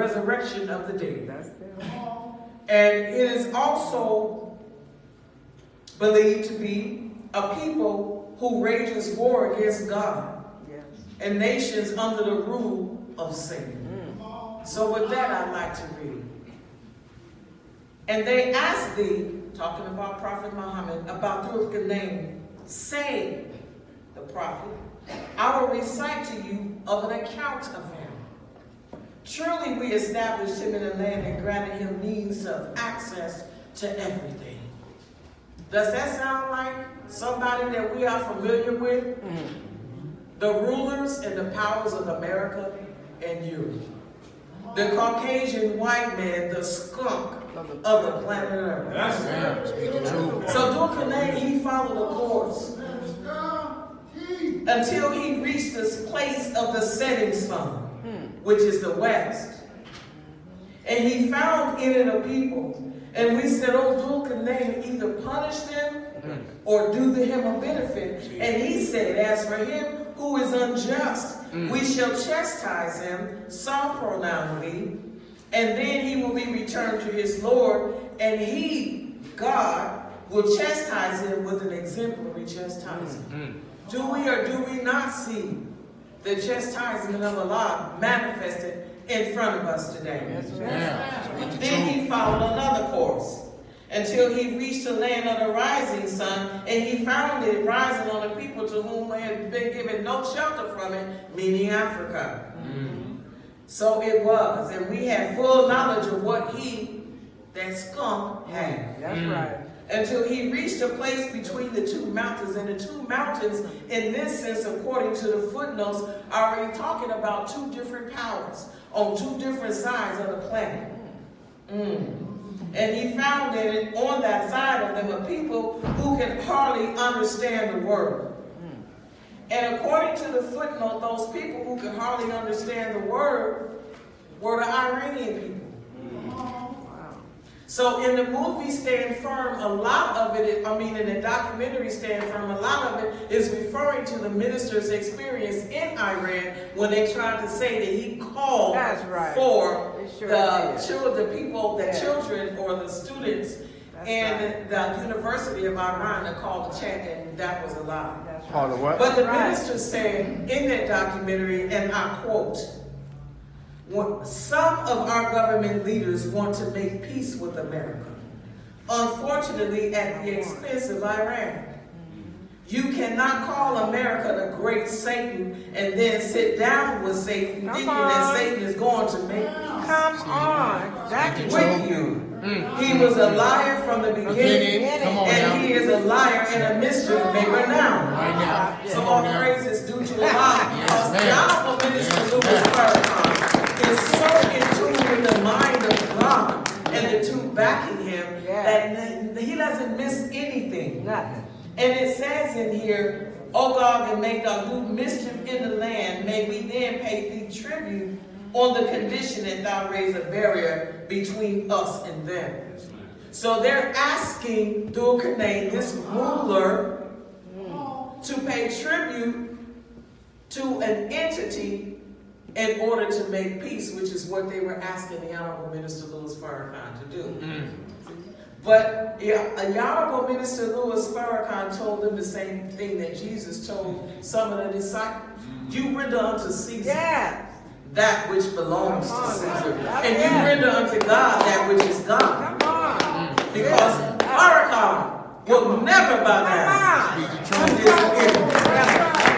resurrection of the dead. And it is also believed to be a people who rages war against God and nations under the rule of Satan. So with that, I'd like to read. And they asked thee, talking about Prophet Muhammad, about your name, say, the prophet, I will recite to you of an account of him. Truly we established him in the land and granted him means of access to everything. Does that sound like somebody that we are familiar with? The rulers and the powers of America and Europe. The Caucasian white man, the skunk of the planet Earth. That's so Dulcinea, he followed the course until he reached this place of the setting sun, which is the west. And he found in it a people. And we said, oh, Dulcinea, either punish them or do him a benefit. And he said, as for him who is unjust, we shall chastise him, some pronoun we, and then he will be returned to his Lord, and he, God, will chastise him with an exemplary chastisement. Do we or do we not see the chastisement of Allah manifested in front of us today? Then he followed another course until he reached the land of the rising sun, and he found it rising on the people to whom had been given no shelter from it, meaning Africa. So it was, and we had full knowledge of what that skunk had. That's right. Until he reached a place between the two mountains, and the two mountains, in this sense, according to the footnotes, are already talking about two different powers on two different sides of the planet. And he found that on that side of them a people who can hardly understand the word. And according to the footnote, those people who could hardly understand the word were the Iranian people. So in the movie Stand Firm, a lot of it, in the documentary Stand Firm, a lot of it is referring to the minister's experience in Iran when they tried to say that he called for the children or the students in the University of Iran to call the chant, and that was a lie. But the minister said in that documentary, and I quote, some of our government leaders want to make peace with America, unfortunately at the expense of Iran. You cannot call America the great Satan and then sit down with Satan thinking that Satan is going to make peace. Come on. With you. He was a liar from the beginning, and he is a liar and a mischief maker now. So all praises due to Allah, because the Honorable Minister Louis Farrakhan is so in tune with the mind of God and the two backing him that he doesn't miss anything. Nothing. And it says in here, O God, and make thou do mischief in the land, may we then pay thee tribute on the condition that thou raise a barrier between us and them. So they're asking Dulcinea, this ruler, to pay tribute to an entity in order to make peace, which is what they were asking the Honorable Minister Louis Farrakhan to do. But Honorable Minister Louis Farrakhan told them the same thing that Jesus told some of the disciples. You render unto Caesar that which belongs to Caesar. And you render unto God that which is God. Because Farrakhan will never bow down to this enemy.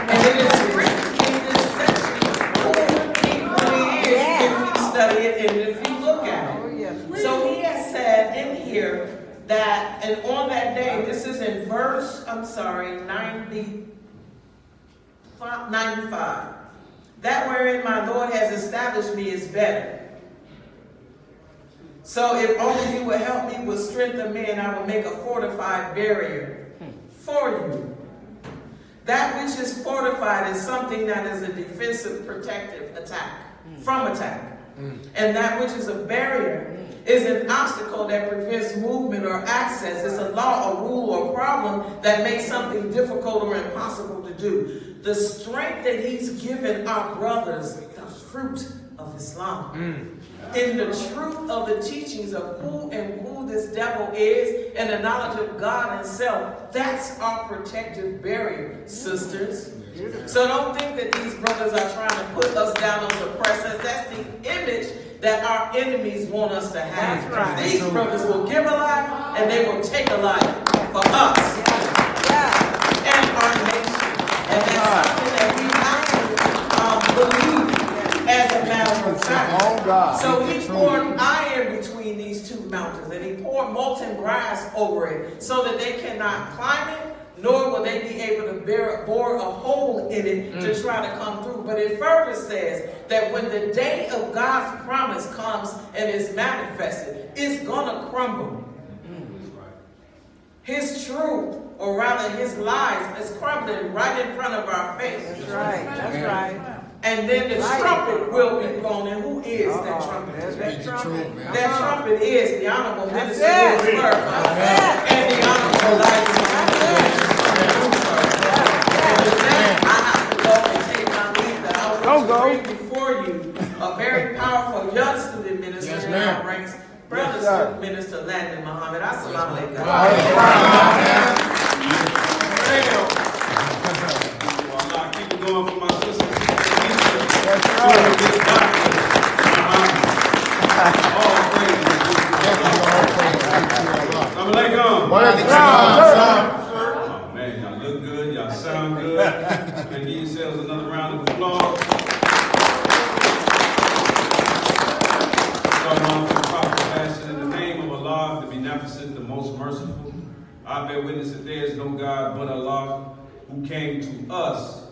And it is written in this section who he really is if you study it and if you look at it. So he has said in here that, and on that day, this is in verse, 95. That wherein my Lord has established me is better. So if only you will help me with strength of men, I will make a fortified barrier for you. That which is fortified is something that is a defensive, protective attack, from attack. And that which is a barrier is an obstacle that prevents movement or access. It's a law, a rule, or problem that makes something difficult or impossible to do. The strength that he's given our brothers, the fruit of Islam. in the truth of the teachings of who this devil is and the knowledge of God and self. That's our protective barrier, sisters. So don't think that these brothers are trying to put us down or suppress us. That's the image that our enemies want us to have. Right. These brothers will give a life and they will take a life for us and our nation. And that's something that we have to believe as a matter of fact. So he poured iron between these two mountains, and he poured molten brass over it so that they cannot climb it, nor will they be able to bore a hole in it to try to come through. But it further says that when the day of God's promise comes and is manifested, it's going to crumble. His truth, or rather his lies, is crumbling right in front of our face. That's right. That's right. And then the trumpet will be blown. And who is that trumpet? That trumpet. That trumpet is the Honorable Minister Louis Firth and the Honorable Elijah. I have to go and take my leave. But I want to bring before you a very powerful young student minister in our ranks, Brother Student Minister Landon Muhammad. Assalamu alaikum. Keep it going for my sister. Oh man, y'all look good, y'all sound good. Man, give yourselves another round of applause. Starting off with the proper fashion in the name of Allah, the beneficent, the most merciful. I bear witness that there is no God but Allah, who came to us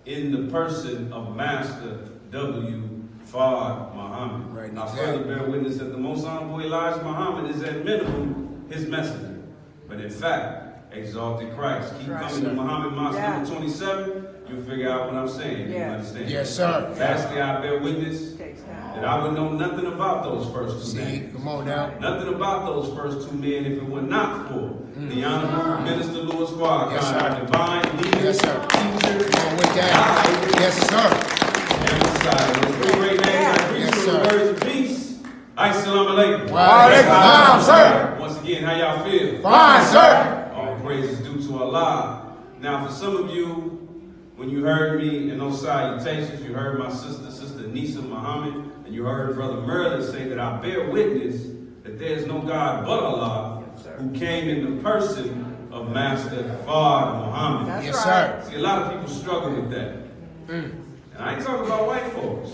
in the person of Master W. Fard Muhammad. Right, I further bear witness that the most honorable Elijah Muhammad is at minimum his messenger, but in fact, exalted Christ. Keep coming to Muhammad Mosque number 27, you'll figure out what I'm saying. You understand? Yes, sir. Lastly, I bear witness that I would know nothing about those first two men. Come on now. Nothing about those first two men if it were not for the Honorable Minister Louis Farrakhan, our divine leader, teacher, yes, sir. And Messiah. Those three great names, I greet you with words of peace. Assalamu alaikum. Wa alaikum, sir. Once again, how y'all feel? Fine, sir. All praises due to Allah. Now, for some of you, when you heard me in those salutations, you heard my sister Nisa Muhammad, and you heard Brother Merlin say that I bear witness that there is no God but Allah, who came in the person of Master Fard Muhammad. Yes, sir. See, a lot of people struggle with that. And I ain't talking about white folks.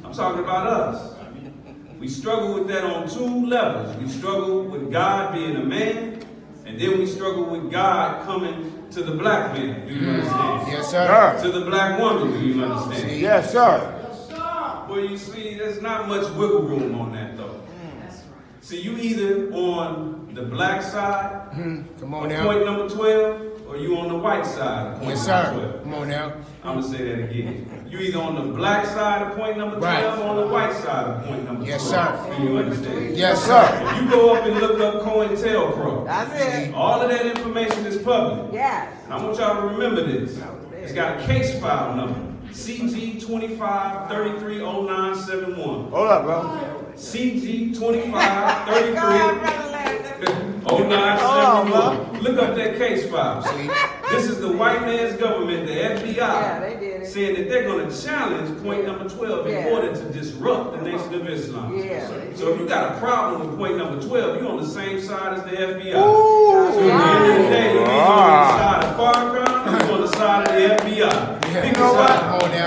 I'm talking about us. We struggle with that on two levels. We struggle with God being a man, and then we struggle with God coming to the black man. Do you understand? Yes, sir. To the black woman. Do you understand? Yes, sir. Well, you see, there's not much wiggle room on that, though. See, you either on the black side, Come on now. point number 12, or you on the white side of point Yes, number sir. 12. Come on now. I'm going to say that again. You either on the black side of point number 12 or on the white side of point number 12. Yes, sir. Do you understand? Yes, sir. If you go up and look up COINTELPRO, That's it. all of that information is public. Yes. And I want y'all to remember this. It's got a case file number, CG25330971. Hold up, bro. CG25330971. Look up that case file. See, this is the white man's government, the FBI, they did it. saying that they're going to challenge point number 12 in order to disrupt the Nation of Islam. So if you got a problem with point number 12, you're on the same side as the FBI. So at the end of the day, you're either on the side of Farrakhan or you're on the side of the FBI. Pick a side.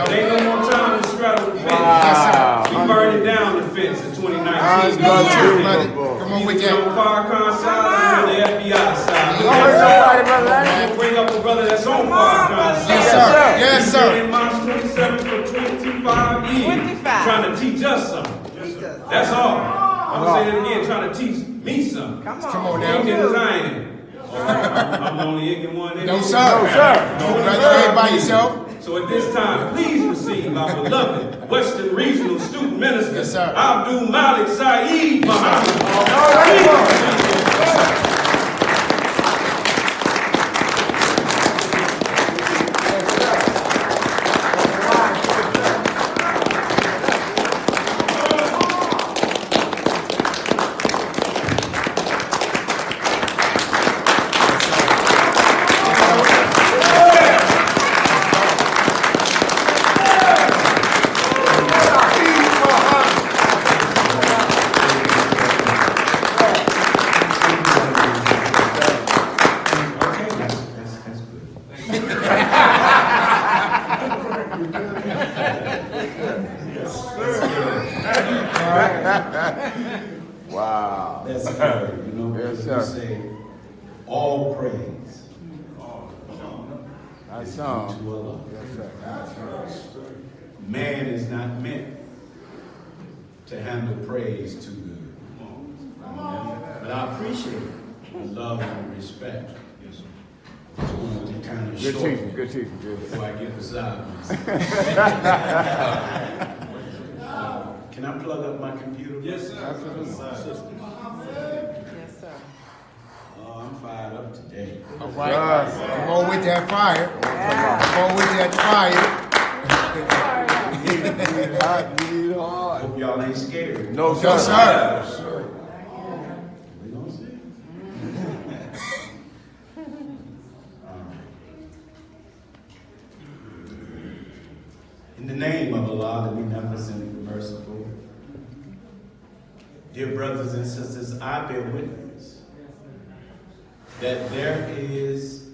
There ain't no more time to straddle the fence. We burned it down, the fence, in 2019. Come on with You on the that. Farrakhan side or on the FBI side. Bring up a brother that's on Farrakhan side. Yes, sir. Yes, He's sir. been in March 27 for 25 years. 25. Trying to teach us something. That's all. I'm going to say it again, trying to teach me something. Come on now. Ignorant as I am. I'm the only ignorant one. No, sir. No, sir. No, brother, you ain't by yourself. So at this time, please receive our beloved Western Regional Student Minister, Yes, sir. Abdul Malik Sayyid Muhammad. Wow. That's good, you know. Yes, because sir. we say all praise That's is song. due to Allah. Yes, sir. Man is not meant to handle praise too good. But I appreciate the love and respect. To kind of Good short teaching, good teaching. Good. before I get beside myself. Can I plug up my computer? Yes, sir. Absolutely. Yes, sir. Oh, I'm fired up today. All right. Come on with that fire. Yeah. Come on with that fire. Need hard. Hope y'all ain't scared. No, No, sir. We gonna see. In the name of Allah, the beneficent and merciful, dear brothers and sisters, I bear witness that there is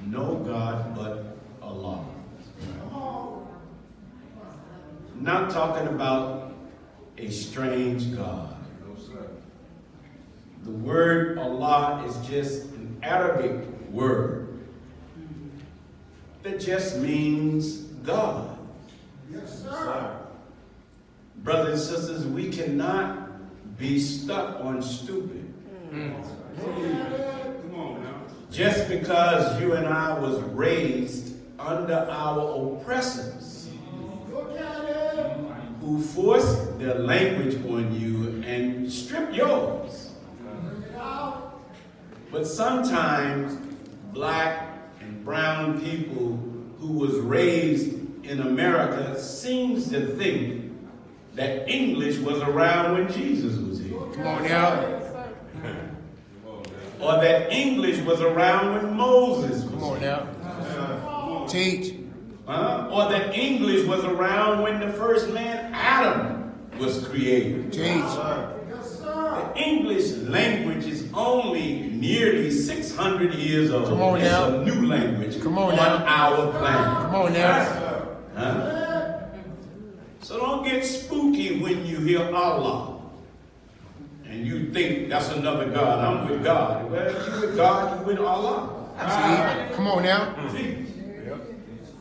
no God but Allah. Not talking about a strange God. The word Allah is just an Arabic word that just means God. Yes, sir. Brothers and sisters, we cannot be stuck on stupid. Come on now. Just because you and I was raised under our oppressors who forced their language on you and stripped yours. But sometimes black and brown people who was raised in America seems to think that English was around when Jesus was here. Come on now. Or that English was around when Moses was Come on here. now. Teach. Or that English was around when the first man, Adam, was created. Teach. The English language is only nearly 600 years old. Come on It's now. a new language Come on on now. our planet. Come on now. Huh? So don't get spooky when you hear Allah and you think that's another God. I'm with God. Well, if you with God, you with Allah. See? Come on now. See?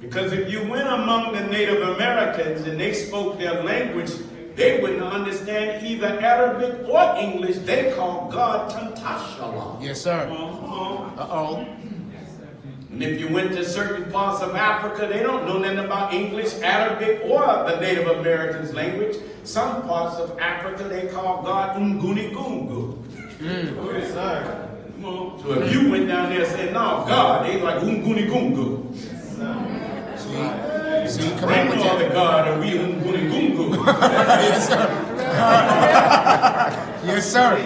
Because if you went among the Native Americans and they spoke their language, they wouldn't understand either Arabic or English. They call God Tantashallah. Yes, sir. Uh-oh. And if you went to certain parts of Africa, they don't know nothing about English, Arabic, or the Native Americans' language. Some parts of Africa, they call God Nguni Gungu. Yes, sir. Come on. So if you went down there and said, no, God, they like Nguni Gungu. See, come on Bring with all that. the God and we Nguni Gungu. Yes, sir. Yes, sir.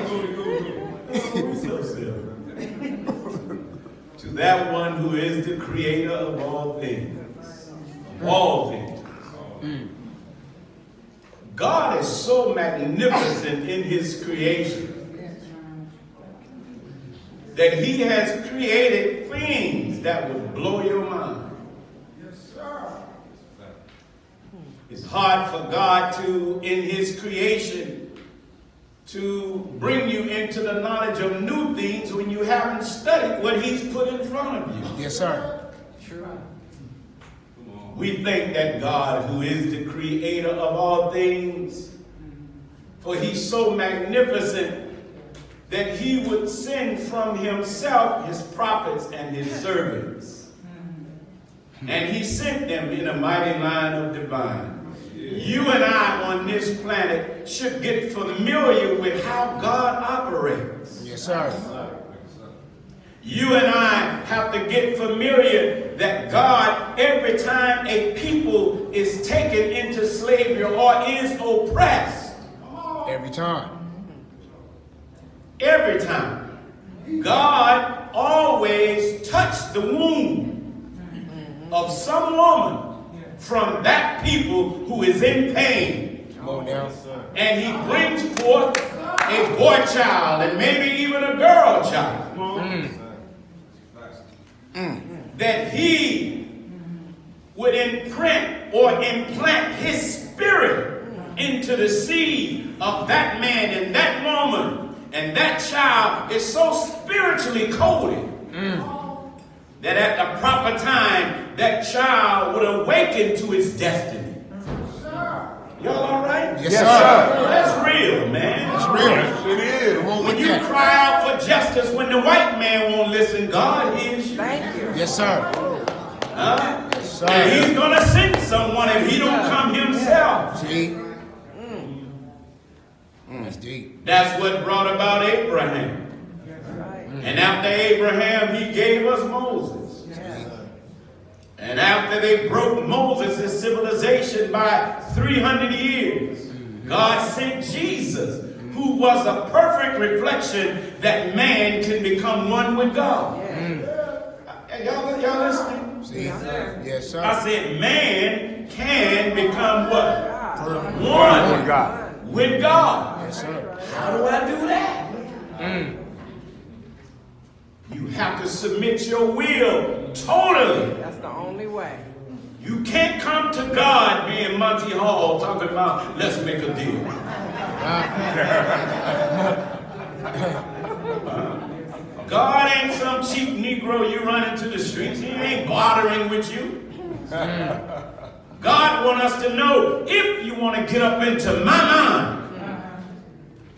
To that one who is the creator of all things. Of all things. God is so magnificent in his creation that he has created things that would blow your mind. It's hard for God to, in his creation, to bring you into the knowledge of new things when you haven't studied what he's put in front of you. Yes, sir. We think that God, who is the creator of all things, for he's so magnificent that he would send from himself his prophets and his servants. And he sent them in a mighty line of divine. You and I on this planet should get familiar with how God operates. Yes, sir. You and I have to get familiar that God, every time a people is taken into slavery or is oppressed, Every time. every time, God always touched the womb of some woman from that people who is in pain. Come on now. And he brings forth a boy child and maybe even a girl child. That he would imprint or implant his spirit into the seed of that man in that moment. And that child is so spiritually coded that at the proper time, that child would awaken to its destiny. Y'all all right? Yes, sir. That's real, man. That's real. Yes, it is. Come on When with you that. cry out for justice when the white man won't listen, God hears you. Thank you. Yes, sir. Huh? Yes, sir. And he's going to send someone if he don't come himself. See? That's deep. That's what brought about Abraham. And after Abraham, he gave us Moses. And after they broke Moses' civilization by 300 years, God sent Jesus, who was a perfect reflection that man can become one with God. Y'all listening? See? Yes, sir. I said man can become what? Perfect. One God. with God. Yes, sir. How do I do that? You have to submit your will totally. That's the only way. You can't come to God being Monty Hall talking about let's make a deal. God ain't some cheap Negro you run into the streets. He ain't bartering with you. God wants us to know if you want to get up into my mind,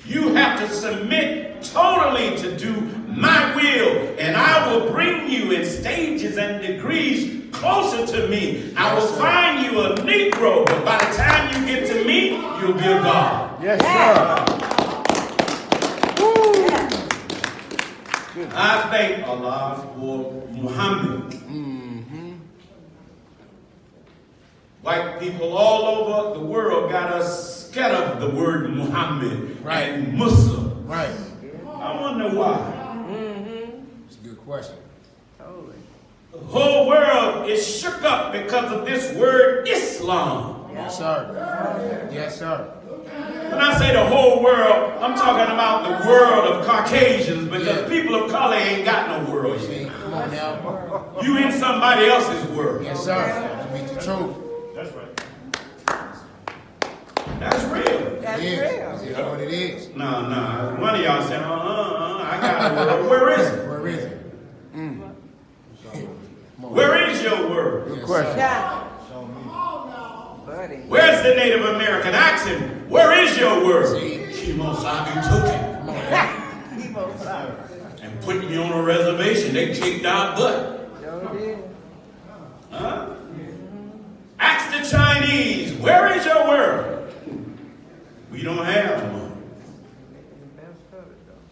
you have to submit totally to do my will, and I will bring you in stages and degrees closer to me. I will find you a Negro, but by the time you get to me, you'll be a God. Yes, sir. I thank Allah for Muhammad. White people all over the world got us scared of the word Muhammad and Muslim. Right. I wonder why. It's a good question. The whole world is shook up because of this word Islam. Yes, sir. Yes, sir. When I say the whole world, I'm talking about the world of Caucasians, because people of color ain't got no world See? yet. Come on now. You in somebody else's world. Yes, sir. Speak the truth. That's right. That's real. That's It is. real. Is what it is. No. One of y'all said, I got a world. Where is it? Where is it? Where is your world? Yes, question. sir. Yeah. Buddy. Where's the Native American? Ask him, where is your world? See? Kimosabi took it Come on now. and put me on a reservation. They kicked our butt. Sure did. Huh? Ask the Chinese, where is your world? We don't have one.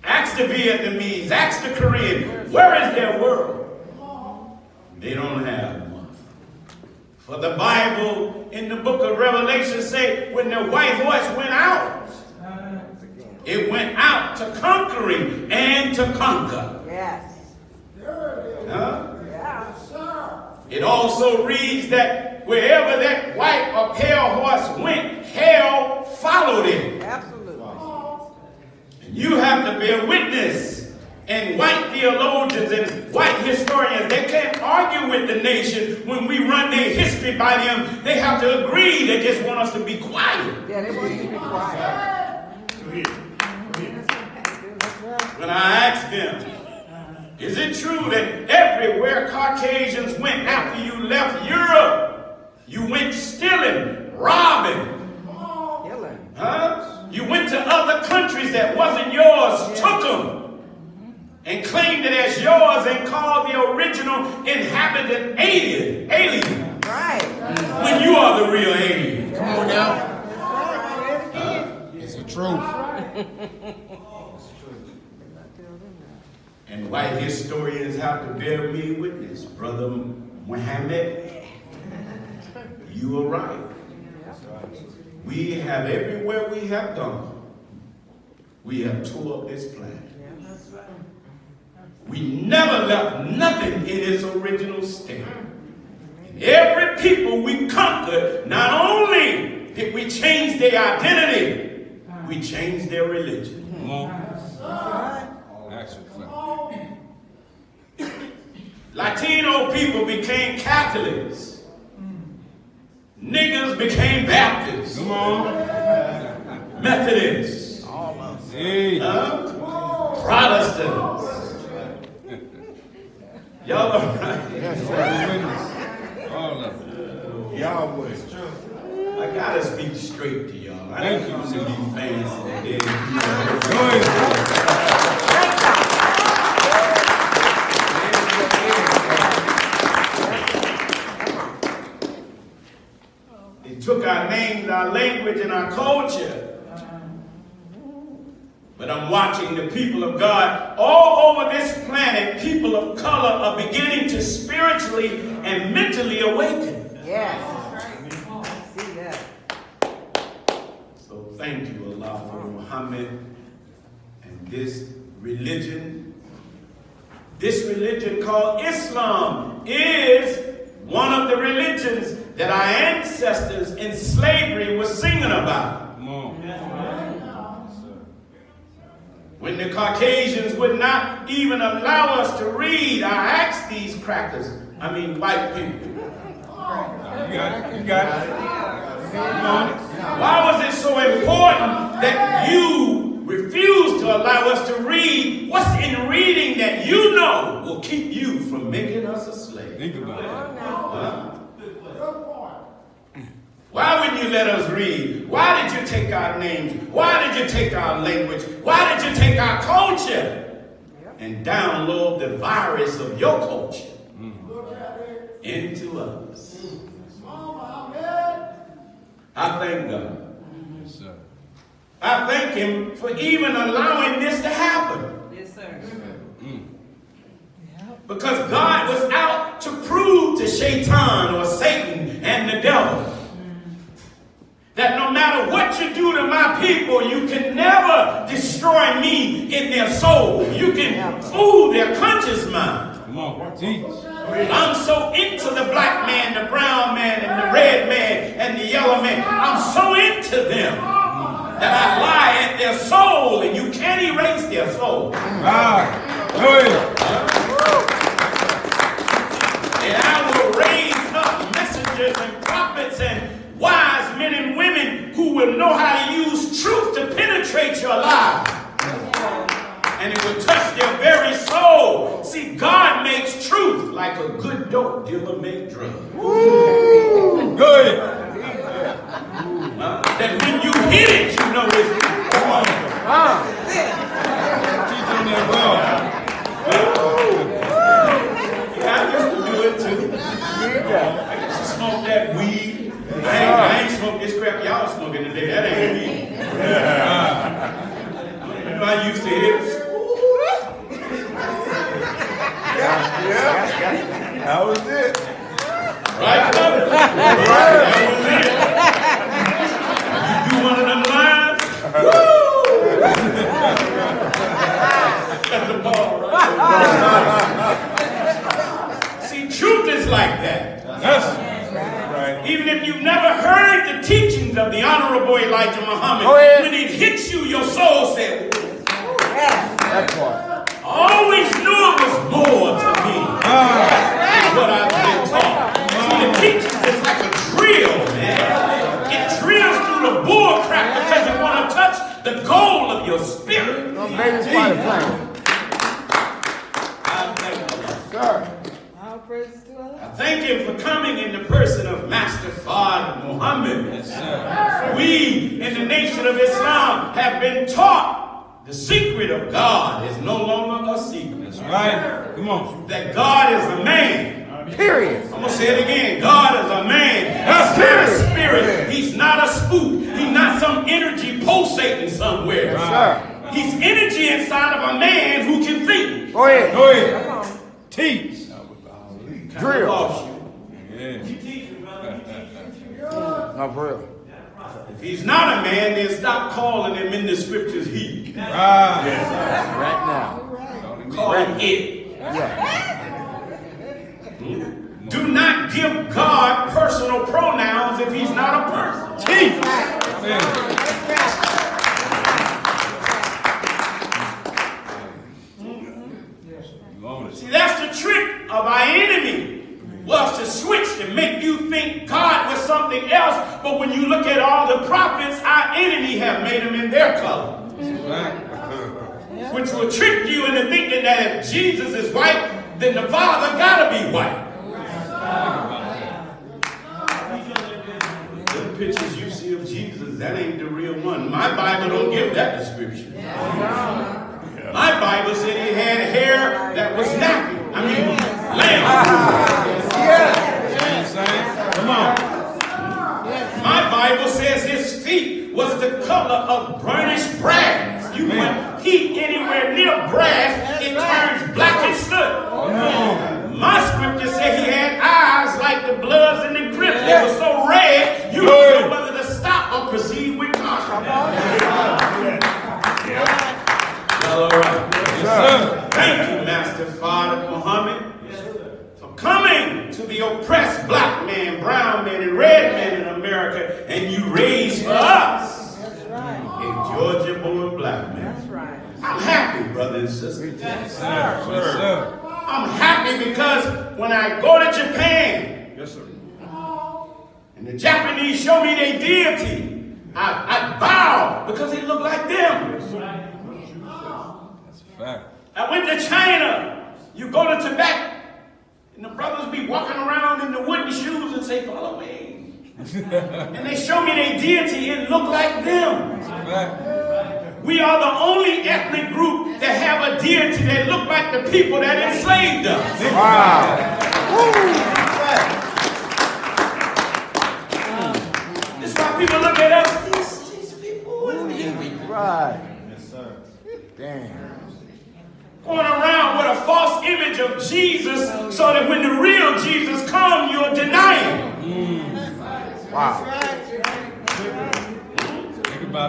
Ask the Vietnamese, ask the Korean, where is their world? They don't have one. For the Bible in the book of Revelation say, when the white horse went out, it went out to conquering and to conquer. Yes. Huh? Yeah. It also reads that wherever that white or pale horse went, hell followed it. Absolutely. And you have to bear witness. And white theologians and white historians, they can't argue with the nation when we run their history by them. They have to agree. They just want us to be quiet. Yeah, they want you to be quiet. When I asked them, is it true that everywhere Caucasians went after you left Europe, you went stealing, robbing, Killing. huh? You went to other countries that wasn't yours, took them, and claimed it as yours and called the original inhabitant alien. Right. When you are the real alien. Come on now. Is it true? And white historians have to bear me witness. Brother Muhammad, you are right. We have, everywhere we have gone, we have tore up this planet. We never left nothing in its original state. And every people we conquered, not only did we change their identity, we changed their religion. Latino people became Catholics. Niggers became Baptists. Come on. Methodists. Hey. Protestants. Y'all all right? Yes, sir. All of them. Yahweh. I gotta speak straight to y'all. I Thank ain't you, used to be fancy. Go ahead. They took our names, our language, and our culture. But I'm watching the people of God all over this planet. People of color are beginning to spiritually and mentally awaken. Yes. I see that. So thank you, Allah, for Muhammad and this religion. This religion called Islam is one of the religions that our ancestors in slavery were singing about. Come on. When the Caucasians would not even allow us to read, I asked these white people. You got it. You got it. Come on. Why was it so important that you refuse to allow us to read? What's in reading that you know will keep you from making us a slave? Think about it. Why wouldn't you let us read? Why did you take our names? Why did you take our language? Why did you take our culture and download the virus of your culture into us? I thank God. Yes, sir. I thank him for even allowing this to happen. Yes, sir. Because God was out to prove to Shaitan or Satan and the devil that no matter what you do to my people, you can never destroy me in their soul. You can fool their conscious mind. Come on. Teach. I'm so into the black man, the brown man, and the red man, and the yellow man. I'm so into them that I lie at their soul, and you can't erase their soul. Ah. Go ahead. And I will raise up messengers and prophets and wise men and women who will know how to use truth to penetrate your life. And it will touch their very soul. See, God makes truth like a good dope dealer makes drugs. Go ahead. That when you hit it, you know it's. Come on. Teach on that ball. Yeah, I used to do it too. I used to smoke that weed. I ain't smoke this crap y'all smoking today. That ain't weed. You know, I used to hit it. That was it. Right, brother? That was it. You do one of them lines? Woo! Got the ball right. See, truth is like that. Yes. Right. Even if you've never heard the teachings of the Honorable Elijah Muhammad, when it hits you, your soul said, That part. I always knew it was more to me than what I've been taught. See, the teachings is like a drill, man. It drills through the bull crap because it want to touch the goal of your spirit. Baby spider plane. I thank Allah. Sir. All praises to Allah. I thank him for coming in the person of Master Fard Muhammad. Yes, sir. We in the nation of Islam have been taught the secret of God is no longer a secret. That's right. Come on. That God is a man. Period. I'm going to say it again. God is a man. He's not a spirit. He's not a spook. He's not some energy pulsating somewhere. Yes, sir. He's energy inside of a man who can think. Go ahead. Go ahead. Teach. Drill. Lost you. Yeah. No, for real. If he's not a man, then stop calling him in the scriptures he. Ah. Right now. Call him it. Yeah. Do not give God personal pronouns if he's not a person. Teach. See, that's the trick of our enemy, was to switch to make you think God was something something else. But when you look at all the prophets, our enemy have made them in their color. Which will trick you into thinking that if Jesus is white, then the Father gotta be white. The pictures you see of Jesus, that ain't the real one. My Bible don't give that description. My Bible said he had hair that was nappy. I mean, lamb. Come on. My Bible says his feet was the color of burnished brass. You put heat anywhere near brass, it turns black as soot. My scripture said he had eyes like the bloods in the crypt. They were so red, you don't know whether to stop or proceed with caution. All right. Thank you, Master Father Muhammad, for coming to the oppressed black man, brown man, and red man in America, and you raised for us a Georgia-born black man. That's right. I'm happy, brother and sister. Yes, sir. I'm happy because when I go to Japan, Yes, sir. and the Japanese show me their deity, I bow because they look like them. That's a fact. I went to China. You go to Tibet, and the brothers be walking around in the wooden shoes and say, follow me. And they show me their deity, it look like them. That's a fact. We are the only ethnic group that have a deity that look like the people that enslaved us. Wow. That's why people look at us, these people, Right. Yes, sir. Damn. going around with a false image of Jesus so that when the real Jesus comes, you'll deny him. Wow.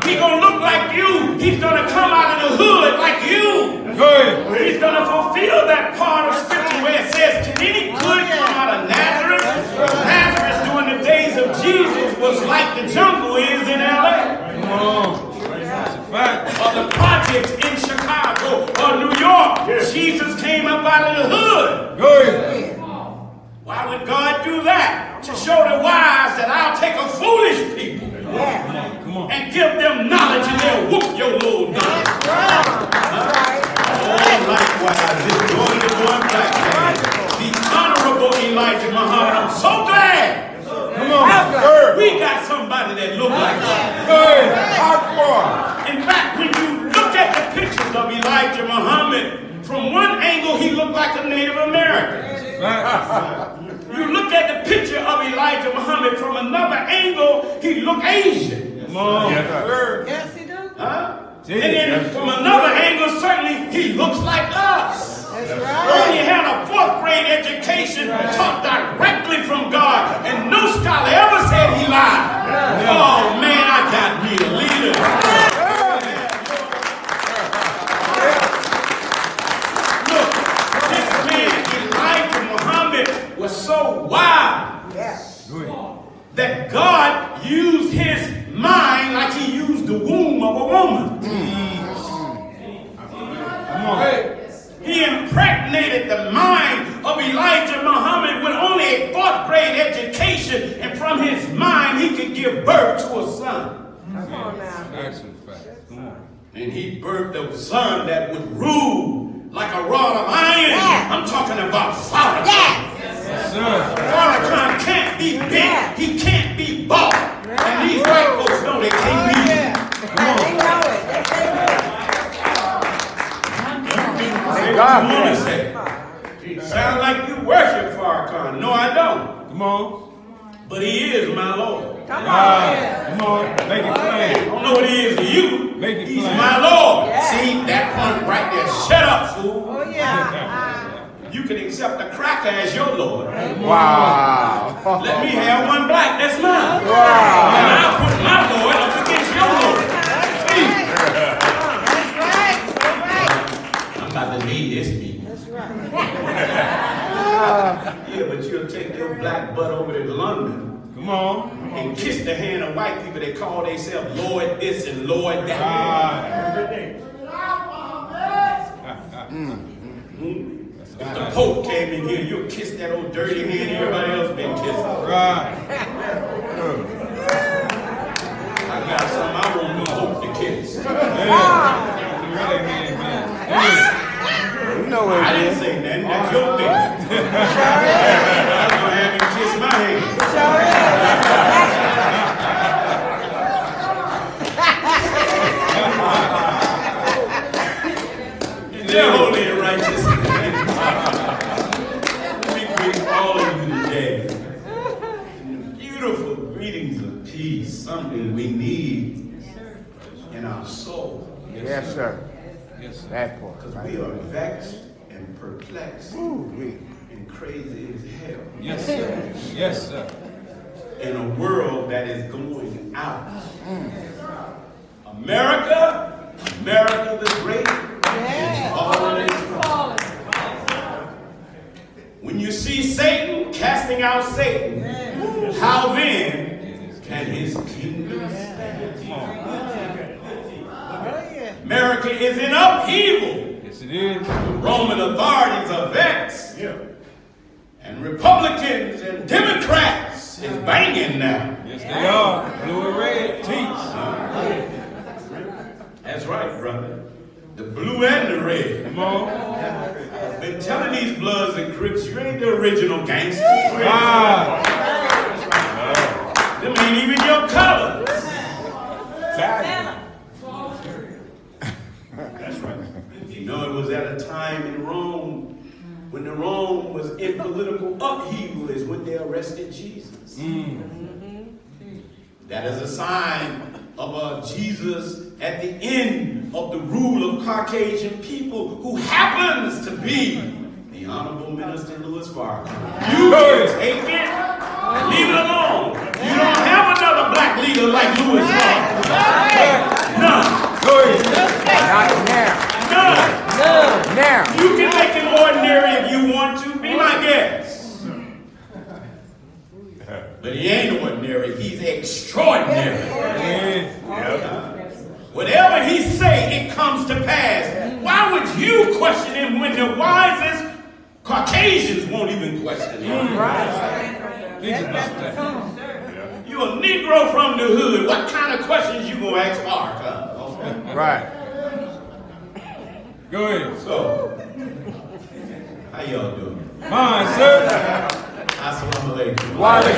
He's going to look like you. He's going to come out of the hood like you. He's going to fulfill that part of scripture where it says, can any good come out of Nazareth? Nazareth during the days of Jesus was like the jungle is in L.A. Or the projects in Chicago or New York. Jesus came up out of the hood. Why would God do that? To show the wise that I'll take a foolish people and give them knowledge and they'll whoop your little knowledge. Likewise, this going back the Honorable Elijah Muhammad. I'm so glad. We got somebody that look like that. In fact, when you look at the pictures of Elijah Muhammad, from one angle he looked like a Native American. You look at the picture of Elijah Muhammad from another angle, he looked Asian. Yes, he does. Huh? And then from another angle, certainly he looks like us. That's right. Only had a 4th grade education, taught directly from God, and no scholar ever said he lied. Oh man, I got me a leader. Look, this man Elijah Muhammad was so wild that God used his mind like he used the womb of a woman. He impregnated the mind of Elijah Muhammad with only a 4th grade education, and from his mind he could give birth to a son. Come on now. That's a fact. Come on. And he birthed a son that would rule like a rod of iron. I'm talking about Farrakhan. Farrakhan can't be big. He can't be bought. And these white folks know they can't be. They know it. They know it. Sound like you worship Farrakhan. No, I don't. Come on. But he is my Lord. Come on. Come on. Make it I plain. don't know what he is to you. Make it He's plain. my Lord. Yeah. See, that point right there. Shut up, fool. Oh, yeah. You can accept a cracker as your Lord. Wow. Let me have one black. That's mine. Wow. And I'll put my Lord up against your Lord. See? That's right. That's right. I'm about to lead this meeting. That's right. Yeah, but you'll take your black butt over to London Come on. and kiss the hand of white people that call themselves Lord this and Lord that. If the Pope came in here, you'll kiss that old dirty hand everybody else been kissing. Right. know what I it didn't is. say nothing. That's your thing. I'm gonna have him kiss my hand. They're holy and righteous. We greet all of you today. Beautiful greetings of peace, something we need in our soul. Yes, sir. Yes, sir. That part. Because we are vexed and perplexed and crazy as hell. Yes, sir. Yes, sir. In a world that is going out. America, America the Great, is falling. When you see Satan casting out Satan, how then can his kingdom stand? America is in upheaval. Yes, it is. The Roman authorities are vexed. And Republicans and Democrats is banging now. Yes, they are. Blue and red. Teach. That's right, brother. The blue and the red. Come on. I've been telling these Bloods and Crips, you ain't the original gangsters. Ah. Them ain't even your colors. That's right. You know, it was at a time in Rome when the Rome was in political upheaval is when they arrested Jesus. That is a sign of a Jesus at the end of the rule of Caucasian people who happens to be the Honorable Minister Louis Farrakhan. You can take it, leave it alone. You don't have another black leader like Louis Farrakhan. None. Not now. None. Now. You can make him ordinary if you want to. Be my guest. But he ain't ordinary. He's extraordinary. Whatever he say, it comes to pass. Why would you question him when the wisest Caucasians won't even question him? Think about that. You a Negro from the hood. What kind of questions you gonna ask Farrakhan? Right. Go ahead. So, how y'all doing? Fine, sir. Assalamu alaikum. Why they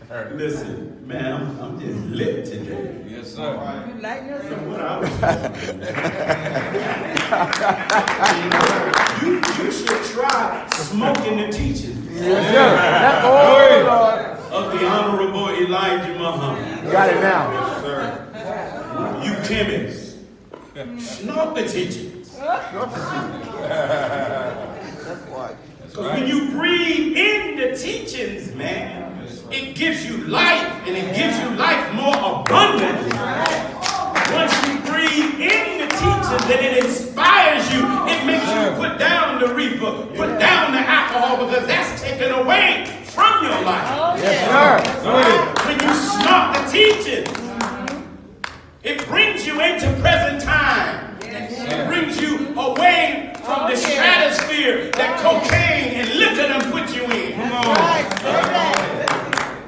fine, Listen, man, I'm just lit today. Yes, sir. What I was you should try smoking the teachings of the Honorable Elijah Muhammad. You got it now. You chemists, snort the teachings. Because when you breathe in the teachings, man, it gives you life, and it gives you life more abundantly. Once you breathe in the teachings and it inspires you, it makes you put down the reefer, put down the alcohol, because that's taken away from your life. Yes, sir. When you snort the teachings, it brings you into present time. It brings you away from the stratosphere that cocaine and liquor done put you in.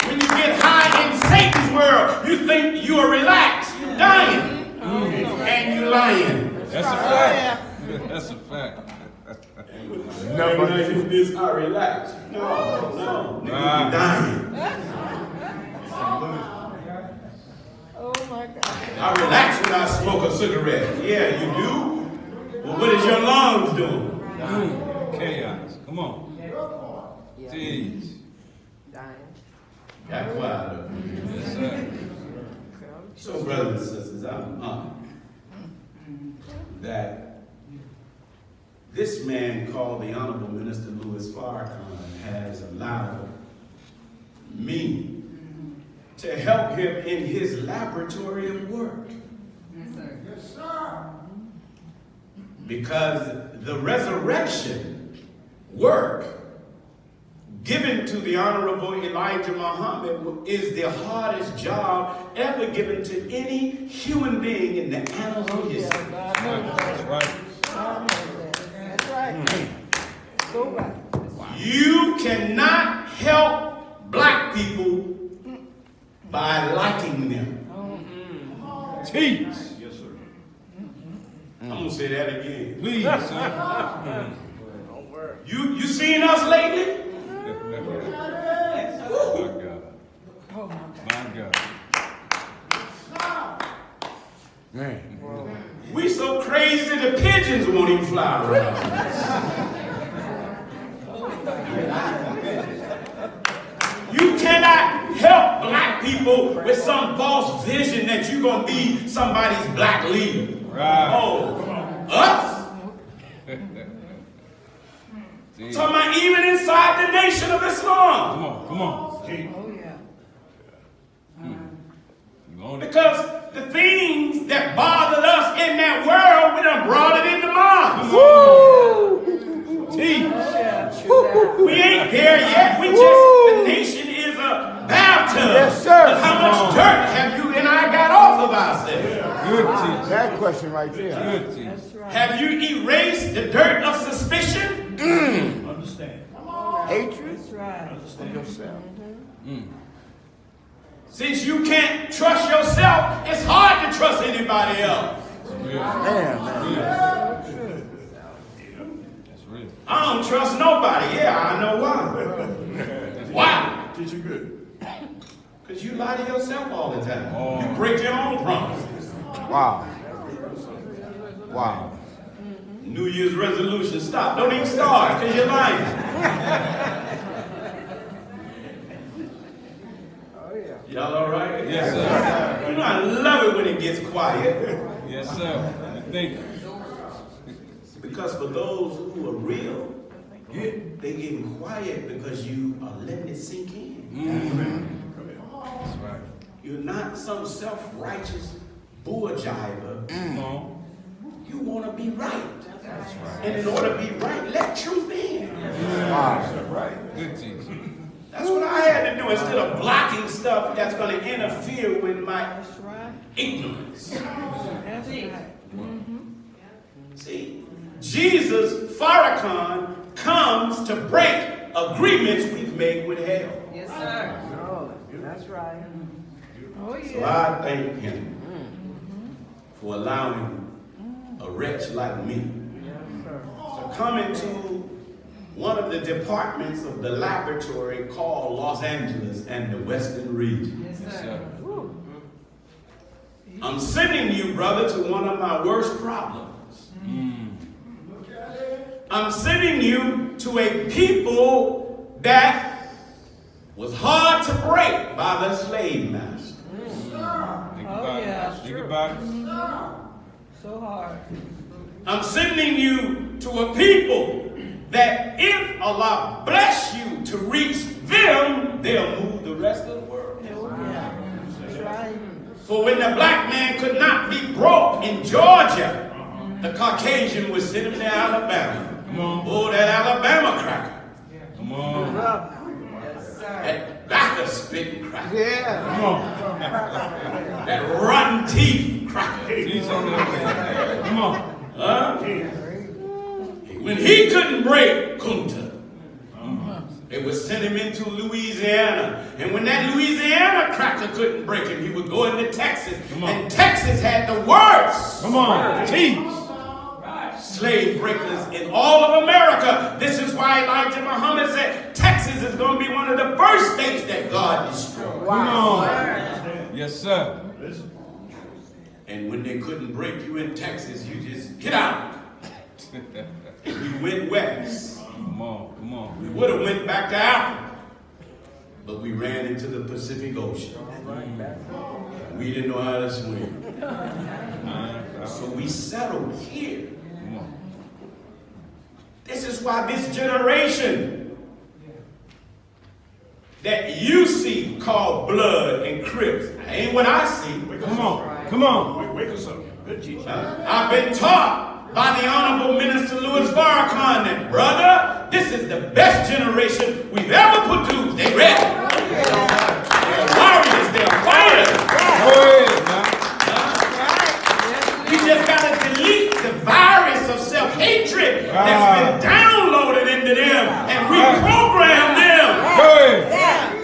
When you get high in Satan's world, you think you are relaxed. You're dying. And you're lying. That's a fact. That's a fact. No, but this I relax. No. You're dying. Oh my God. I relax when I smoke a cigarette. Yeah, you do. Well, what is your lungs doing? Chaos. Come on. Teach. Got quiet. Yes, sir. So, brothers and sisters, I'm honored that this man called the Honorable Minister Louis Farrakhan has allowed me to help him in his laboratory of work. Yes, sir. Because the resurrection work given to the Honorable Elijah Muhammad is the hardest job ever given to any human being in the annals of history. That's right. That's right. So right. You cannot help black people by liking them. Teach. A I'm gonna say that again. Please, sir. You seen us lately? My God. Man. We so crazy the pigeons won't even fly around. You cannot help black people with some false vision that you're going to be somebody's black leader. Right. Oh, us? Talking about even inside the Nation of Islam. Come on. Oh, yeah. Because the things that bothered us in that world, we done brought it into mine. We ain't there yet. We just, the nation is a bathtub. Yes, sir. But how much dirt have you and I got off of ourselves? Good teacher. That question right there. Good teacher. That's right. Have you erased the dirt of suspicion? Understand. Hatred That's right. of yourself. Since you can't trust yourself, it's hard to trust anybody else. Man. That's real. I don't trust nobody. Yeah, I know why. Why? Teach you good. Because you lie to yourself all the time. Oh. You break your own promises. Wow. Wow. New Year's resolution, stop. Don't even start because you're lying. Y'all all right? Yes, sir. You know, I love it when it gets quiet. Yes, sir. You think? Because for those who are real, they getting quiet because you are letting it sink in. That's right. You're not some self-righteous bull jiver. Come on. You want to be right. That's right. And in order to be right, let truth in. Wow. Good teacher. That's what I had to do instead of blocking stuff that's going to interfere with my That's right. ignorance. That's right. See, Jesus, Farrakhan, comes to break agreements we've made with hell. Yes, sir. Oh, that's right. Oh, So yeah. I thank him for allowing a wretch like me to come into one of the departments of the laboratory called Los Angeles and the Western region. Yes, Yes, sir. sir. I'm sending you, brother, to one of my worst problems. I'm sending you to a people that was hard to break by the slave master. Think Oh, about yeah, it. Think true. about it. So hard. I'm sending you to a people that if Allah bless you to reach them, they'll move the rest of the world. Oh, yeah. That's right. For when the black man could not be broke in Georgia, the Caucasian would send him to Alabama. Come on. Oh, that Alabama cracker. Come on. Yes, sir. That backer spitting cracker. Yeah. Come on. That rotten teeth cracker. Teach on that man. Come on. Huh? When he couldn't break Kunta, they would send him into Louisiana. And when that Louisiana cracker couldn't break him, he would go into Texas. Come on. And Texas had the worst Come on. Teach. slave breakers in all of America. This is why Elijah Muhammad said Texas is going to be one of the first states that God destroyed. Come on. Yes, sir. And when they couldn't break you in Texas, you just get out. We went west. Come on. Come on. We would have went back to Africa, but we ran into the Pacific Ocean. We didn't know how to swim. So we settled here. Come on. This is why this generation that you see called blood and Crips ain't what I see. Come on. Come on. Wake us up. Good teaching. I've been taught by the Honorable Minister Louis Farrakhan that, brother, this is the best generation we've ever produced. They ready. They're warriors. They're fighters. Go ahead, man. We just got to delete the virus of self-hatred that's been downloaded into them and reprogram them. Go ahead.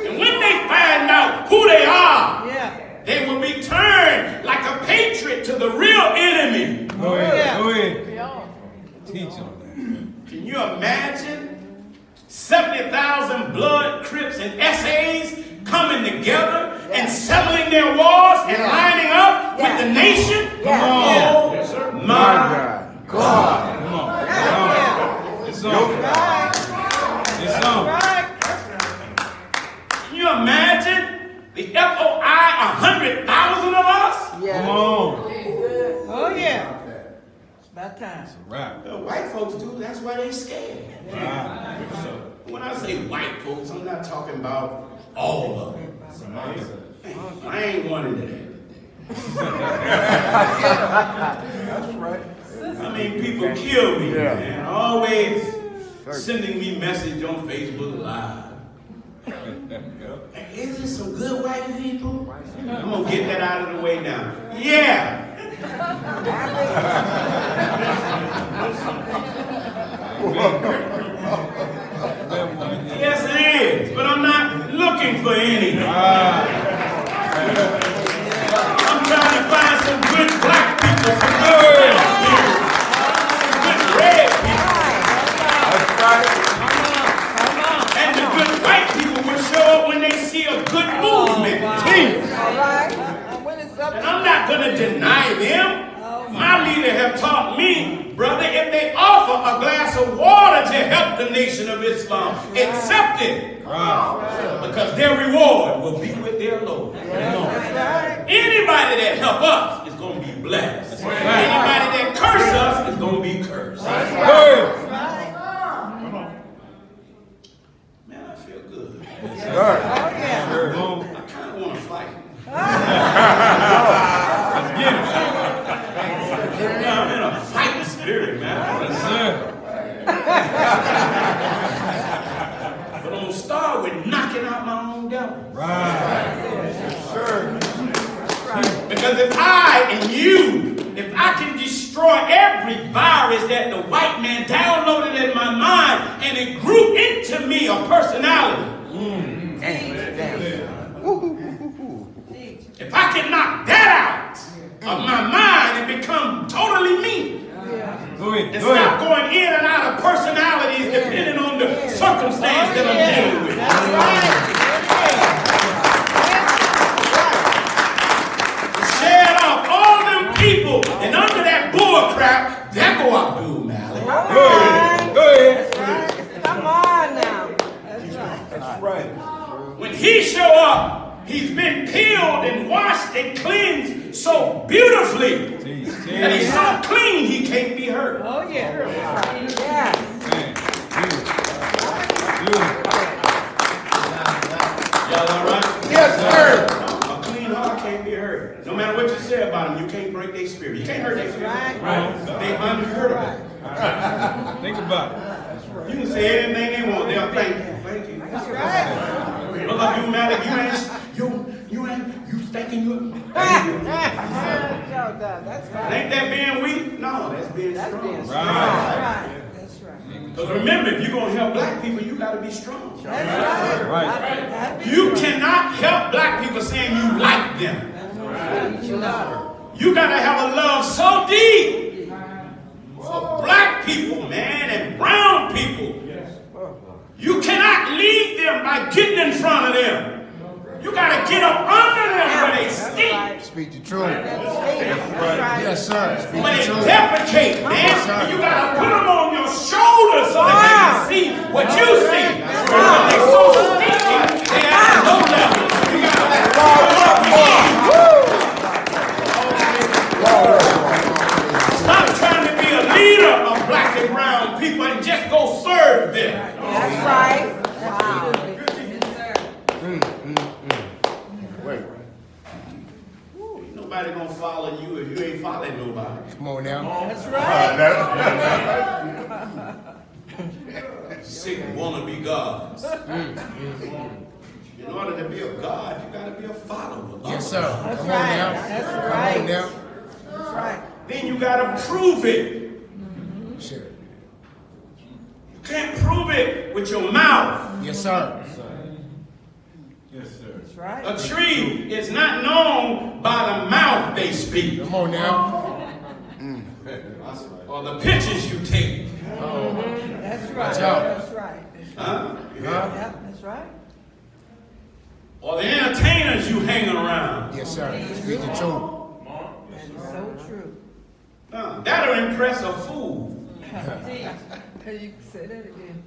And when they find out who they are, Yeah. they will be turned like a patriot to the real enemy. Go ahead. Go ahead. Teach on that. Can you imagine 70,000 blood, Crips, and SAs coming together and settling their wars and lining up with the nation? Yeah. Oh, Yes, sir. my God. Come on. It's on. It's on. Can you imagine the FOI 100,000 of us? Yeah. Come on. Oh, yeah. It's about time. It's a wrap. The white folks do, that's why they scared. Right. When I say white folks, I'm not talking about all of them. I ain't one of that. That's right. I mean, people kill me, Yeah. man. Always sending me message on Facebook Live. Is there some good white people? I'm gonna get that out of the way now. Yeah. Yes, it is. But I'm not looking for any. I'm trying to find some good black people, some good brown people, some good red people. And the good white people will show up when they see a good movement. All right. And I'm not going to deny them. My leader have taught me, brother, if they offer a glass of water to help the Nation of Islam, accept it. Because their reward will be with their Lord. Anybody that help us is going to be blessed. Anybody that curse us is going to be cursed. Man, I feel good. I kind of want to fight. I'm in a fighting spirit, man. But I'm going to start with knocking out my own devil. Because if I and you, if I can destroy every virus that the white man downloaded in my mind and it grew into me a personality. If I can knock that out of my mind and become totally me. And stop going in and out of personalities depending on the circumstance that I'm dealing with. Shed off all them people and under that bull crap, there go Abdul, Malik. Go ahead. Come on now. That's right. When he show up, he's been peeled and washed and cleansed so beautifully. And he's so clean he can't be hurt. Oh, yeah. Y'all all right? Yes, sir. A clean heart can't be hurt. No matter what you say about them, you can't break their spirit. You can't hurt their spirit. They unhurtable. Think about it. You can say anything they want. They'll thank you. Thank you. That's right. Brother Abdul Malik, you thinking you. That's right. Ain't that being weak? No, that's being That's strong. being strong. Right. That's right. Because remember, if you're going to help black people, you got to be strong. That's right. Right. You cannot help black people saying you like them. You got to have a love so deep for black people, man, and brown people. You cannot lead them by getting in front of them. You got to get up under them when they stink. Speak the truth. Right. Yes, sir. Speak When the they truth. defecate, man, you got to put them on your shoulders so that they can see what you see. When they so stinky, they at no level. You got to stop trying to be a leader of black and brown people and just go serve them. That's right. Wow. Wait. Ain't nobody gonna follow you if you ain't following nobody. Come on now. That's right. Sick wannabe gods. In order to be a god, you gotta be a follower. Yes, sir. That's Come on right. now. That's Come right. on now. That's right. Then you gotta prove it. Sure. You can't prove it with your mouth. Yes, sir. Yes, sir. That's right. A tree is not known by the mouth they speak. Come on now. or the pictures you take. That's right. Watch out. That's right. Huh? Yeah, that's right. Or the entertainers you hang around. Yes, sir. Speak the truth. That is so true. That'll impress a fool. You can say that again.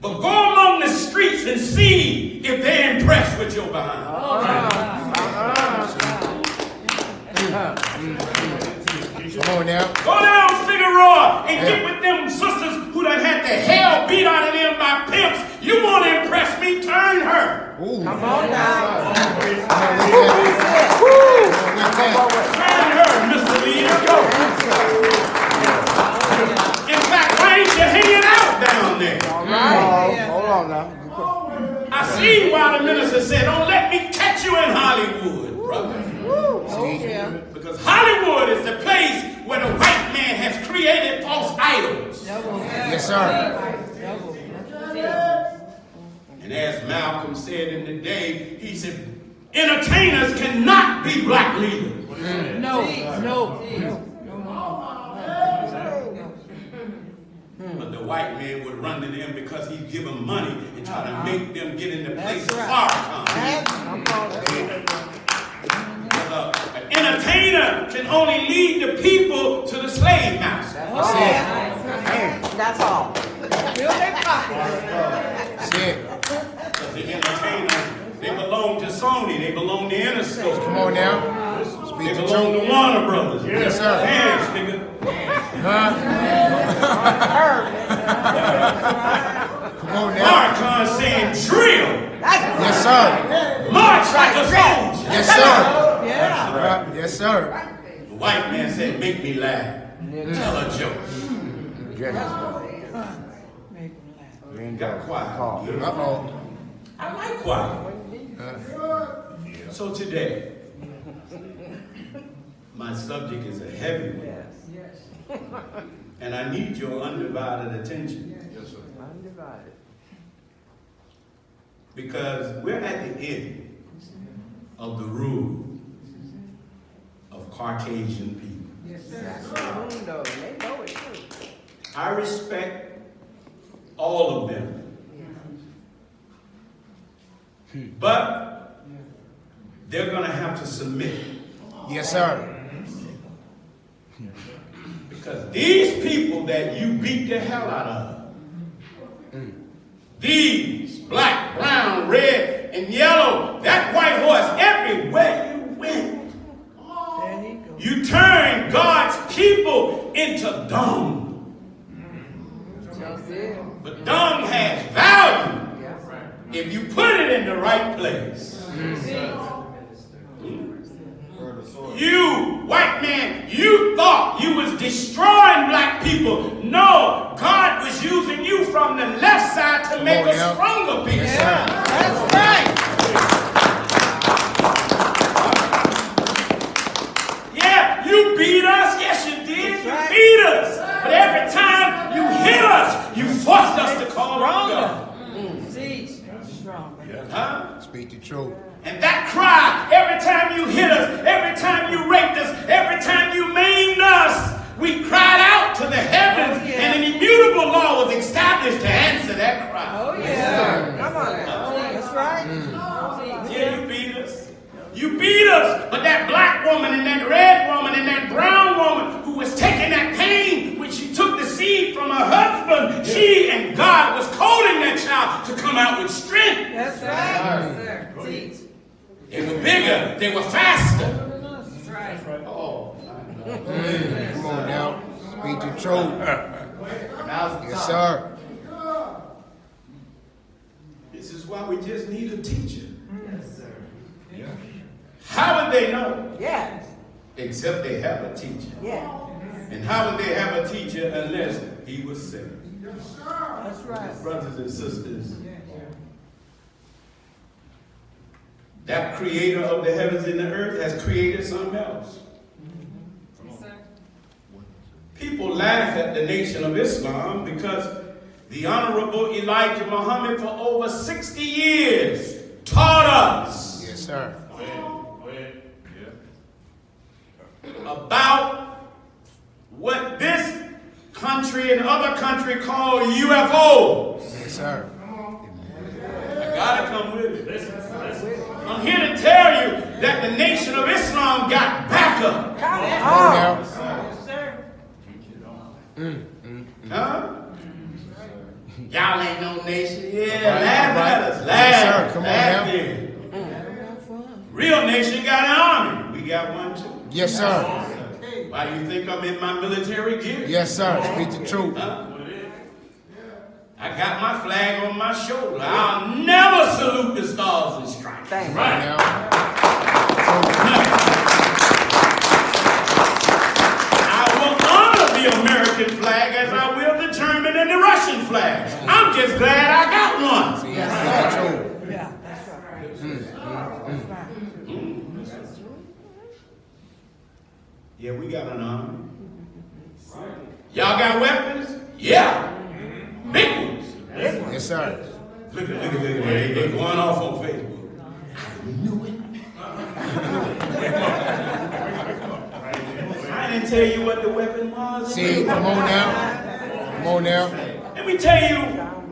But go among the streets and see if they're impressed with your behind. Come on now. Go down Figueroa and get with them sisters who done had the hell beat out of them by pimps. You want to impress me? Turn her. Ooh. Come on now. Turn her, Mr. Leader. In fact, why ain't you hanging out down there? Hold on now. I see why the minister said, don't let me catch you in Hollywood, brother. Because Hollywood is the place where the white man has created false idols. Yes, sir. And as Malcolm said in the day, he said, entertainers cannot be black leaders. No. But the white man would run to them because he'd give them money and try to make them get in the place of Farrakhan. An entertainer can only lead the people to the slave master. That's all. Fill their pockets. Because the entertainers, they belong to Sony, they belong to Interscope. Come on now. They belong to Warner Brothers. Yes, sir. Hands, nigga. Come on now. Farrakhan saying drill. Yes, sir. March like a soldier. Yes, sir. Yes, sir. The white man said, make me laugh. Tell a joke. Got quiet. Uh-oh. I like quiet. So today, my subject is a heavy one. And I need your undivided attention. Yes, sir. Undivided. Because we're at the end of the rule of Caucasian people. Yes, sir. They know it too. I respect all of them. But they're going to have to submit. Yes, sir. Because these people that you beat the hell out of, these black, brown, red, and yellow, that white horse, everywhere you went, you turn God's people into dung. But dung has value if you put it in the right place. You, white man, you thought you was destroying black people. No, God was using you from the left side to make a stronger people. That's right. Yeah, you beat us. Yes, you did. You beat us. But every time you hit us, you forced us to call on God. Huh? Speak the truth. And that cry, every time you hit us, every time you raped us, every time you maimed us, we cried out to the heavens, and an immutable law was established to answer that cry. Oh, yeah. Come on now. That's right. Yeah, you beat us. You beat us, but that black woman and that red woman and that brown woman who was taking that pain when she took the seed from her husband, she and God was coding that child to come out with strength. That's right. Teach. They were bigger. They were faster. That's right. Oh, Come on now. Speak the truth. Yes, sir. this is why we just need a teacher. Yes, sir. Yeah. How would they know? Yes. Except they have a teacher. Yeah. And how would they have a teacher unless he was saved? That's right. Brothers and sisters, that creator of the heavens and the earth has created something else. People laugh at the Nation of Islam because the Honorable Elijah Muhammad for over 60 years taught us Yes, sir. about what this country and other country call UFOs. Yes, sir. I gotta come with it. I'm here to tell you that the Nation of Islam got backup. Come on now. Huh? Y'all ain't no nation. Yeah, Right, laugh right. at us. Yes, sir. Laugh. Come on Laugh now. then. Real nation got an army. We got one too. Yes, sir. Why you think I'm in my military gear? Yes, sir. Speak the truth. Huh? I got my flag on my shoulder. I'll never salute the stars and stripes. Right now. I will honor the American flag as I will the German and the Russian flag. I'm just glad I got one. See, that's the truth. Yeah, that's right. Yeah, we got an army. Y'all got weapons? Yeah. Big ones. Yes, sir. Look at they going off on Facebook. I knew it. I didn't tell you what the weapon was. See, come on now. Come on now. Let me tell you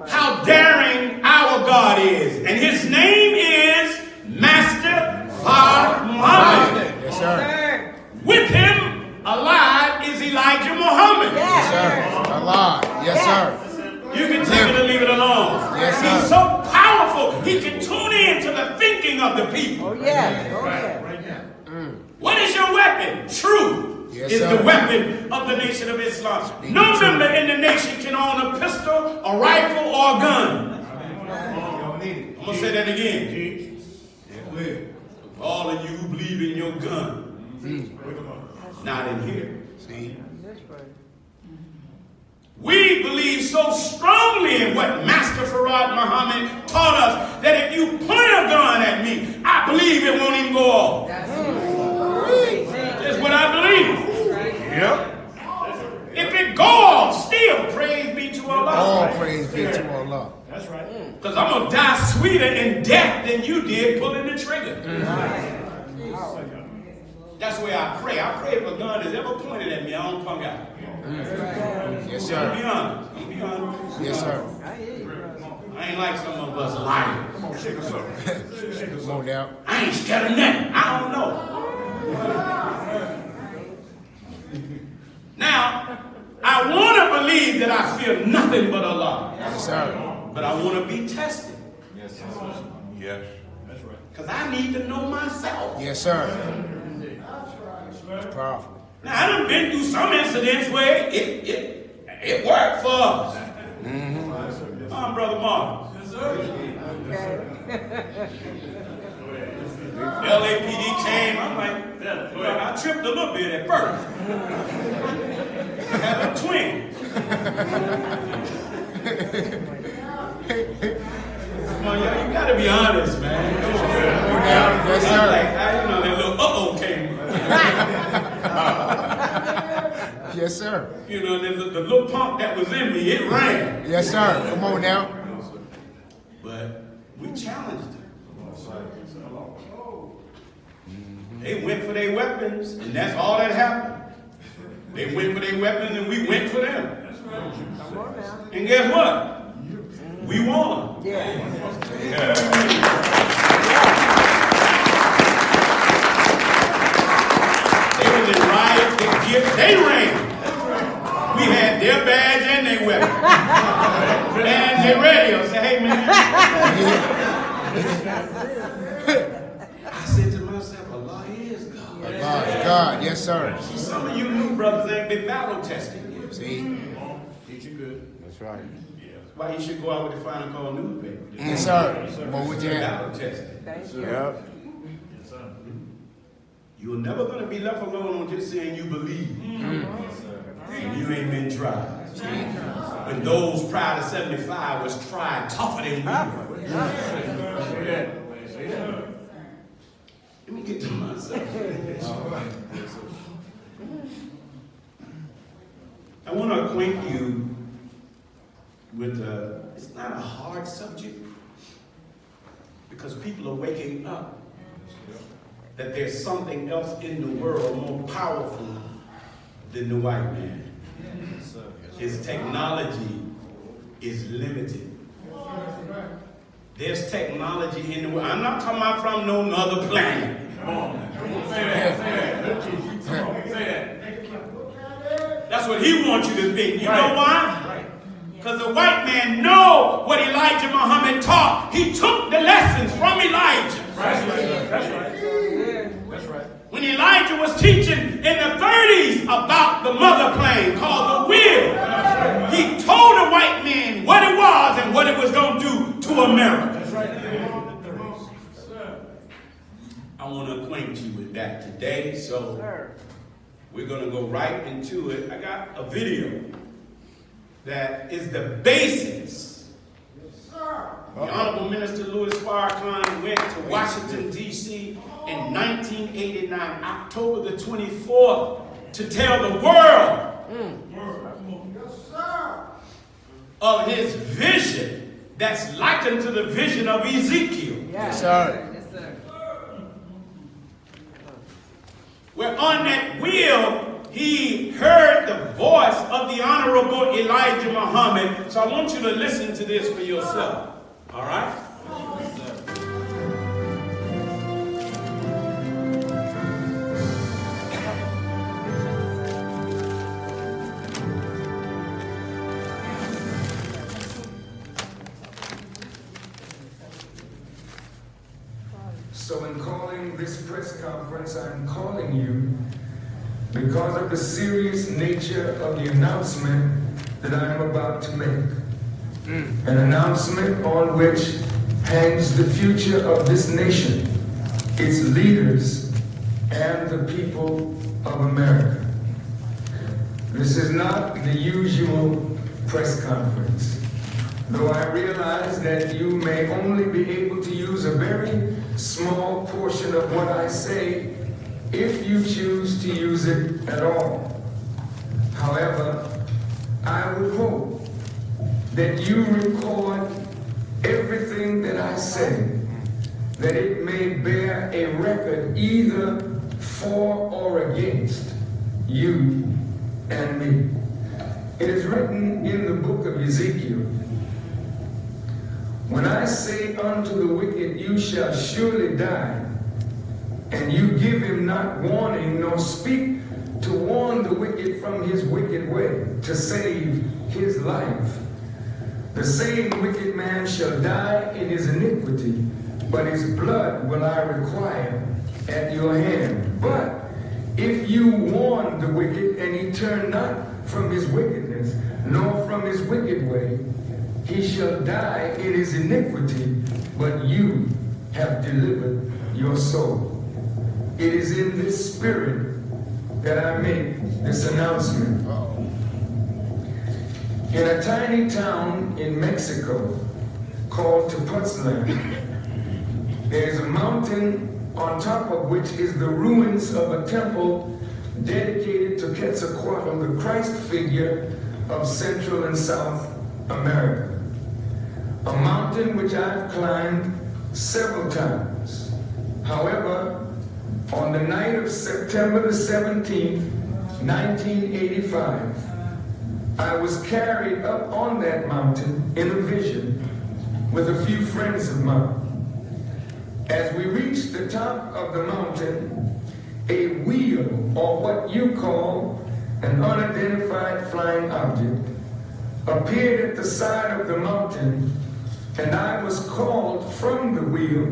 how daring our God is. And his name is Master Fard Muhammad. Yes, sir. With him alive is Elijah Muhammad. Yes, sir. Allah. Yes, sir. You can take it or leave it alone. Yes, sir. He's so powerful, he can tune in to the thinking of the people. Oh, yeah. Oh, yeah. What is your weapon? Truth Yes, is sir. the weapon of the Nation of Islam. No member in the nation can own a pistol, a rifle, or a gun. I'm going to say that again. All of you who believe in your gun. Not in here. See? We believe so strongly in what Master Fard Muhammad taught us that if you point a gun at me, I believe it won't even go off. That's what I believe. Yep. If it go off, still praise be to Allah. All praise be to Allah. That's right. Because I'm going to die sweeter in death than you did pulling the trigger. That's the way I pray. I pray if a gun is ever pointed at me, I don't punk out. Yes, I'm sir. be honest. I'm be honest. Yes, sir. I ain't like some of us lying. Come on now. I ain't scared of nothing. I don't know. Now, I want to believe that I fear nothing but Allah. Yes, sir. But I want to be tested. Yes. That's right. Because I need to know myself. Yes, sir. It's powerful. Now, I done been through some incidents where it worked for us. Brother Mark. Yes, sir. LAPD came. I'm like, I tripped a little bit at first. I had a twin. Come on, y'all, you gotta be honest, man. Yes, sir. That little uh-oh came. Yes, sir. The little pump that was in me, it ran. Yes, sir. Come on now. But we challenged them. They went for their weapons, and that's all that happened. They went for their weapons, and we went for them. And guess what? We won. They was in riots, they ran. We had their badge and their weapon. And their radio said, hey man. I said to myself, Allah is God. Allah is God. Yes, sir. See, some of you new brothers ain't been battle testing yet. See? Did you good? That's right. Why you should go out with the final call newspaper? Yes, sir. What would you have? Battle testing. Yep. You're never going to be left alone on just saying you believe. And you ain't been tried. When those prior to 75 was tried tougher than we were. Let me get to myself. I want to acquaint you with it's not a hard subject because people are waking up that there's something else in the world more powerful than the white man. His technology is limited. There's technology in the world. I'm not talking about from no other planet. That's what he wants you to think. You know why? Because the white man know what Elijah Muhammad taught. He took the lessons from Elijah. That's right. When Elijah was teaching in the 30s about the mother plane called the wheel, he told the white man what it was and what it was going to do to America. I want to acquaint you with that today, so we're going to go right into it. I got a video that is the basis. The Honorable Minister Louis Farrakhan went to Washington, D.C. in 1989, October the 24th, to tell the world of his vision that's likened to the vision of Ezekiel. Yes, sir. Where on that wheel, he heard the voice of the Honorable Elijah Muhammad. So I want you to listen to this for yourself. All right? So in calling this press conference, I'm calling you because of the serious nature of the announcement that I'm about to make. An announcement on which hangs the future of this nation, its leaders, and the people of America. This is not the usual press conference, though I realize that you may only be able to use a very small portion of what I say if you choose to use it at all. However, I would hope that you record everything that I say, that it may bear a record either for or against you and me. It is written in the book of Ezekiel, when I say unto the wicked, you shall surely die, and you give him not warning, nor speak to warn the wicked from his wicked way, to save his life. The same wicked man shall die in his iniquity, but his blood will I require at your hand. But if you warn the wicked, and he turn not from his wickedness, nor from his wicked way, he shall die in his iniquity, but you have delivered your soul. It is in this spirit that I make this announcement. In a tiny town in Mexico called Tepoztlan, there is a mountain on top of which is the ruins of a temple dedicated to Quetzalcoatl, the Christ figure of Central and South America. A mountain which I've climbed several times. However, on the night of September the 17th, 1985, I was carried up on that mountain in a vision with a few friends of mine. As we reached the top of the mountain, a wheel, or what you call an unidentified flying object, appeared at the side of the mountain, and I was called from the wheel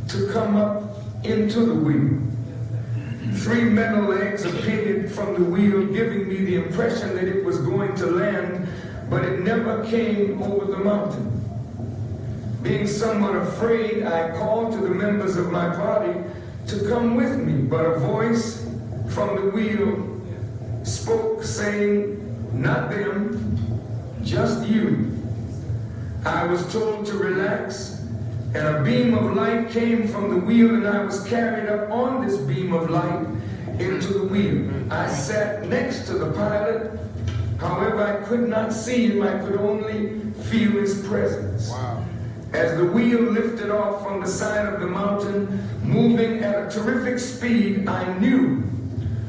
to come up into the wheel. 3 metal legs appeared from the wheel, giving me the impression that it was going to land, but it never came over the mountain. Being somewhat afraid, I called to the members of my party to come with me, but a voice from the wheel spoke, saying, "Not them, just you." I was told to relax, and a beam of light came from the wheel, and I was carried up on this beam of light into the wheel. I sat next to the pilot. However, I could not see him. I could only feel his presence. Wow. As the wheel lifted off from the side of the mountain, moving at a terrific speed, I knew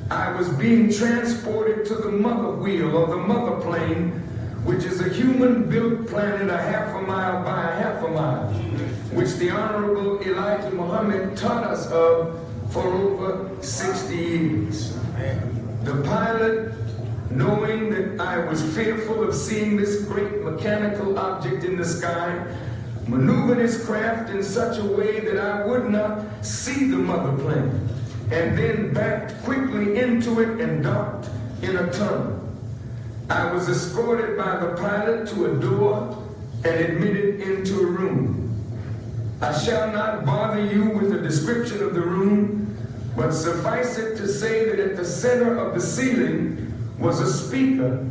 I was being transported to the mother wheel or the mother plane, which is a human-built planet a half a mile by a half a mile, which the Honorable Elijah Muhammad taught us of for over 60 years. The pilot, knowing that I was fearful of seeing this great mechanical object in the sky, maneuvered his craft in such a way that I would not see the mother plane, and then backed quickly into it and docked in a tunnel. I was escorted by the pilot to a door and admitted into a room. I shall not bother you with a description of the room, but suffice it to say that at the center of the ceiling was a speaker,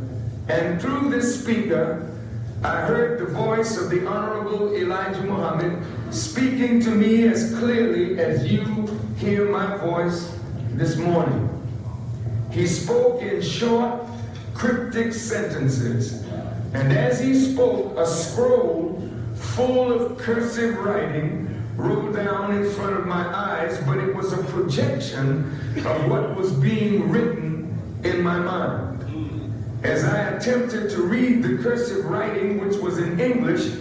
and through this speaker I heard the voice of the Honorable Elijah Muhammad speaking to me as clearly as you hear my voice this morning. He spoke in short, cryptic sentences, and as he spoke, a scroll full of cursive writing rolled down in front of my eyes, but it was a projection of what was being written in my mind. As I attempted to read the cursive writing, which was in English,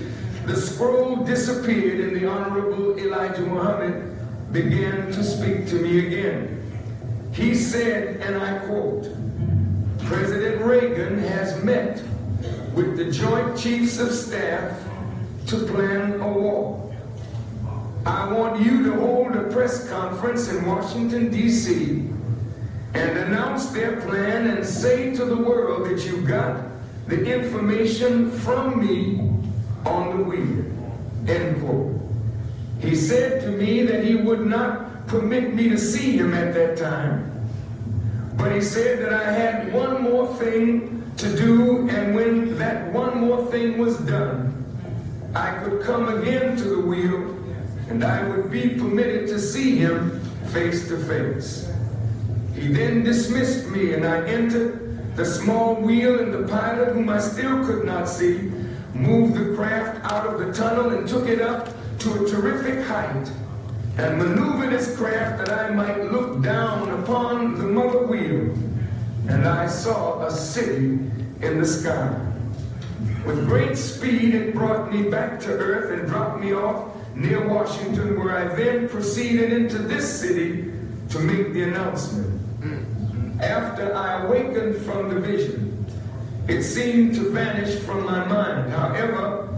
the scroll disappeared and the Honorable Elijah Muhammad began to speak to me again. He said, and I quote, "President Reagan has met with the Joint Chiefs of Staff to plan a war. I want you to hold a press conference in Washington, D.C. and announce their plan and say to the world that you got the information from me on the wheel." End quote. He said to me that he would not permit me to see him at that time, but he said that I had one more thing to do, and when that one more thing was done, I could come again to the wheel and I would be permitted to see him face to face. He then dismissed me and I entered the small wheel, and the pilot, whom I still could not see, moved the craft out of the tunnel and took it up to a terrific height and maneuvered his craft that I might look down upon the mother wheel, and I saw a city in the sky. With great speed, it brought me back to earth and dropped me off near Washington, where I then proceeded into this city to make the announcement. After I awakened from the vision, it seemed to vanish from my mind. However,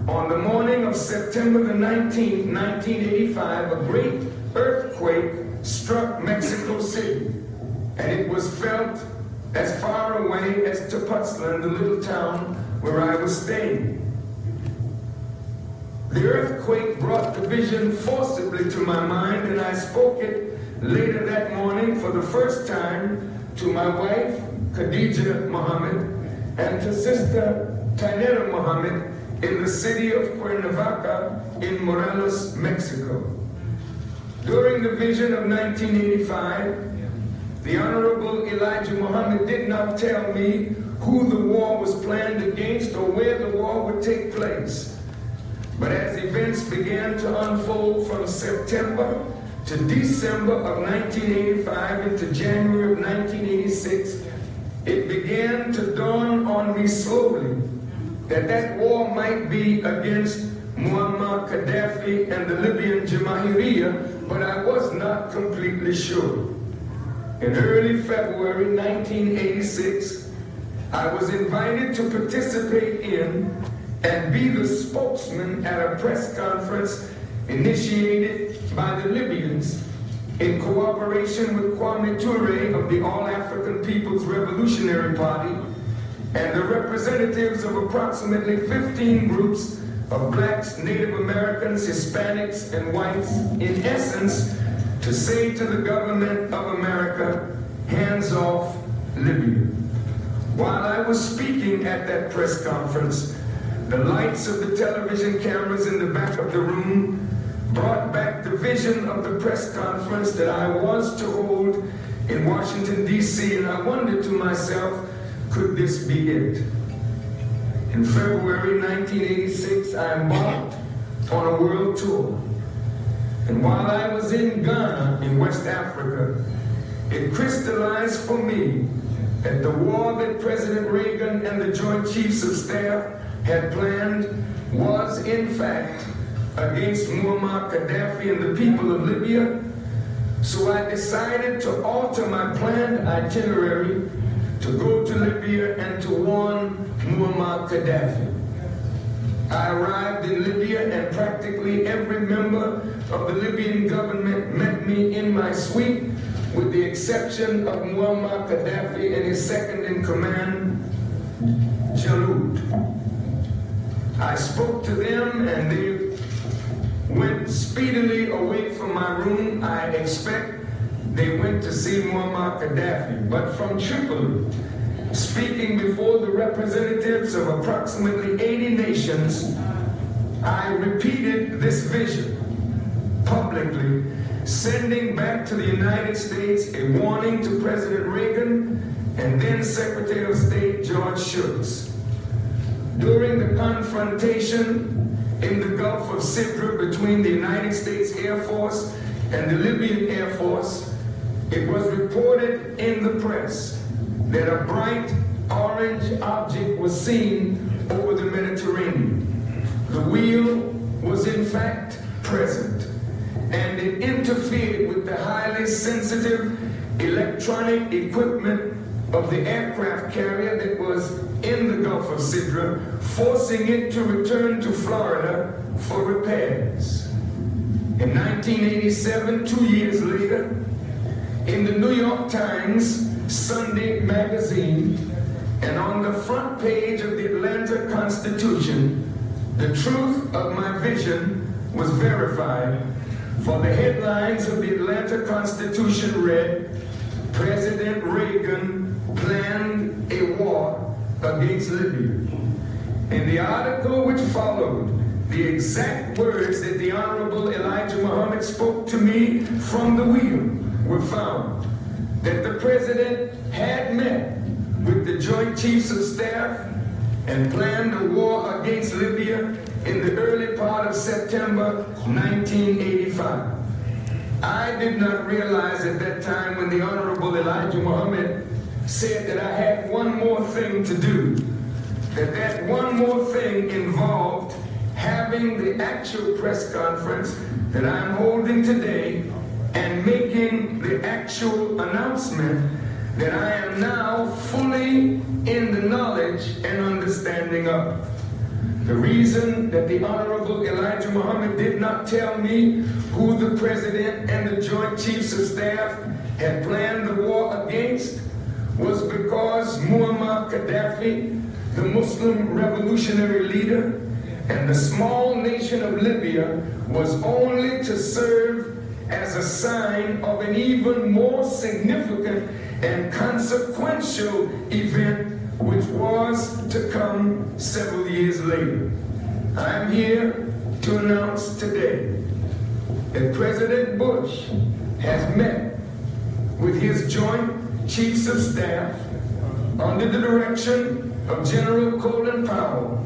on the morning of September the 19th, 1985, a great earthquake struck Mexico City, and it was felt as far away as Tepoztlan, the little town where I was staying. The earthquake brought the vision forcibly to my mind, and I spoke it later that morning for the first time to my wife, Khadija Muhammad, and to Sister Tainera Muhammad in the city of Cuernavaca in Morelos, Mexico. During the vision of 1985, the Honorable Elijah Muhammad did not tell me who the war was planned against or where the war would take place. But as events began to unfold from September to December of 1985 into January of 1986, it began to dawn on me slowly that that war might be against Muammar Gaddafi and the Libyan Jamahiriya, but I was not completely sure. In early February 1986, I was invited to participate in and be the spokesman at a press conference initiated by the Libyans in cooperation with Kwame Ture of the All-African People's Revolutionary Party and the representatives of approximately 15 groups of blacks, Native Americans, Hispanics, and whites, in essence, to say to the government of America, hands off Libya. While I was speaking at that press conference, the lights of the television cameras in the back of the room brought back the vision of the press conference that I was to hold in Washington, D.C., and I wondered to myself, could this be it? In February 1986, I embarked on a world tour. And while I was in Ghana, in West Africa, it crystallized for me that the war that President Reagan and the Joint Chiefs of Staff had planned was, in fact, against Muammar Gaddafi and the people of Libya. So I decided to alter my planned itinerary to go to Libya and to warn Muammar Gaddafi. I arrived in Libya and practically every member of the Libyan government met me in my suite, with the exception of Muammar Gaddafi and his second in command, Jalud. I spoke to them and they went speedily away from my room. I expect they went to see Muammar Gaddafi. But from Tripoli, speaking before the representatives of approximately 80 nations, I repeated this vision publicly, sending back to the United States a warning to President Reagan and then Secretary of State George Shultz. During the confrontation in the Gulf of Sidra between the United States Air Force and the Libyan Air Force, it was reported in the press that a bright orange object was seen over the Mediterranean. The wheel was in fact present, and it interfered with the highly sensitive electronic equipment of the aircraft carrier that was in the Gulf of Sidra, forcing it to return to Florida for repairs. In 1987, 2 years later, in the New York Times Sunday magazine, and on the front page of the Atlanta Constitution, the truth of my vision was verified, for the headlines of the Atlanta Constitution read, President Reagan planned a war against Libya. In the article which followed, the exact words that the Honorable Elijah Muhammad spoke to me from the wheel were found, that the President had met with the Joint Chiefs of Staff and planned a war against Libya in the early part of September 1985. I did not realize at that time, when the Honorable Elijah Muhammad said that I had one more thing to do, that one more thing involved having the actual press conference that I'm holding today and making the actual announcement that I am now fully in the knowledge and understanding of. The reason that the Honorable Elijah Muhammad did not tell me who the President and the Joint Chiefs of Staff had planned the war against was because Muammar Gaddafi, the Muslim revolutionary leader, and the small nation of Libya was only to serve as a sign of an even more significant and consequential event which was to come several years later. I'm here to announce today that President Bush has met with his Joint Chiefs of Staff under the direction of General Colin Powell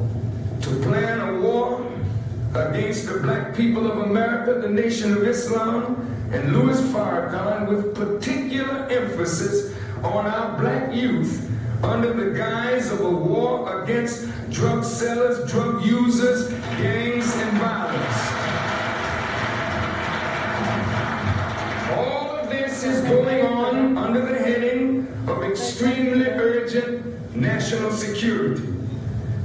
to plan a war against the black people of America, the Nation of Islam, and Louis Farrakhan, with particular emphasis on our black youth, under the guise of a war against drug sellers, drug users, gangs, and violence. All of this is going on under the heading of extremely urgent national security.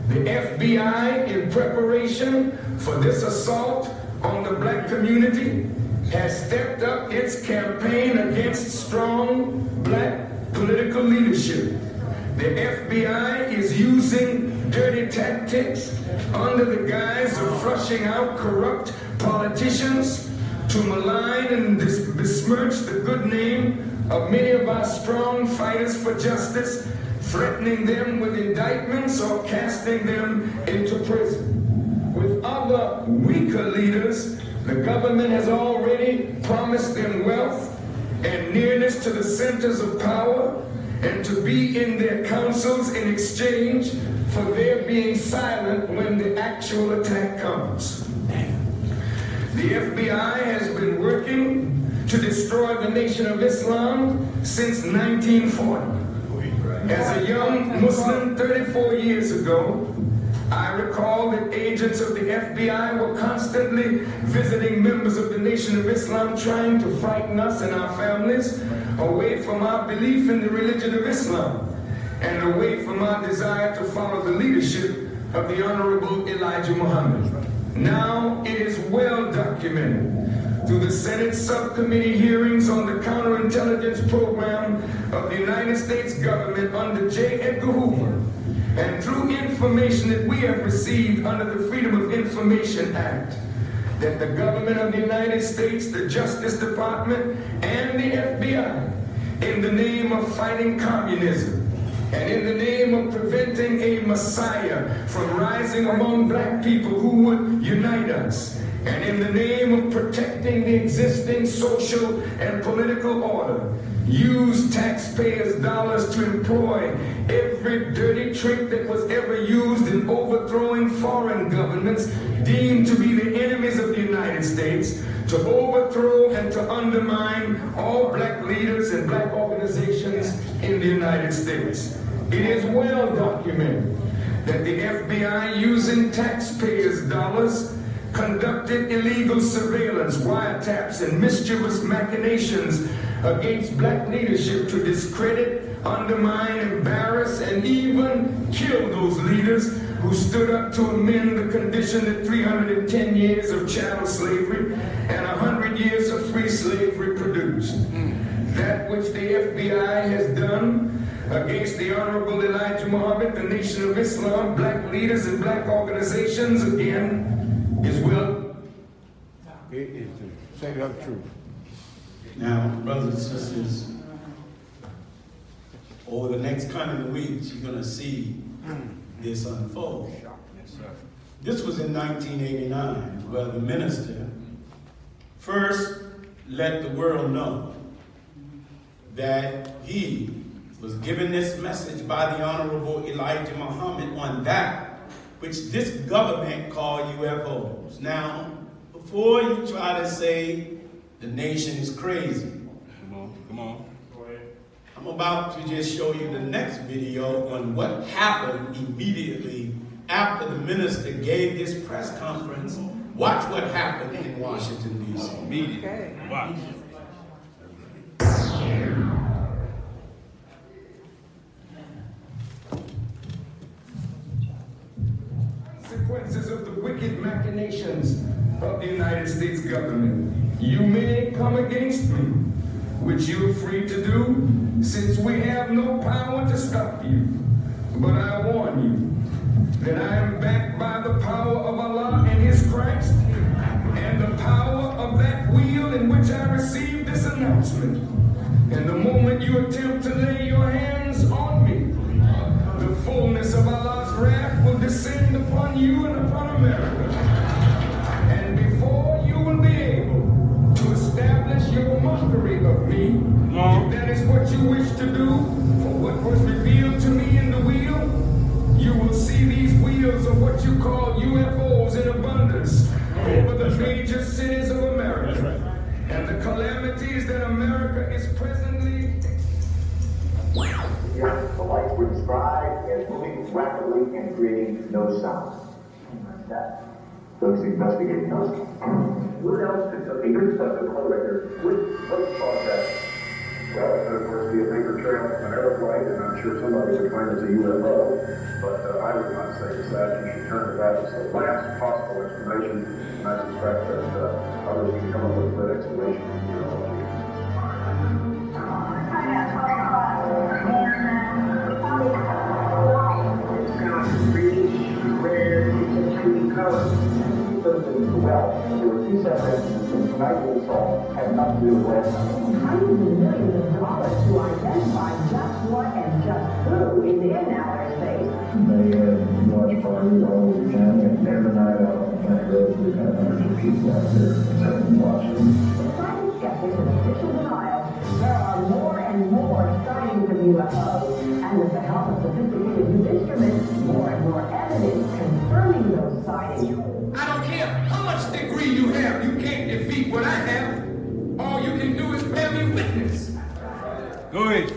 The FBI, in preparation for this assault on the black community, has stepped up its campaign against strong black political leadership. The FBI is using dirty tactics under the guise of flushing out corrupt politicians to malign and besmirch the good name of many of our strong fighters for justice, threatening them with indictments or casting them into prison. With other weaker leaders, the government has already promised them wealth and nearness to the centers of power, and to be in their councils in exchange for their being silent when the actual attack comes. The FBI has been working to destroy the Nation of Islam since 1940. As a young Muslim 34 years ago, I recall that agents of the FBI were constantly visiting members of the Nation of Islam, trying to frighten us and our families away from our belief in the religion of Islam and away from our desire to follow the leadership of the Honorable Elijah Muhammad. Now it is well documented through the Senate subcommittee hearings on the counterintelligence program of the United States government under J. Edgar Hoover, and through information that we have received under the Freedom of Information Act, that the government of the United States, the Justice Department, and the FBI, in the name of fighting communism, and in the name of preventing a Messiah from rising among black people who would unite us, and in the name of protecting the existing social and political order, use taxpayers' dollars to employ every dirty trick that was ever used in overthrowing foreign governments deemed to be the enemies of the United States, to overthrow and to undermine all black leaders and black organizations in the United States. It is well documented that the FBI, using taxpayers' dollars, conducted illegal surveillance, wiretaps, and mischievous machinations against black leadership to discredit, undermine, embarrass, and even kill those leaders who stood up to amend the condition that 310 years of chattel slavery and 100 years of free slavery produced. That which the FBI has done against the Honorable Elijah Muhammad, the Nation of Islam, black leaders, and black organizations, again, is well. It is to say the truth. Now, brothers and sisters, over the next coming weeks, you're going to see this unfold. This was in 1989, where the minister first let the world know that he was given this message by the Honorable Elijah Muhammad on that which this government called UFOs. Now, before you try to say the nation is crazy, Come on. I'm about to just show you the next video on what happened immediately after the minister gave this press conference. Watch what happened in Washington, D.C. Immediately. Watch. Consequences of the wicked machinations of the United States government. You may come against me, which you are free to do, since we have no power to stop you. But I warn you that I am backed by the power of Allah and His Christ, and the power of that wheel in which I received this announcement. And the moment you attempt to lay your hands on me, the fullness of Allah's wrath will descend upon you and upon America. And before you will be able to establish your mockery of me, if that is what you wish to do, for what was revealed to me in the wheel, you will see these wheels of what you call UFOs in abundance over the major cities of America. And the calamities that America is presently the lights were described as moving rapidly and creating no sound. Those investigating us. What else could the here's the record? What caused that? Well, it could of course be a paper trail from an airplane, and I'm sure somebody would claim it's a UFO, but I would not say it's that. You should turn to that as the last possible explanation, and I suspect that others can come up with a good explanation from neurology. Well, there were two separate instances. Tonight we saw had nothing to do with last night. Hundreds of millions of dollars to identify just what and just who is in outer space. They watch parties all over the county, and every night out on the county roads, we've had hundreds of people out there watching. Despite the skeptics and official denial, there are more and more sightings of UFOs, and with the help of sophisticated new instruments, more and more evidence confirming those sightings. I don't care how much degree you have, you can't defeat what I have. All you can do Go ahead.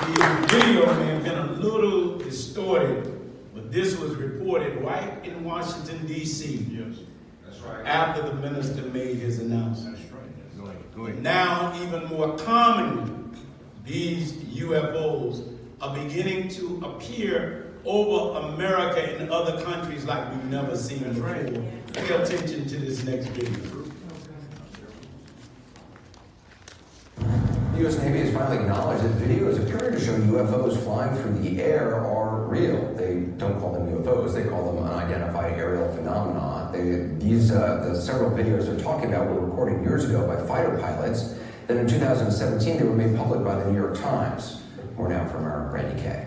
The video may have been a little distorted, but this was reported right in Washington, D.C. Yes. That's right. After the minister made his announcement. That's right. Go ahead. Go ahead. Now, even more commonly, these UFOs are beginning to appear over America and other countries like we've never seen before. Right. Pay attention to this next video. The U.S. Navy has finally acknowledged that videos appearing to show UFOs flying through the air are real. They don't call them UFOs, they call them unidentified aerial phenomena. The several videos they're talking about were recorded years ago by fighter pilots. Then in 2017, they were made public by the New York Times. More now from our Randy Kay.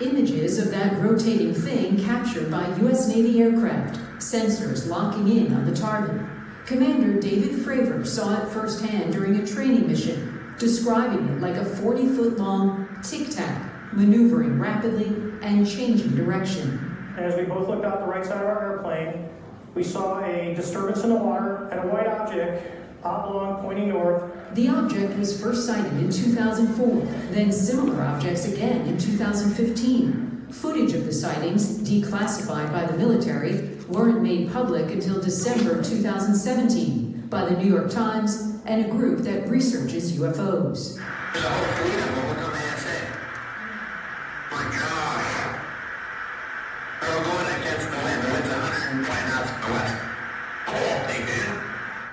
Images of that rotating thing captured by U.S. Navy aircraft, sensors locking in on the target. Commander David Fravor saw it firsthand during a training mission, describing it like a 40-foot-long tic-tac, maneuvering rapidly and changing direction. As we both looked out the right side of our airplane, we saw a disturbance in the water and a white object, oblong, pointing north. The object was first sighted in 2004, then similar objects again in 2015. Footage of the sightings, declassified by the military, weren't made public until December 2017 by the New York Times and a group that researches UFOs.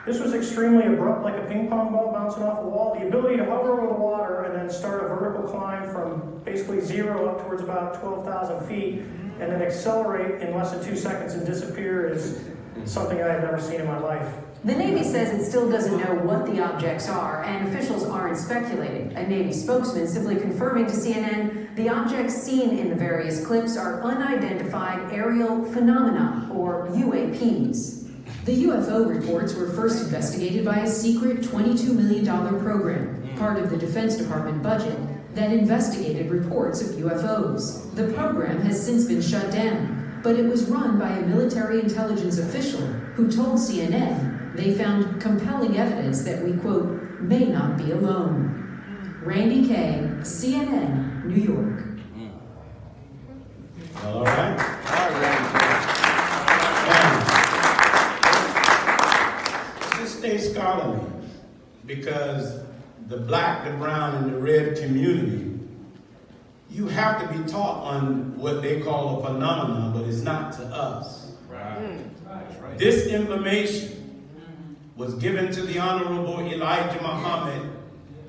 This was extremely abrupt, like a ping pong ball bouncing off a wall. The ability to hover over the water and then start a vertical climb from basically zero up towards about 12,000 feet and then accelerate in less than 2 seconds and disappear is something I had never seen in my life. The Navy says it still doesn't know what the objects are, and officials aren't speculating. A Navy spokesman simply confirming to CNN the objects seen in the various clips are unidentified aerial phenomena, or UAPs. The UFO reports were first investigated by a secret $22 million program, part of the Defense Department budget, that investigated reports of UFOs. The program has since been shut down, but it was run by a military intelligence official who told CNN they found compelling evidence that we, quote, may not be alone. Randy Kay, CNN, New York. All right. All right. Just stay scholarly, because the black, the brown, and the red community, you have to be taught on what they call a phenomenon, but it's not to us. Right. That's right. This information was given to the Honorable Elijah Muhammad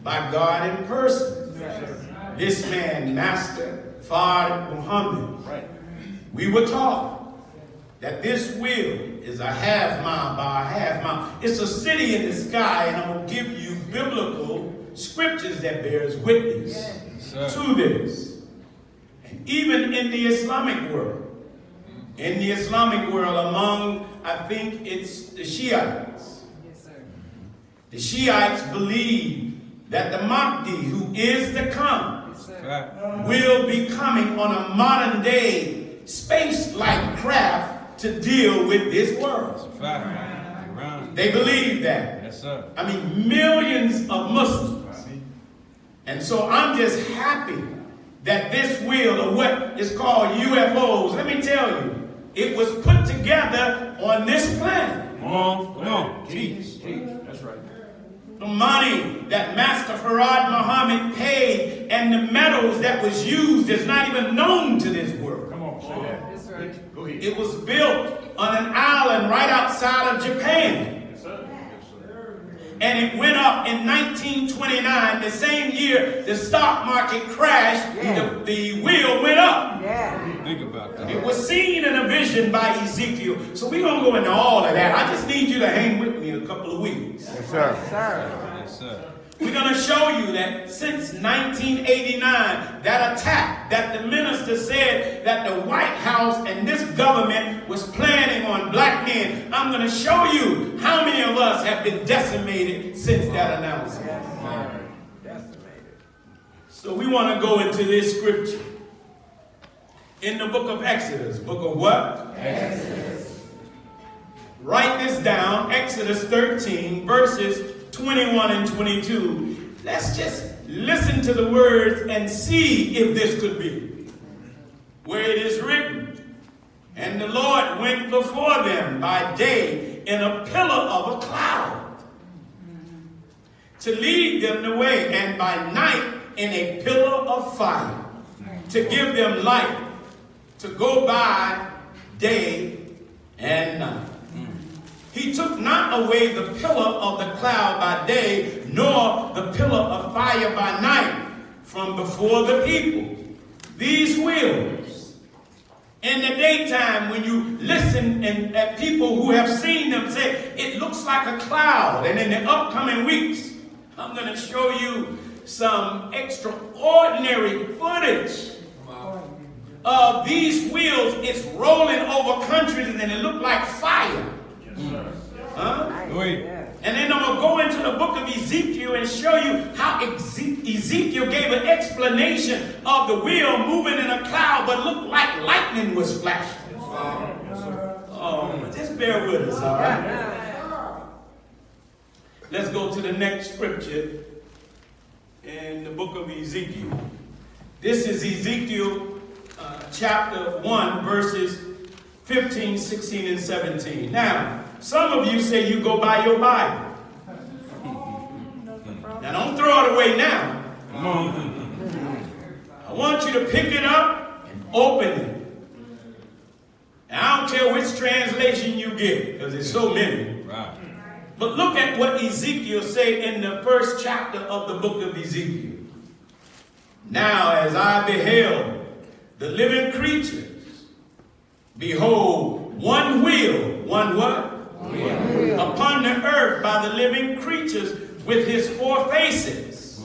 by God in person. This man, Master Fard Muhammad. Right. We were taught that this wheel is a half mile by a half mile. It's a city in the sky, and I'm going to give you biblical scriptures that bears witness to this. And even in the Islamic world, among, I think it's the Shiites. Yes, sir. The Shiites believe that the Mahdi, who is to come, will be coming on a modern day space-like craft to deal with this world. They believe that. Yes, sir. I mean, millions of Muslims. And so I'm just happy that this wheel of what is called UFOs, let me tell you, it was put together on this planet. Come on. Teach. That's right. The money that Master Farad Muhammad paid and the metals that was used is not even known to this world. Come on, say that. That's right. Go ahead. It was built on an island right outside of Japan. Yes, sir. Yes, sir. And it went up in 1929, the same year the stock market crashed, the wheel went up. Yeah. Think about that. It was seen in a vision by Ezekiel. So we're going to go into all of that. I just need you to hang with me a couple of weeks. Yes, sir. Yes, sir. We're going to show you that since 1989, that attack that the minister said that the White House and this government was planning on black men, I'm going to show you how many of us have been decimated since that announcement. Decimated. So we want to go into this scripture. in the book of Exodus. Book of what? Exodus. Write this down, Exodus 13, verses 21 and 22. Let's just listen to the words and see if this could be. Where it is written, and the Lord went before them by day in a pillar of a cloud to lead them the way, and by night in a pillar of fire to give them light to go by day and night. He took not away the pillar of the cloud by day, nor the pillar of fire by night from before the people. These wheels, in the daytime, when you listen and at people who have seen them say, it looks like a cloud. And in the upcoming weeks, I'm going to show you some extraordinary footage of these wheels. It's rolling over countries and it looked like fire. And then I'm going to go into the book of Ezekiel and show you how Ezekiel gave an explanation of the wheel moving in a cloud but looked like lightning was flashing. Just bear with us, all right? Let's go to the next scripture in the book of Ezekiel. This is Ezekiel chapter 1, verses 15, 16, and 17. Now, some of you say you go by your Bible. Now, don't throw it away now. I want you to pick it up and open it. Now, I don't care which translation you get, because there's so many. Right. But look at what Ezekiel said in the first chapter of the book of Ezekiel. Now, as I beheld the living creatures, behold, one wheel, one what? Wheel. Upon the earth by the living creatures with his four faces.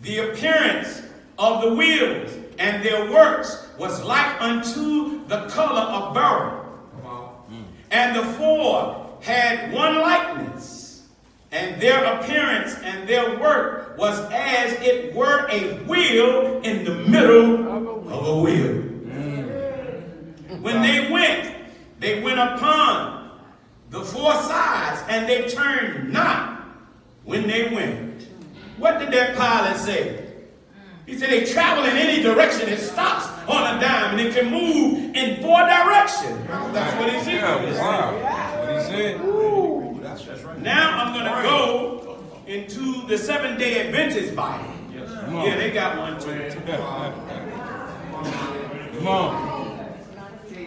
The appearance of the wheels and their works was like unto the color of beryl. And the four had one likeness, and their appearance and their work was as it were a wheel in the middle of a wheel. When they went upon the four sides, and they turned not when they went. What did that pilot say? He said they travel in any direction. It stops on a dime, and it can move in four directions. That's what he said. That's what he said. Ooh, that's right. Now I'm going to go into the Seventh-day Adventist Bible. Yeah, they got one too. Come on.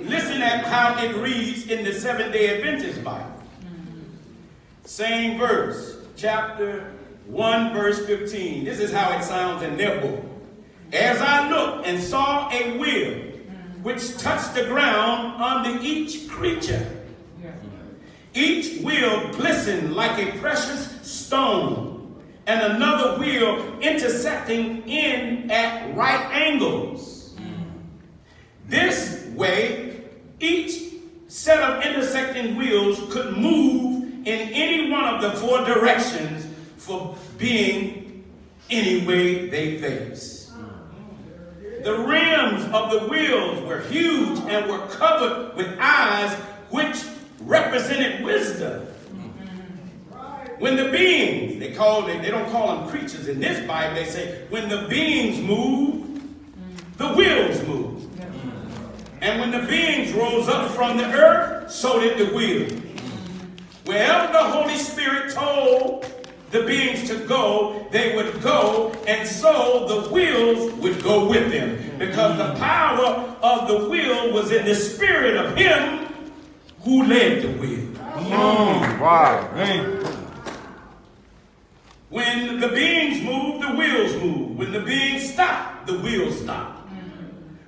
Listen at how it reads in the Seventh-day Adventist Bible. Same verse, chapter 1, verse 15. This is how it sounds in their book. As I looked and saw a wheel which touched the ground under each creature. Each wheel glistened like a precious stone, and another wheel intersecting in at right angles. This way, each set of intersecting wheels could move in any one of the four directions for being any way they face. The rims of the wheels were huge and were covered with eyes which represented wisdom. When the beings, they don't call them creatures in this Bible, they say when the beings move, the wheels move. And when the beings rose up from the earth, so did the wheel. Wherever the Holy Spirit told the beings to go, they would go, and so the wheels would go with them. Because the power of the wheel was in the spirit of him who led the wheel. Wow. Man. When the beings moved, the wheels moved. When the beings stopped, the wheels stopped.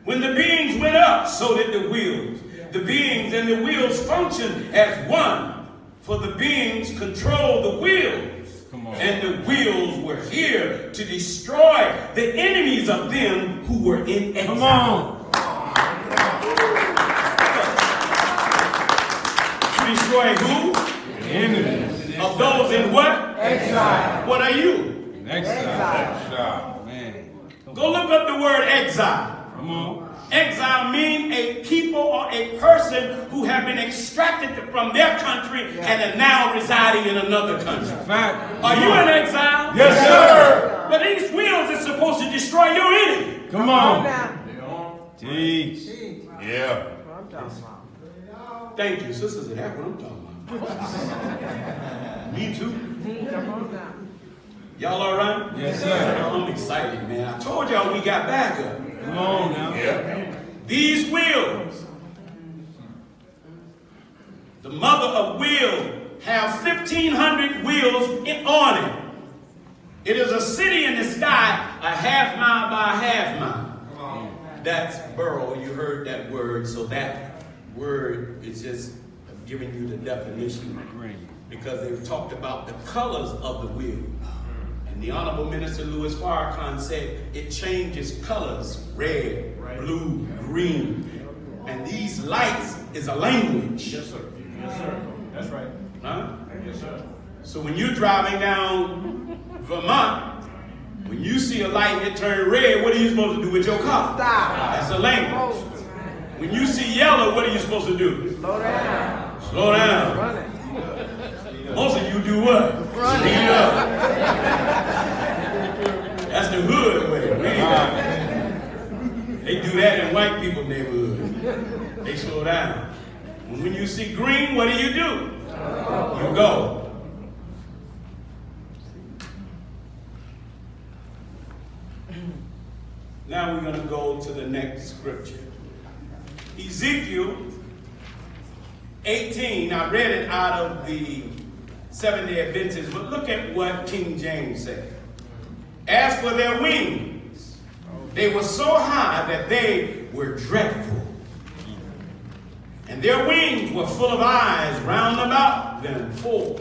When the beings went up, so did the wheels. The beings and the wheels functioned as one, for the beings controlled the wheels. And the wheels were here to destroy the enemies of them who were in exile. Come on. To destroy who? The enemies. Of those in what? Exile. What are you? Exile. Man. Go look up the word exile. Come on. Exile means a people or a person who have been extracted from their country and are now residing in another country. Fact. Are you in exile? Yes, sir. But these wheels are supposed to destroy your enemy. Come on. Teach. Yeah. Thank you, sisters. That's what I'm talking about. Me too. Y'all all right? Yes, sir. I'm excited, man. I told y'all we got backup. Come on now. Yeah. These wheels, the mother of wheel, have 1,500 wheels on it. It is a city in the sky, a half mile by a half mile. That's borough. You heard that word, so that word is just giving you the definition because they've talked about the colors of the wheel. And the Honorable Minister Louis Farrakhan said it changes colors, red, blue, green. And these lights is a language. Yes, sir. Yes, sir. That's right. Huh? Yes, sir. So when you're driving down Vermont, when you see a light and it turns red, what are you supposed to do with your car? Stop. That's a language. When you see yellow, what are you supposed to do? Slow down. Slow down. Run it. Most of you do what? Speed up. That's the hood way. They do that in white people's neighborhood. They slow down. When you see green, what do? You go. Now we're going to go to the next scripture. Ezekiel 18. I read it out of the Seventh-day Adventist, but look at what King James said. As for their wings, they were so high that they were dreadful. And their wings were full of eyes round about them four.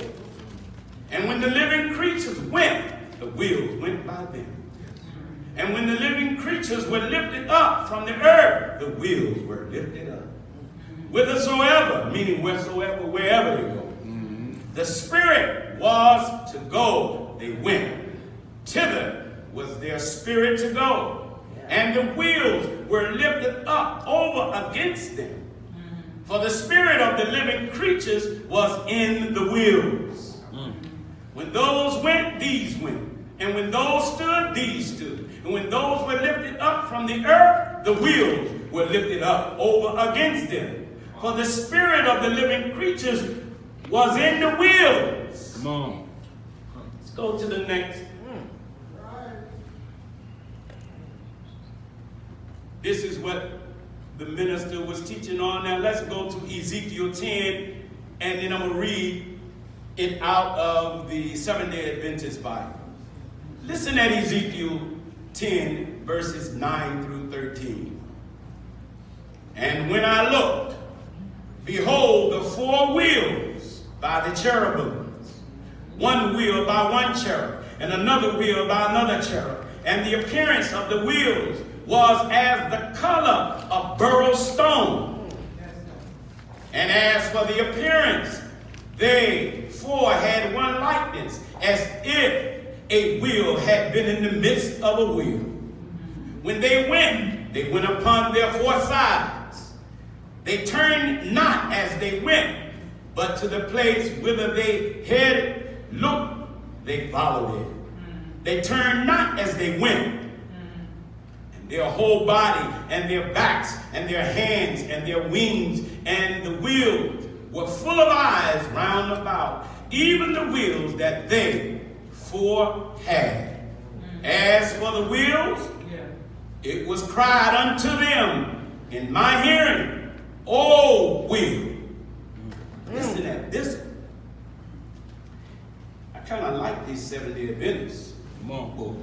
And when the living creatures went, the wheels went by them. And when the living creatures were lifted up from the earth, the wheels were lifted up. Whithersoever, meaning wheresoever, wherever they go. The spirit was to go, they went. Thither was their spirit to go. And the wheels were lifted up over against them. For the spirit of the living creatures was in the wheels. When those went, these went. And when those stood, these stood. And when those were lifted up from the earth, the wheels were lifted up over against them. For the spirit of the living creatures was in the wheels. Come on. Let's go to the next. This is what the minister was teaching on. Now let's go to Ezekiel 10, and then I'm going to read it out of the Seventh-day Adventist Bible. Listen at Ezekiel 10, verses 9 through 13. And when I looked, behold, the four wheels by the cherubims, one wheel by one cherub, and another wheel by another cherub. And the appearance of the wheels was as the color of beryl stone. And as for the appearance, they four had one likeness, as if a wheel had been in the midst of a wheel. When they went upon their four sides. They turned not as they went, but to the place whither they had looked, they followed it. They turned not as they went. And their whole body, and their backs, and their hands, and their wings, and the wheels were full of eyes round about, even the wheels that they four had. As for the wheels, it was cried unto them in my hearing, O wheel. Listen at this. I kind of like these Seventh-day Adventists book.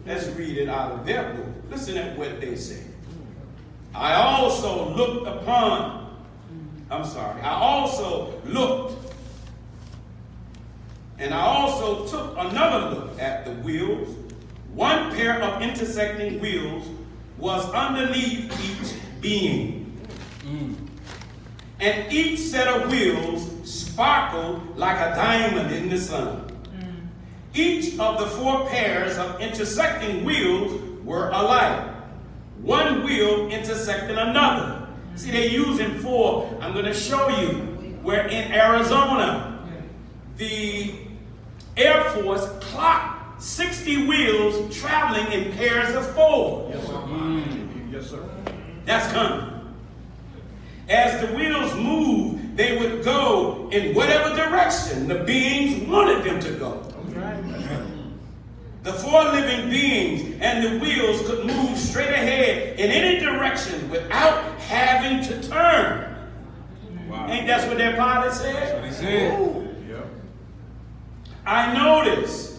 Let's read it out of their book. Listen at what they say. I also looked, and I also took another look at the wheels. One pair of intersecting wheels was underneath each being. And each set of wheels sparkled like a diamond in the sun. Each of the four pairs of intersecting wheels were alike. one wheel intersecting another. See, they use him for, I'm going to show you, where in Arizona, the Air Force clocked 60 wheels traveling in pairs of 4. Yes, sir. Yes, sir. That's coming. As the wheels moved, they would go in whatever direction the beings wanted them to go. The 4 living beings and the wheels could move straight ahead in any direction without having to turn. Wow. Ain't that what their pilot said? That's what he said. Yep. I noticed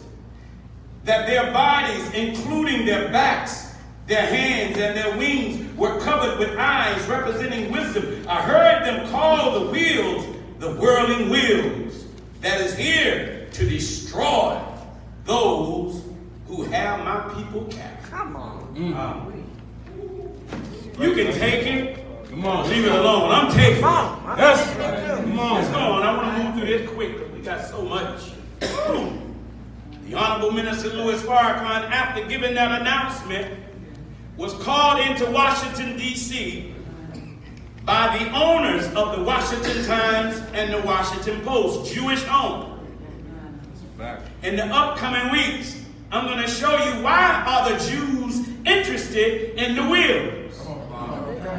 that their bodies, including their backs, their hands, and their wings, were covered with eyes representing wisdom. I heard them call the wheels the whirling wheels that is here to destroy those who have my people captive. Come on. You can take it. Come on. Leave it alone. I'm taking it. Yes. Come on. Let's go on. I want to move through this quick. We got so much. The Honorable Minister Louis Farrakhan, after giving that announcement, was called into Washington, D.C. by the owners of the Washington Times and the Washington Post, Jewish owned. In the upcoming weeks, I'm going to show you why are the Jews interested in the wheels.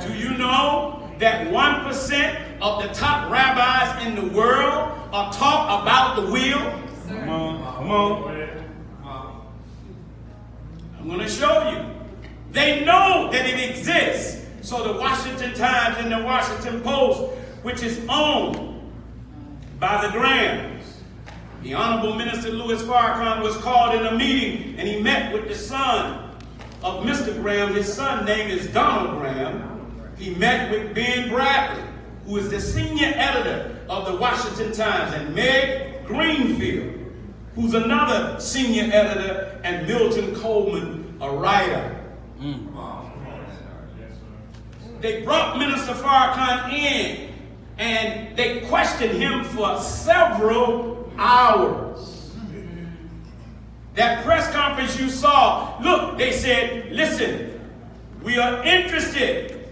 Do you know that 1% of the top rabbis in the world are taught about the wheel? Come on. Come on. I'm going to show you. They know that it exists. So the Washington Times and the Washington Post, which is owned by the Grahams, the Honorable Minister Louis Farrakhan was called in a meeting, and he met with the son of Mr. Graham. His son's name is Donald Graham. He met with Ben Bradley, who is the senior editor of the Washington Times, and Meg Greenfield, who's another senior editor, and Milton Coleman, a writer. They brought Minister Farrakhan in, and they questioned him for several hours. That press conference you saw, look, they said, listen, we are interested.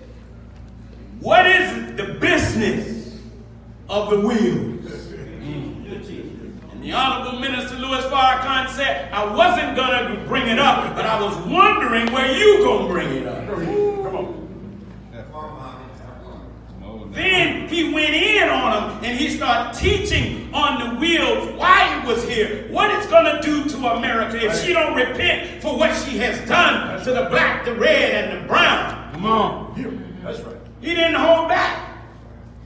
What is the business of the wheels? And the Honorable Minister Louis Farrakhan said, I wasn't going to bring it up, but I was wondering where you going to bring it up. Come on. Then he went in on them, and he started teaching on the wheels, why it was here, what it's going to do to America if she don't repent for what she has done to the black, the red, and the brown. Come on. That's right. He didn't hold back.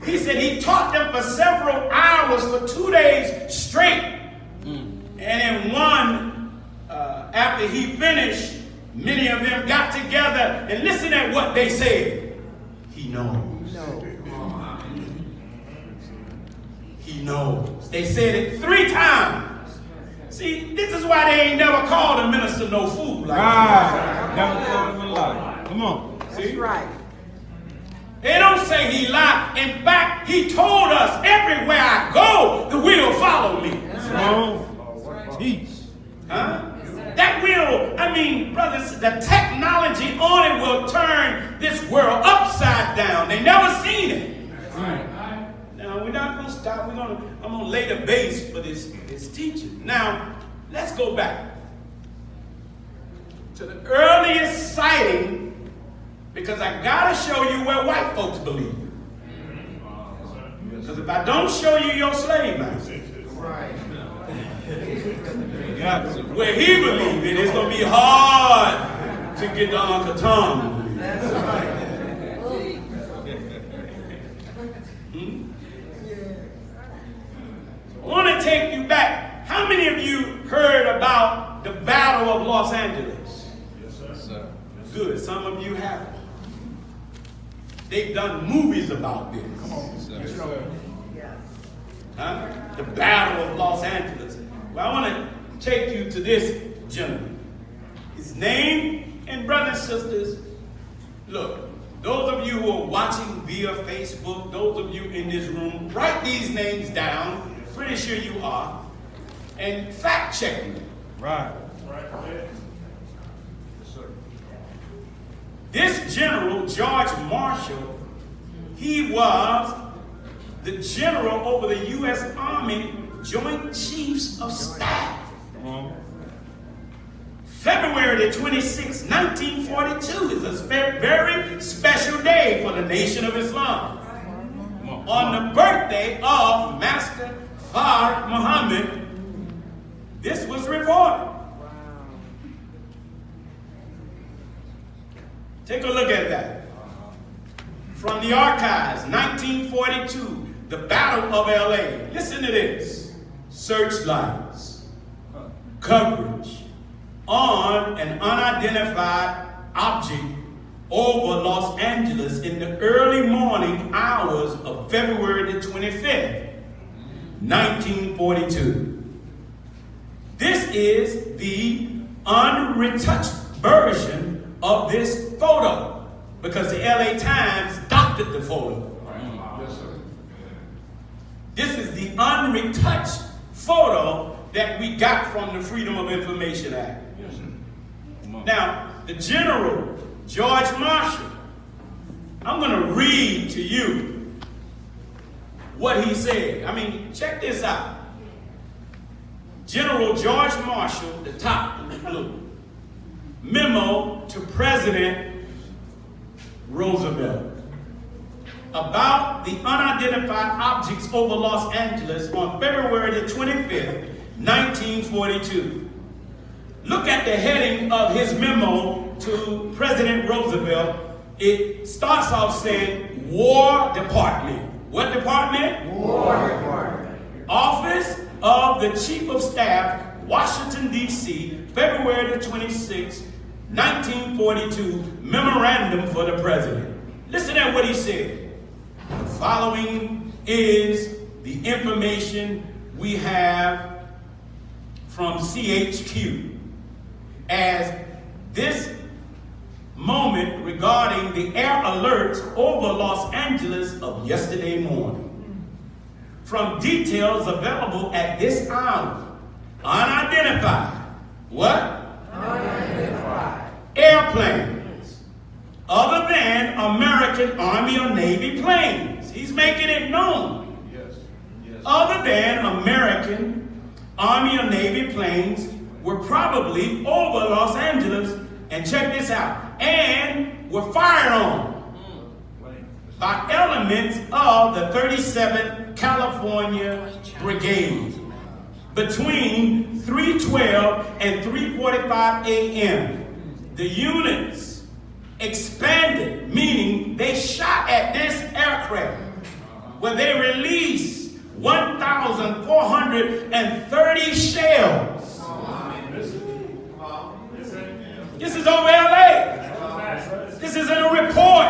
He said he taught them for several hours for 2 days straight. And in one, after he finished, many of them got together and listen at what they said. He knows. He knows. They said it 3 times. See, this is why they ain't never called a minister no fool. Like never called him a lie. Come on. See? That's right. They don't say he lied. In fact, he told us, everywhere I go, the wheel follow me. Come on. Peace. Huh? That wheel, I mean, brothers, the technology on it will turn this world upside down. They never seen it. Now, we're not going to stop. I'm going to lay the base for this teaching. Now, let's go back to the earliest sighting, because I got to show you where white folks believe it. Because if I don't show you your slave master, where he believed it, it's going to be hard to get to Uncle Tom. That's right. I want to take you back. How many of you heard about the Battle of Los Angeles? Yes, sir. Good. Some of you haven't. They've done movies about this. Come on, sir. Huh? The Battle of Los Angeles. Well, I want to take you to this gentleman. His name, and brothers and sisters, look, those of you who are watching via Facebook, those of you in this room, write these names down. Pretty sure you are. And fact check me. Right. This General George Marshall, he was the general over the U.S. Army Joint Chiefs of Staff. February the 26th, 1942 is a very special day for the Nation of Islam. On the birthday of Master Fard Muhammad, this was reported. Take a look at that. From the archives, 1942, the Battle of LA. Listen to this. Searchlights, coverage on an unidentified object over Los Angeles in the early morning hours of February the 25th, 1942. This is the unretouched version of this photo because the LA Times doctored the photo. This is the unretouched photo that we got from the Freedom of Information Act. Now, the General George Marshall, I'm going to read to you what he said. I mean, check this out. General George Marshall, the top in the blue, memo to President Roosevelt about the unidentified objects over Los Angeles on February the 25th, 1942. Look at the heading of his memo to President Roosevelt. It starts off saying War Department. What department? War Department. Office of the Chief of Staff, Washington, D.C., February the 26th, 1942, memorandum for the President. Listen to what he said. The following is the information we have from CHQ. As this moment regarding the air alerts over Los Angeles of yesterday morning. From details available at this hour, unidentified, what? Unidentified. Airplanes, other than American Army or Navy planes. He's making it known. Yes. Other than American Army or Navy planes were probably over Los Angeles, and check this out, and were fired on by elements of the 37th California Brigade between 3:12 and 3:45 a.m. The units expanded, meaning they shot at this aircraft where they released 1,430 shells. This is over LA. This is in a report.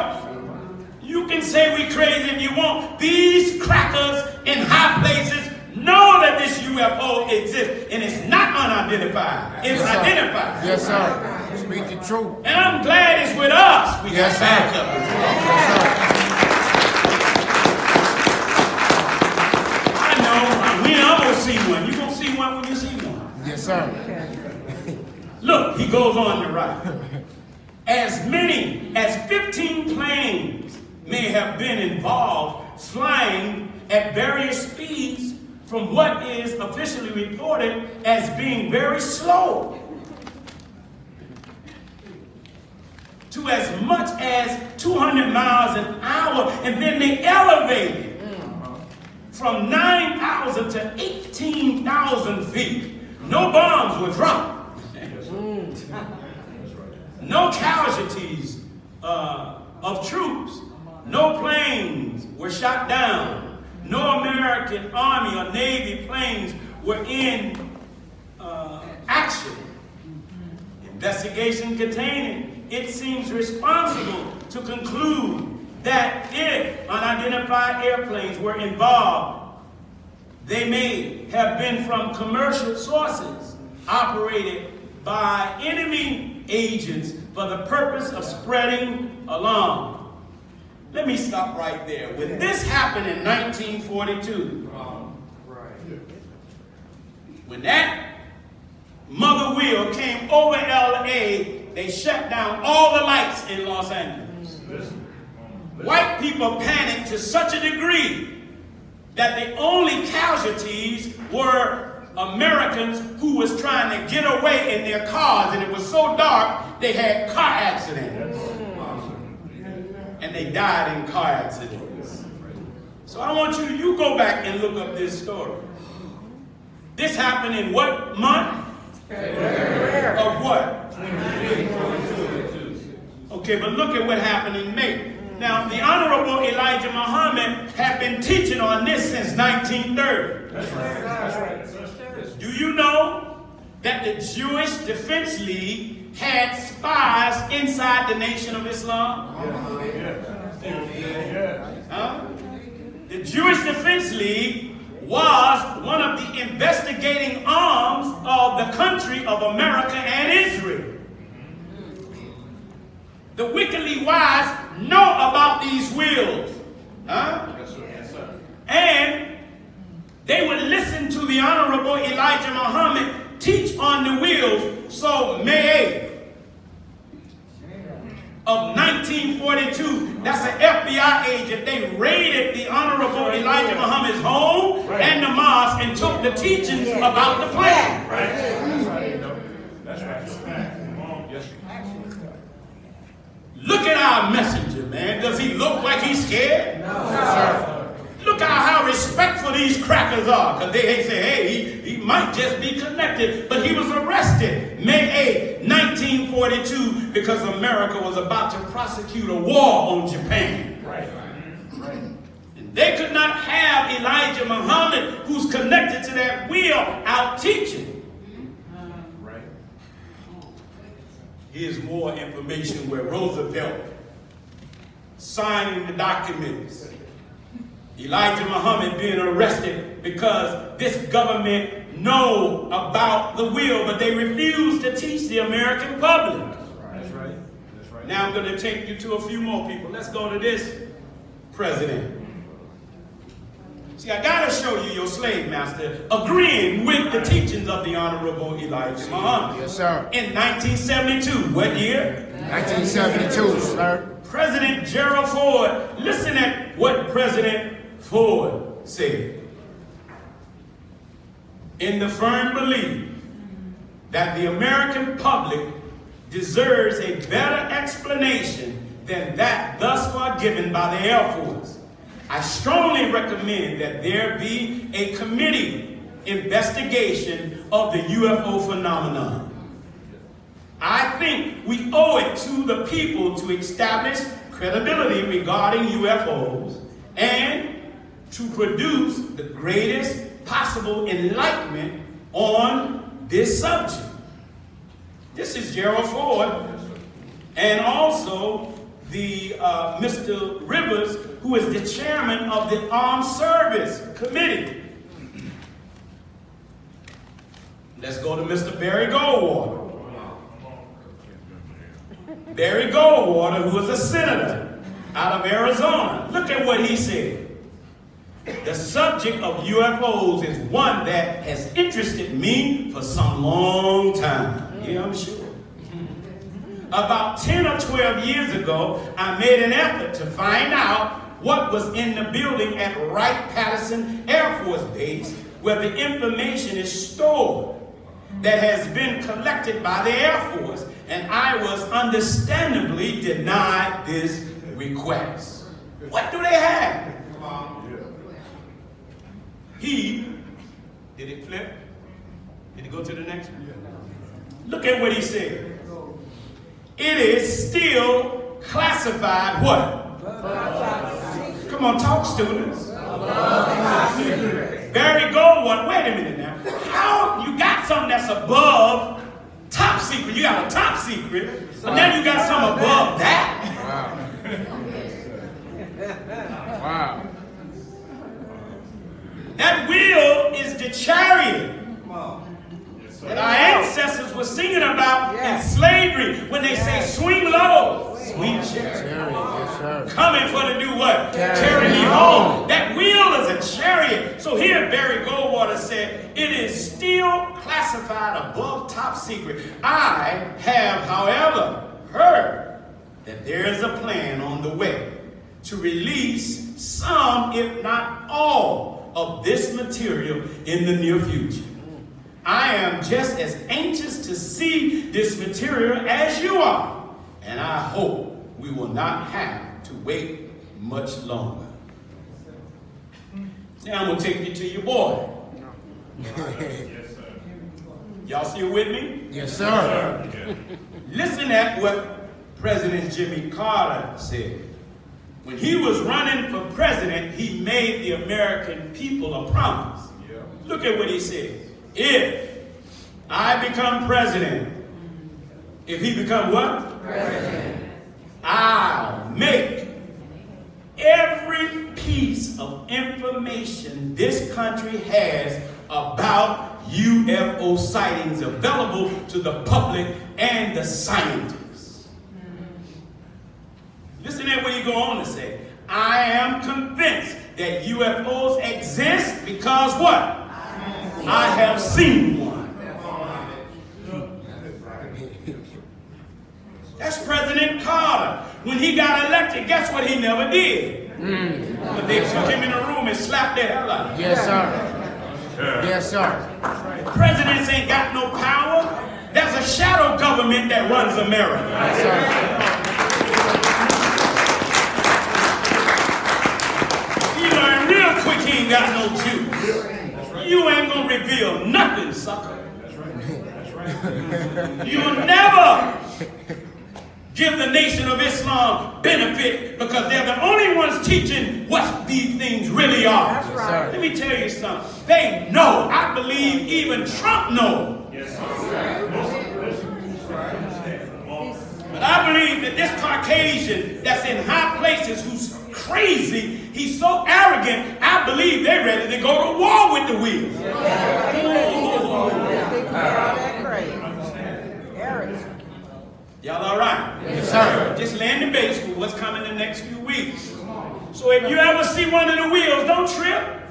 You can say we crazy if you want. These crackers in high places know that this UFO exists, and it's not unidentified. It's identified. Yes, sir. Speak the truth. And I'm glad it's with us. We got backup. I know. I'm going to see one. You going to see one when you see one. Yes, sir. Look, he goes on to write. As many as 15 planes may have been involved flying at various speeds from what is officially reported as being very slow to as much as 200 miles an hour, and then they elevated from 9,000 to 18,000 feet. No bombs were dropped. No casualties of troops. No planes were shot down. No American Army or Navy planes were in action. Investigation containing it seems responsible to conclude that if unidentified airplanes were involved, they may have been from commercial sources operated by enemy agents for the purpose of spreading alarm. Let me stop right there. When this happened in 1942, when that mother wheel came over LA they shut down all the lights in Los Angeles. White people panicked to such a degree that the only casualties were Americans who was trying to get away in their cars, and it was so dark they had car accidents. And they died in car accidents. So I want you go back and look up this story. This happened in what month? February. Of what? 2022. Okay, but look at what happened in May. Now, the Honorable Elijah Muhammad had been teaching on this since 1930. That's right. That's right. Do you know that the Jewish Defense League had spies inside the Nation of Islam? Huh? The Jewish Defense League was one of the investigating arms of the country of America and Israel. The wickedly wise know about these wills. Huh? Yes, sir. And they would listen to the Honorable Elijah Muhammad teach on the wills. So May 8th of 1942, that's an FBI agent, they raided the Honorable Elijah Muhammad's home and the mosque and took the teachings about the plan. That's right. Look at our messenger, man. Does he look like he's scared? No. Look at how respectful these crackers are. Because they say, hey, he might just be connected. But he was arrested May 8, 1942, because America was about to prosecute a war on Japan. Right. And they could not have Elijah Muhammad, who's connected to that wheel, out teaching. Here's more information where Roosevelt signing the documents. Elijah Muhammad being arrested because this government know about the will, but they refuse to teach the American public. That's right. That's right. Now I'm going to take you to a few more people. Let's go to this president. See, I got to show you your slave master agreeing with the teachings of the Honorable Elijah Muhammad. Yes, sir. In 1972, what year? 1972, sir. President Gerald Ford, listen at what President Ford said. In the firm belief that the American public deserves a better explanation than that thus far given by the Air Force, I strongly recommend that there be a committee investigation of the UFO phenomenon. I think we owe it to the people to establish credibility regarding UFOs and to produce the greatest possible enlightenment on this subject. This is Gerald Ford, and also the Mr. Rivers, who is the chairman of the Armed Service Committee. Let's go to Mr. Barry Goldwater. Barry Goldwater, who is a senator out of Arizona. Look at what he said. The subject of UFOs is one that has interested me for some long time. Yeah, I'm sure. About 10 or 12 years ago, I made an effort to find out what was in the building at Wright-Patterson Air Force Base, where the information is stored that has been collected by the Air Force, and I was understandably denied this request. What do they have? Did it flip? Did it go to the next one? Look at what he said. It is still classified what? Come on, talk, students. Barry Goldwater, wait a minute now. How you got something that's above top secret? You got a top secret, but now you got something above that. Wow. That wheel is the chariot that our ancestors were singing about in slavery when they say, swing low, sweet chariot. Coming for to do what? Carry me home. That wheel is a chariot. So here Barry Goldwater said, it is still classified classified above top secret. I have, however, heard that there is a plan on the way to release some, if not all, of this material in the near future. I am just as anxious to see this material as you are, and I hope we will not have to wait much longer. Now I'm going to take you to your boy. Y'all still with me? Yes, sir. Listen at what President Jimmy Carter said. When he was running for president, he made the American people a promise. Look at what he said. If I become president, if he become what? President. I'll make every piece of information this country has about UFO sightings available to the public and the scientists. Listen to what he go on to say. I am convinced that UFOs exist because what? I have seen one. That's President Carter. When he got elected, guess what he never did? But they took him in a room and slapped the hell out of him. Yes, sir. Yes, sir. Presidents ain't got no power. There's a shadow government that runs America. Yes, sir. You learn real quick he ain't got no juice. You ain't gonna reveal nothing, sucker. That's right. You'll never give the Nation of Islam benefit because they're the only ones teaching what these things really are. That's right. Let me tell you something. They know. I believe even Trump knows. Yes, but I believe that this Caucasian that's in high places who's crazy, he's so arrogant, I believe they're ready to go to war with the wheels. Y'all all right? Yes, sir. Just land the base with what's coming in the next few weeks. So if you ever see one of the wheels, don't trip.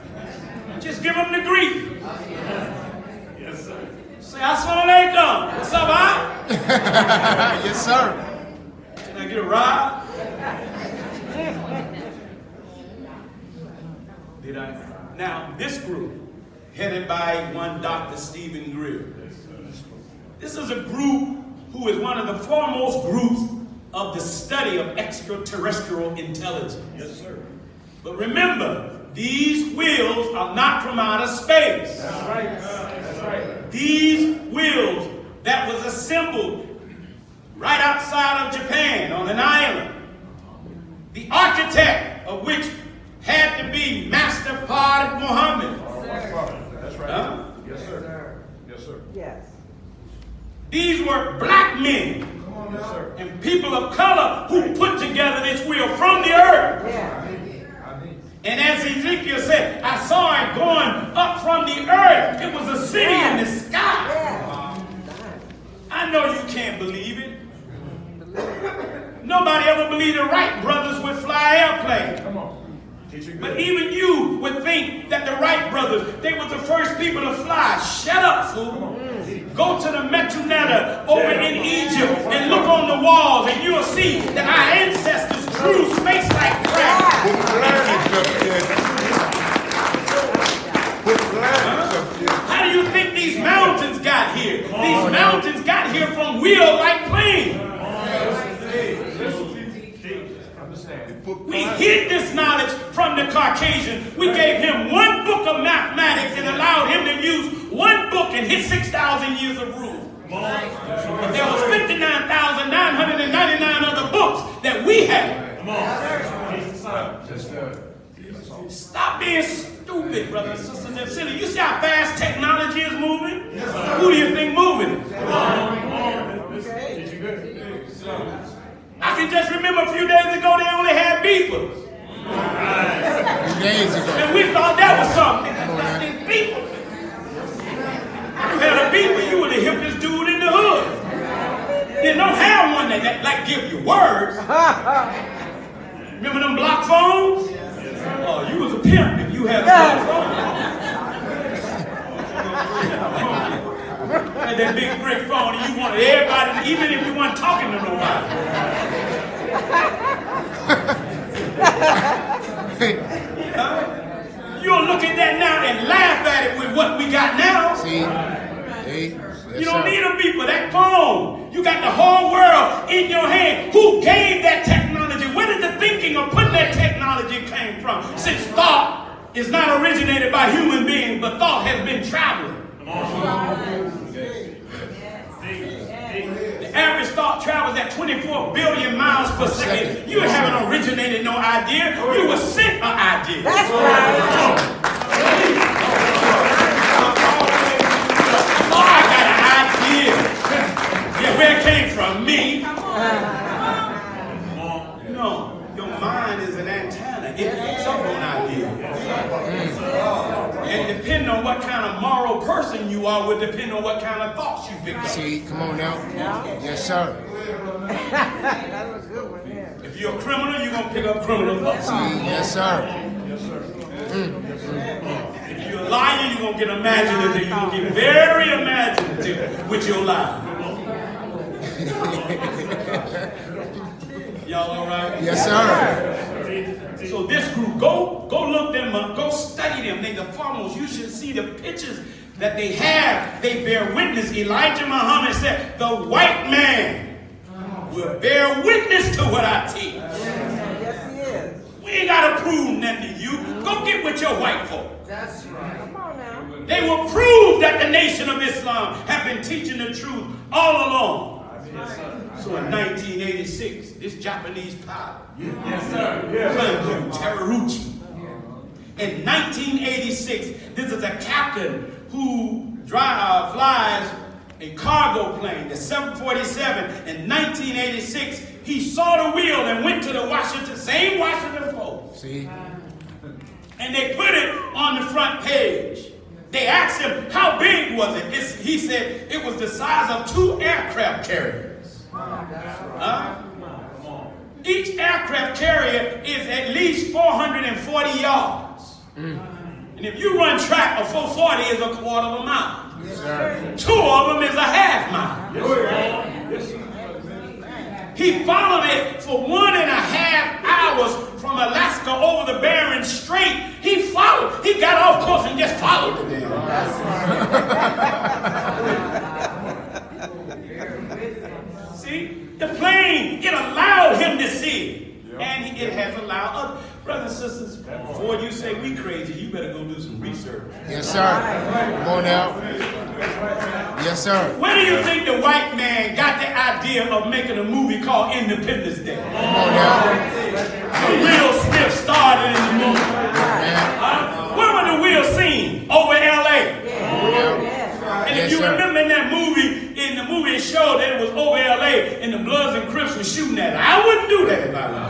Just give them the grief. Yes, sir. Say, assalamu alaikum. What's up, huh? Yes, sir. Can I get a ride? Did I? Now, this group, headed by one Dr. Stephen Greer. This is a group who is one of the foremost groups of the study of extraterrestrial intelligence. Yes, sir. But remember, these wheels are not from outer space. That's right. That's right. These wheels that was assembled right outside of Japan on an island, the architect of which had to be Master Fard Muhammad. That's right. Huh? Yes, sir. Yes, sir. Yes. These were black men and people of color who put together this wheel from the earth. Yeah. And as Ezekiel said, I saw it going up from the earth. It was a city in the sky. Yeah. I know you can't believe it. Nobody ever believed the Wright brothers would fly airplanes. Come on. But even you would think that the Wright brothers, they were the first people to fly. Shut up, fool. Go to the Metuneta over in Egypt and look on the walls and you'll see that our ancestors drew space-like craft. How do you think these mountains got here? These mountains got here from wheel-like planes. We hid this knowledge from the Caucasian. We gave him one book of mathematics and allowed him to use one book in his 6,000 years of rule. But there was 59,999 other books that we had. Stop being stupid, brothers and sisters and silly. You see how fast technology is moving? Who do you think moving it? I can just remember a few days ago they only had beepers. A few days ago. And we thought that was something. These beepers. If you had a beeper, you would have hipped this dude in the hood. They don't have one that like give you words. Remember them block phones? Oh, you was a pimp if you had a block phone. that big brick phone and you wanted everybody, even if you weren't talking to nobody. You'll look at that now and laugh at it with what we got now. See? You don't need a beeper, that phone. You got the whole world in your hand. Who gave that technology? Where did the thinking of putting that technology came from? Since thought is not originated by human beings, but thought has been traveling. The average thought travels at 24 billion miles per second. You haven't originated no idea. You were sent an idea. That's right. I got an idea. Yeah, where it came from? Me. No, your mind is an antenna. It picks up on ideas. And depending on what kind of moral person you are, will depend on what kind of thoughts you pick up. See, come on now. Yes, sir. That was a good one, yeah. If you're a criminal, you're going to pick up criminal thoughts. See, yes, sir. If you're a liar, you're going to get imaginative. You're going to get very imaginative with your lie. Y'all all right? Yes, sir. So this group, go look them up, go study them. They the foremost. You should see the pictures that they have. They bear witness. Elijah Muhammad said, the white man will bear witness to what I teach. Yes, he is. We ain't got to prove nothing to you. Go get with your white folk. That's right. Come on now. They will prove that the Nation of Islam have been teaching the truth all along. So in 1986, this Japanese pilot, Teruchi. In 1986, this is a captain who flies a cargo plane, the 747. In 1986, he saw the wheel and went to the same Washington Post. See? And they put it on the front page. They asked him, how big was it? He said it was the size of 2 aircraft carriers. Each aircraft carrier is at least 440 yards. And if you run track, a 440 is a quarter of a mile. Yes, 2 of them is a half mile. Yes, he followed it for 1.5 hours from Alaska over the Bering Strait. He followed. He got off course and just followed the damn. See, the plane, it allowed him to see. And it has allowed other brothers and sisters. Before you say we crazy, you better go do some research. Yes, sir. Come on now. Yes, sir. Where do you think the white man got the idea of making a movie called Independence Day? Come on now. Will Smith started in the movie. Where was the Will scene? Over L.A. And if you remember in that movie, it showed that it was over L.A. and the Bloods and Crips were shooting at it. I wouldn't do that if I was.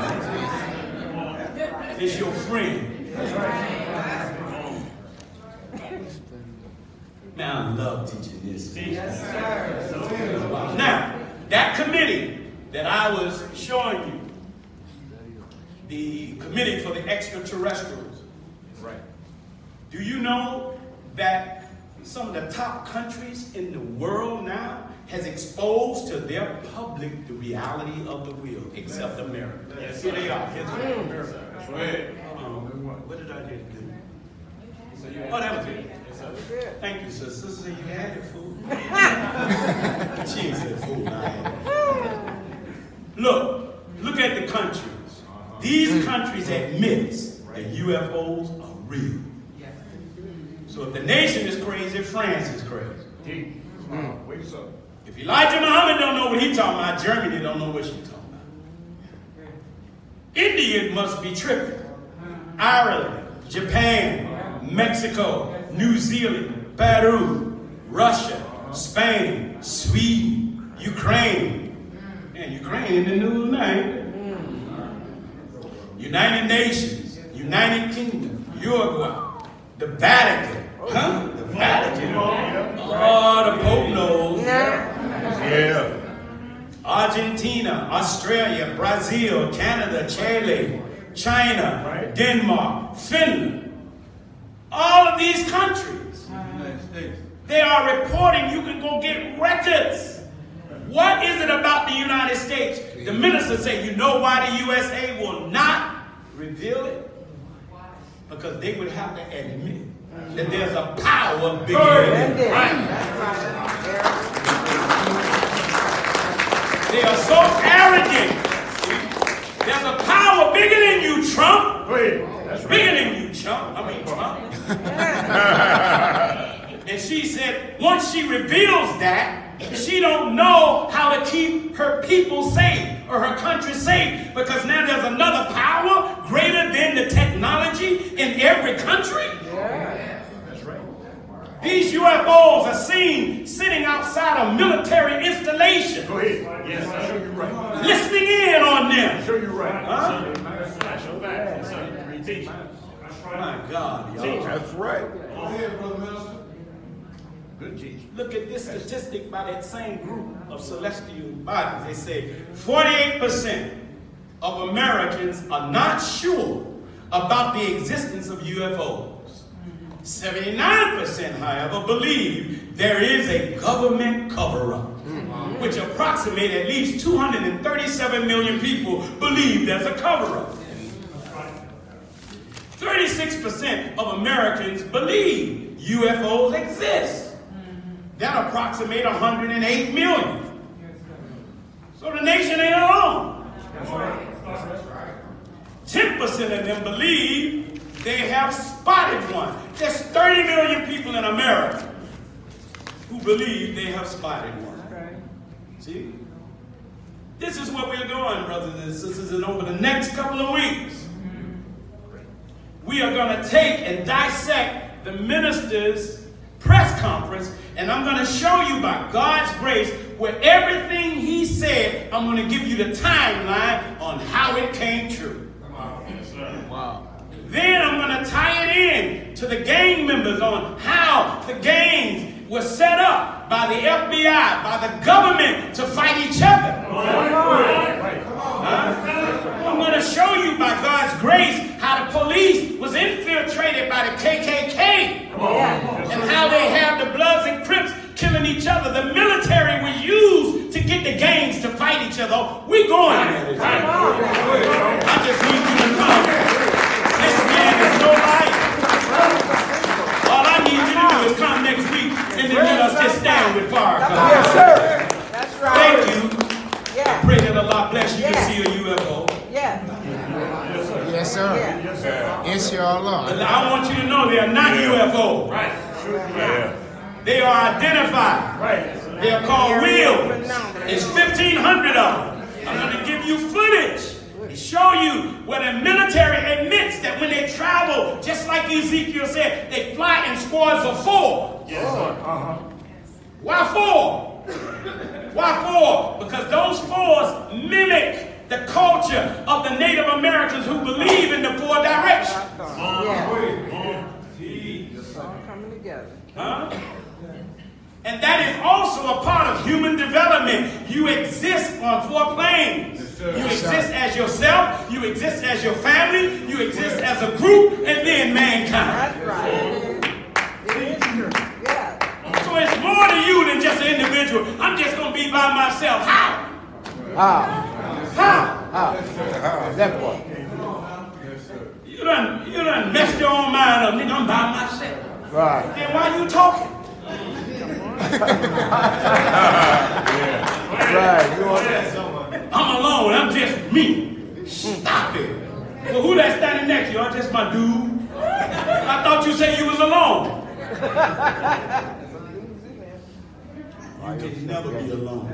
It's your friend. Man, I love teaching this. Now, that committee that I was showing you, the committee for the extraterrestrials, do you know that some of the top countries in the world now has exposed to their public the reality of the will, except America? Yes, here they are. America. What did I just do? Oh, that was it. Thank you, sister. Sister, you had your food. She ain't said food. Look at the countries. These countries admit that UFOs are real. So if the nation is crazy, France is crazy. If Elijah Muhammad don't know what he's talking about, Germany don't know what she's talking about. India must be tripping. Ireland, Japan, Mexico, New Zealand, Peru, Russia, Spain, Sweden, Ukraine. And Ukraine in the news now. United Nations, United Kingdom, Uruguay, the Vatican. Huh? The Vatican. Oh, the Pope knows. Yeah. Argentina, Australia, Brazil, Canada, Chile, China, Denmark, Finland. All of these countries, They are reporting. You can go get records. What is it about the United States? The minister say, you know why the USA will not reveal it? Because they would have to admit that there's a power bigger than them. They are so arrogant. There's a power bigger than you, Trump. Bigger than you, Trump. Trump. And she said, once she reveals that, she don't know how to keep her people safe or her country safe, because now there's another power greater than the technology in every country. Yeah. That's right. These UFOs are seen sitting outside a military installation. Go ahead. Yes, I show you right. Listening in on them. I show you right. Huh? I show that. Teach. My God, y'all. That's right. Go ahead, brother minister. Good teach. Look at this statistic by that same group of celestial bodies. They say 48% of Americans are not sure about the existence of UFOs. 79%, however, believe there is a government cover-up, which approximate at least 237 million people believe there's a cover-up. 36% of Americans believe UFOs exist. That approximate 108 million. So the nation ain't alone. 10% of them believe they have spotted one. There's 30 million people in America who believe they have spotted one. See? This is where we're going, brothers and sisters, and over the next couple of weeks, we are going to take and dissect the minister's press conference, and I'm going to show you by God's grace where everything he said, I'm going to give you the timeline on how it came true. Wow. Then I'm going to tie it in to the gang members on how the gangs were set up by the FBI, by the government to fight each other. I'm going to show you by God's grace how the police was infiltrated by the KKK and how they have the Bloods and Crips killing each other. The military was used to get the gangs to fight each other. We going at it. I just need you to come. This man is no life. All I need you to do is come next week and then let us just stand with fire. Yes, sir. That's right. Thank you. Yeah. I pray that Allah bless you to see a UFO. Yeah. Yes, sir. Inshallah. But I want you to know they are not UFO. Right. Yeah. They are identified. Right. They are called wheels. It's 1,500 of them. I'm going to give you footage to show you where the military admits that when they travel, just like Ezekiel said, they fly in squads of 4. Yes, sir. Why 4? Why 4? Because those 4s mimic the culture of the Native Americans who believe in the 4 directions. Coming together. Huh? And that is also a part of human development. You exist on 4 planes. You exist as yourself, you exist as your family, you exist as a group, and then mankind. That's right. It is true. Yeah. So it's more to you than just an individual. I'm just going to be by myself. How? How? That boy. You done messed your own mind up, nigga. I'm by myself. Right. Then why you talking? Right. I'm alone. I'm just me. Stop it. Well, who that standing next to you? I'm just my dude. I thought you said you was alone. You can never be alone.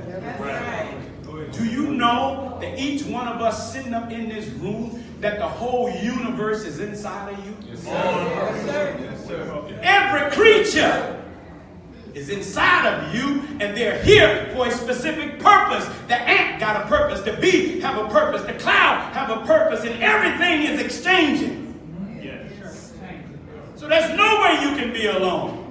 Do you know that each one of us sitting up in this room, that the whole universe is inside of you? Yes, sir. Yes, sir. Every creature is inside of you, and they're here for a specific purpose. The ant got a purpose. The bee have a purpose. The cloud have a purpose, and everything is exchanging. Yes. So there's no way you can be alone.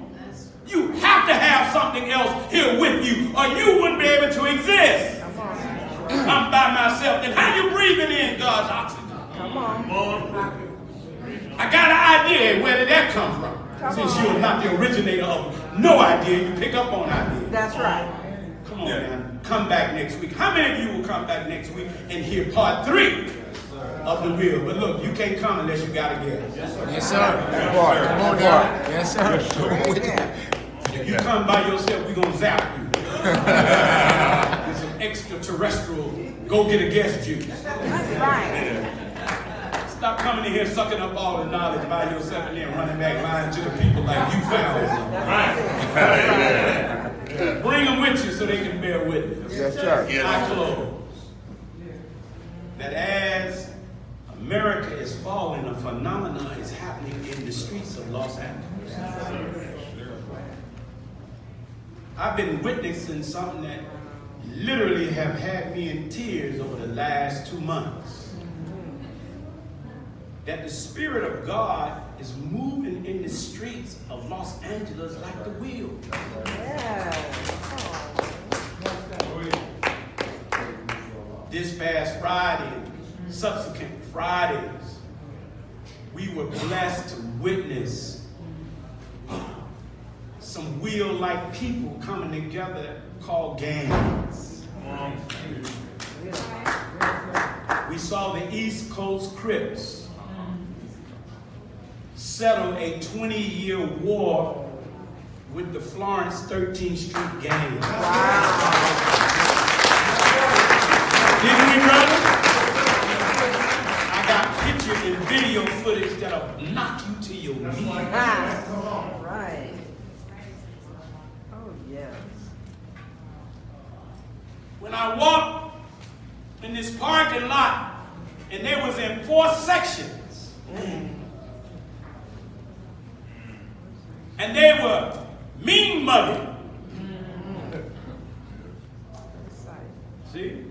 You have to have something else here with you, or you wouldn't be able to exist. I'm by myself. Then how you breathing in God's oxygen? Come on. I got an idea. Where did that come from? Since you're not the originator of no idea, you pick up on ideas. That's right. Come on, man. Come back next week. How many of you will come back next week and hear part 3 of the wheel? But look, you can't come unless you got a guess. Yes, sir. Come on down. Yes, sir. If you come by yourself, we're going to zap you. With some extraterrestrial, go get a guest juice. That's right. Stop coming in here sucking up all the knowledge by yourself and then running back lying to the people like you found something. Right. Bring them with you so they can bear witness. Yes, sir. I close. That as America is falling, a phenomenon is happening in the streets of Los Angeles. I've been witnessing something that literally have had me in tears over the last 2 months. That the Spirit of God is moving in the streets of Los Angeles like the wheel. Yeah. This past Friday, subsequent Fridays, we were blessed to witness some wheel-like people coming together called gangs. We saw the East Coast Crips settle a 20-year war with the Florence 13th Street gang. Wow. Didn't we, brother? I got pictures and video footage that'll knock you to your knees. Right. Oh, yes. When I walked in this parking lot, and they was in 4 sections. And they were mean mugging. See?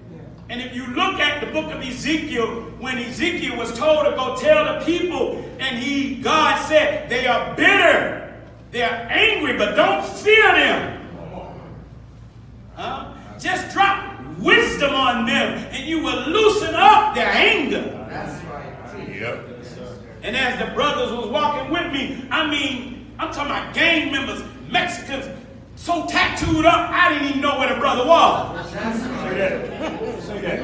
And if you look at the book of Ezekiel, when Ezekiel was told to go tell the people, and God said, they are bitter, they are angry, but don't fear them. Just drop wisdom on them, and you will loosen up their anger. That's right. Yep. And as the brothers was walking with me, I'm talking about gang members, Mexicans, so tattooed up, I didn't even know where the brother was. Say that.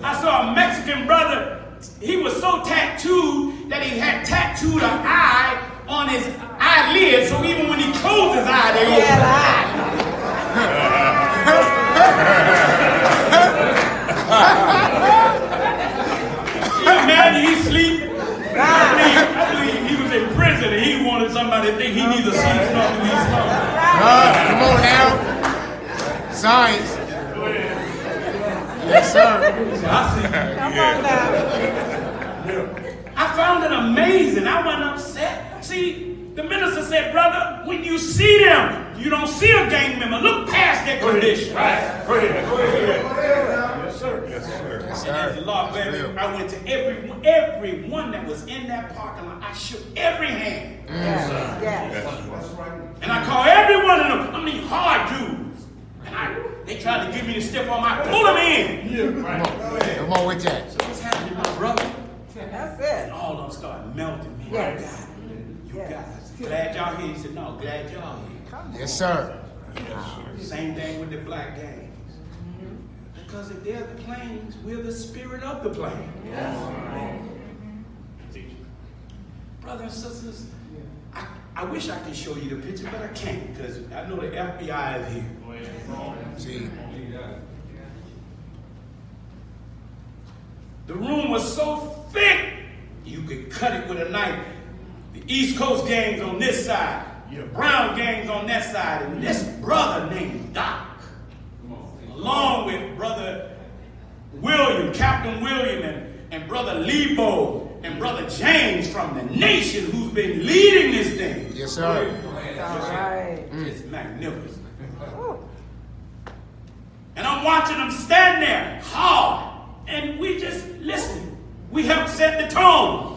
I saw a Mexican brother, he was so tattooed that he had tattooed an eye on his eyelid, so even when he closed his eye, they opened. Can you imagine he sleep? I believe he was in prison and he wanted somebody to think he neither sleeps nor do he smoke. Come on now. Science. Yes, sir. I see. Come on now. I found it amazing. I wasn't upset. See, the minister said, brother, when you see them, you don't see a gang member. Look past their condition. Right. Go ahead. Yes, sir. Yes, sir. And as the Lord led me, I went to everyone that was in that parking lot. I shook every hand. Yes. And I called every one of them. Hard dudes. And they tried to give me the stiff arm. I pulled them in. Come on with that. So what's happening, my brother? That's it. And all of them started melting me. Yes. You guys. Glad y'all here. He said, no, glad y'all here. Yes, sir. Same thing with the black gangs. Because if they're the planes, we're the spirit of the plane. Brothers and sisters, I wish I could show you the picture, but I can't because I know the FBI is here. See. The room was so thick, you could cut it with a knife. The East Coast gangs on this side, the Brown gangs on that side, and this brother named Doc, along with Brother William, Captain William, and Brother Lebo, and Brother James from the nation who's been leading this thing. Yes, sir. It's magnificent. And I'm watching them stand there hard, and we just listen. We help set the tone.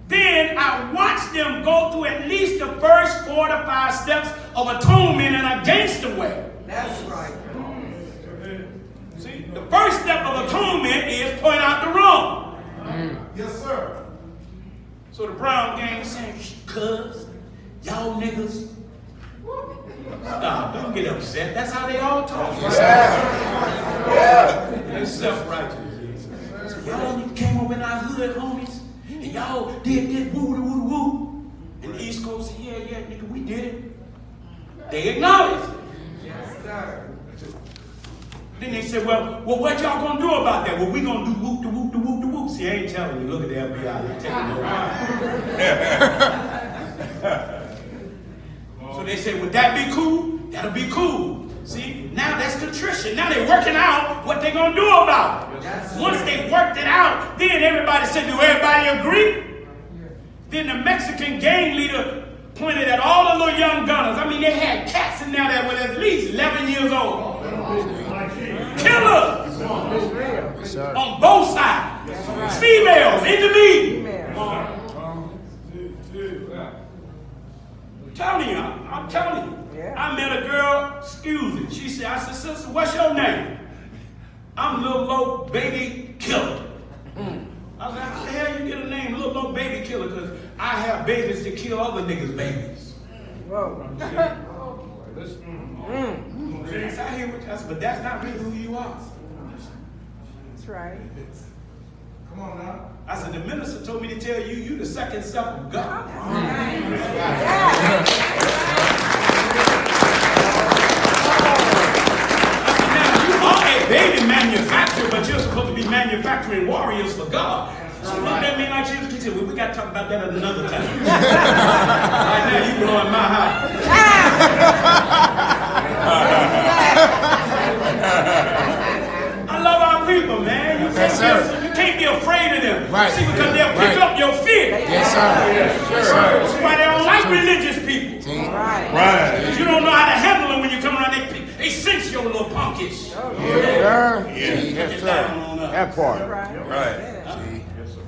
Then I watched them go through at least the first 4 to 5 steps of atonement in a gangster way. That's right. See, the first step of atonement is point out the wrong. Yes, sir. So the Brown gang saying, cuz, y'all niggas. Stop, don't get upset. That's how they all talk. They're self-righteous. So y'all niggas came over in our hood, homies, and y'all did this woo-woo-woo. And the East Coast said, yeah, nigga, we did it. They acknowledged it. Yes, sir. Then they said, well, what y'all gonna do about that? Well, we gonna do whoop the whoop the whoop the whoop. See, I ain't telling you. Look at the FBI. They're taking no mind. So they said, would that be cool? That'll be cool. See, now that's contrition. Now they're working out what they're gonna do about it. Once they worked it out, then everybody said, do everybody agree? Then the Mexican gang leader pointed at all the little young gunners. I mean, they had cats in there that were at least 11 years old. Killers on both sides. Females in the meeting. I'm telling you. I met a girl, excuse me. She said, I said, sister, what's your name? I'm Little Low Baby Killer. I was like, how the hell you get a name, Little Low Baby Killer? Because I have babies to kill other niggas' babies. Whoa. Yes, I hear what you said, but that's not really who you are. That's right. Come on now. I said, the minister told me to tell you, you the second self of God. Baby manufacturer, but you're supposed to be manufacturing warriors for God. So look at me like she said, well, we got to talk about that at another time. Right now, you blowing my house. I love our people, man. You can't be afraid of them. Right. See, because they'll pick up your fear. Yes, sir. Yes, sir. That's why they don't like religious people. Right. Because you don't know how to handle them when you come around. They sense your little punkish. Yes, sir. That part. Right. Yes, sir.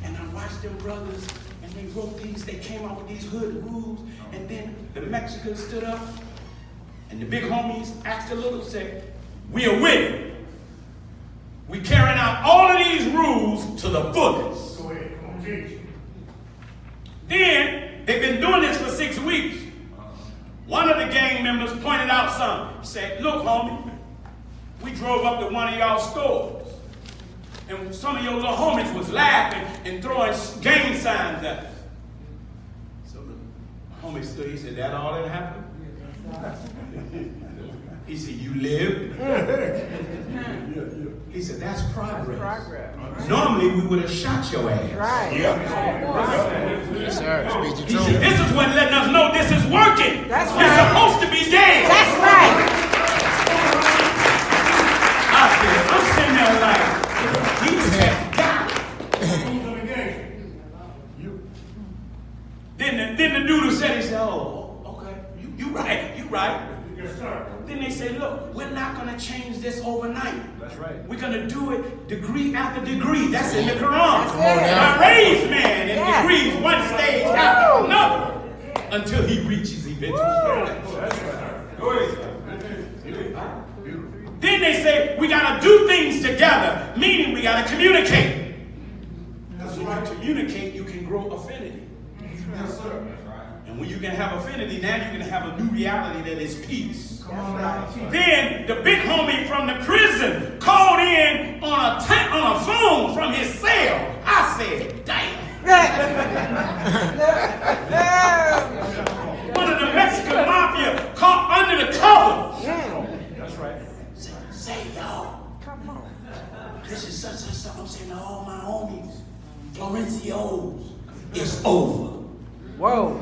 And I watched them brothers, and they wrote these, they came out with these hood rules, and then the Mexicans stood up, and the big homies asked the little, said, we are with it. We carrying out all of these rules to the fullest. Go ahead, come on, teach. Then, they've been doing this for 6 weeks. One of the gang members pointed out something. He said, look, homie, we drove up to one of y'all stores. And some of your little homies was laughing and throwing gang signs at us. So the homie stood, he said, that all that happened? He said, you lived? He said, that's progress. Normally, we would have shot your ass. Right. Yes, sir. Speak the He truth. said, this is what letting us know this is working. That's You're right. supposed to be dead. That's right. I'm sitting there like, he said, God. Then the dude who said, he said, oh, okay, you right. Yes, sir. Then they say, look, we're not going to change this overnight. That's right. We're going to do it degree after degree. That's in the Quran. I raise man in degrees, one stage after another, until he reaches eventual That's right. Then they say, we got to do things together, meaning we got to communicate. Because when you communicate, you can grow affinity. Yes, sir. And when you can have affinity, now you can have a new reality that is peace. Then the big homie from the prison called in on a phone from his cell. I said, damn. One of the Mexican mafia caught under the covers. That's right. Say, y'all. Come on. This is such and such. I'm saying to all my homies, Florencios, it's over. Whoa.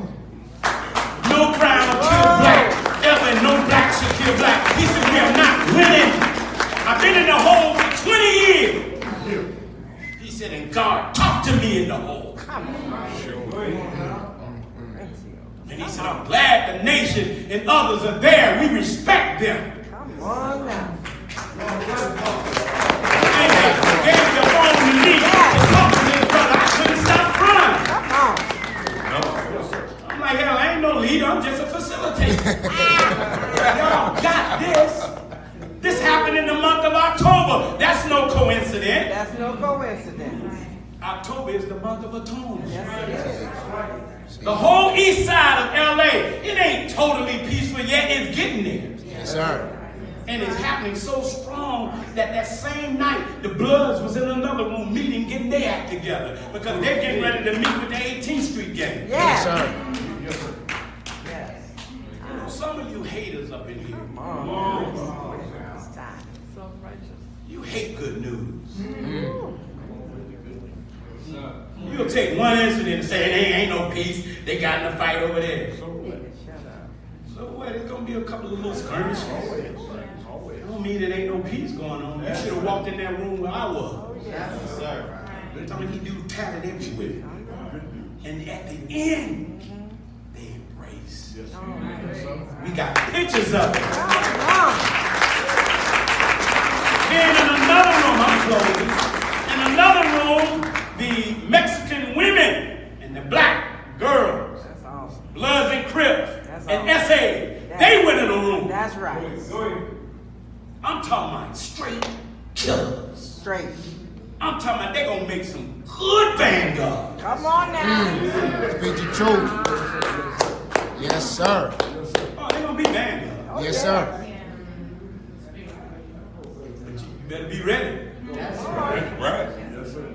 No crime will kill black. Ever no black should kill black. He said, we are not winning. I've been in the hole for 20 years. He said, and God, talk to me in the hole. Come on. And he said, I'm glad the nation and others are there. We respect them. Come on now. And they gave the phone to me to talk to this brother. I couldn't stop crying. I'm like, hell, I ain't no leader. I'm just a facilitator. Y'all got this. This happened in the month of October. That's no coincidence. That's no coincidence. I October is the month of atonement. The whole east side of LA, it ain't totally peaceful yet. It's getting there. Yes, sir. And it's happening so strong that that same night, the Bloods was in another room meeting, getting their act together. Because they're getting ready to meet with the 18th Street gang. Yes, sir. You know, some of you haters up in here, you hate good news. You'll take one incident and say, there ain't no peace. They got in a fight over there. So what? There's going to be a couple of little skirmishes. Don't mean it ain't no peace going on. You should have walked in that room where I was. Yes, sir. Tell me he do tatted everywhere. And at the end, they embrace. We got pictures of it. Then in another room, I'm closing. In another room, the Mexican women and the black girls, Bloods and Crips, and SA, they went in the room. That's right. I'm talking about straight killers. Straight. I'm talking about they're going to make some good vanguard. Come on now. Speak the truth. Yes, sir. Oh, they're going to be vanguard. Yes, sir. But you better be ready. That's right. Yes, sir.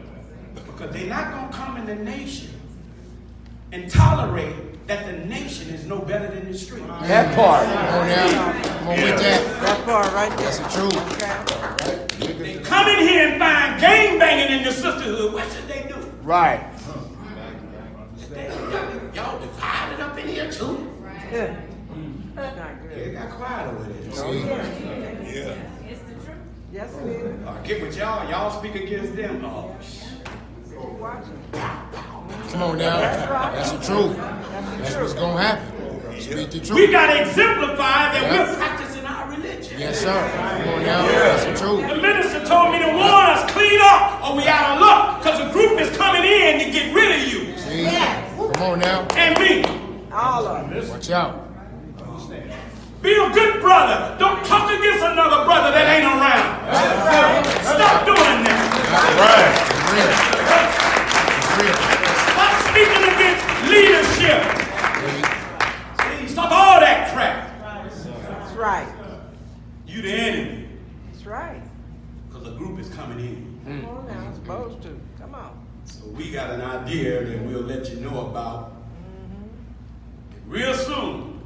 Because they're not going to come in the nation and tolerate that the nation is no better than the street. That part. Come on now. Come on with that. That part right there. That's the truth. They come in here and find gang banging in the sisterhood. What should they do? Right. Y'all divided up in here too? Yeah. That's not good. It got quiet over there. Yeah. It's the truth. Yes, it is. Get with y'all. Y'all speak against them. Oh, Come on now. That's the truth. That's what's going to happen. Speak the truth. we got to exemplify that we're practicing our religion. Yes, sir. Come on now. That's the truth. The minister told me to warn us, clean up, or we out of luck, because a group is coming in to get rid of you. See? Come on now. And me. All of them. Watch out. Be a good brother. Don't talk against another brother that ain't around. Stop doing that. Stop speaking against leadership. See, stop all that crap. That's right. You the enemy. That's right. Because a group is coming in. Come on now. It's supposed to. Come on. So we got an idea that we'll let you know about. Real soon,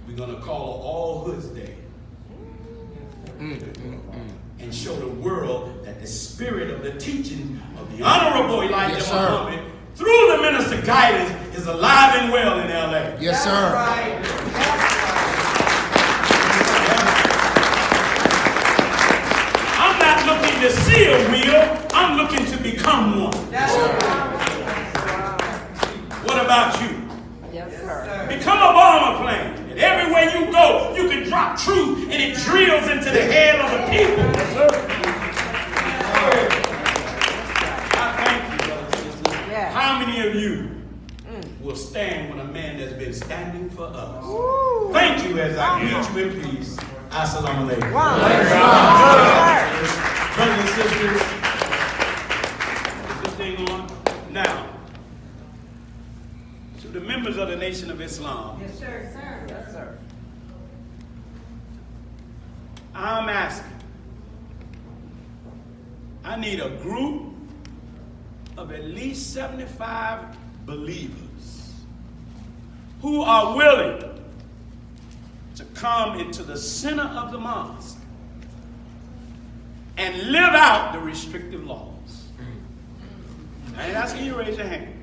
we're going to call it All Hoods Day. And show the world that the spirit of the teaching of the Honorable Elijah Muhammad through the minister guidance is alive and well in LA. Yes, sir. I'm not looking to see a wheel, I'm looking to become one. Yes, sir. What about you? Yes, sir. Become a bomber plane. And everywhere you go, you can drop truth and it drills into the head of the people. I thank you, brothers and sisters. Yeah. How many of you will stand when a man that's been standing for us? Thank you as I greet you in peace. Assalamu alaikum. Brothers and sisters, is this thing on? Now, to the members of the Nation of Islam, Yes, sir. Yes, sir. I'm asking, I need a group of at least 75 believers who are willing to come into the center of the mosque and live out the restrictive laws. I ain't asking you to raise your hand.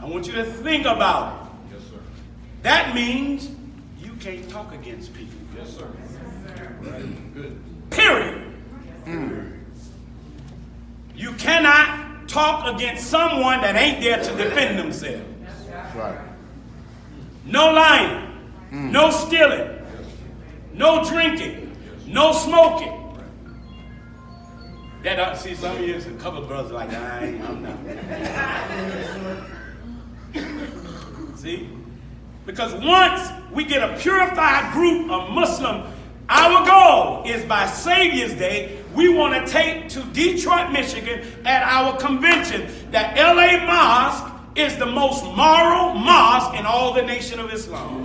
I want you to think about it. Yes, sir. That means you can't talk against people. Yes, sir. Right. Good. Period. You cannot talk against someone that ain't there to defend themselves. Right. No lying, no stealing, no drinking, no smoking. That see some of you, a couple of brothers like I'm not. See? Because once we get a purified group of Muslim, our goal is by Savior's Day, we want to take to Detroit, Michigan at our convention that LA Mosque is the most moral mosque in all the nation of Islam.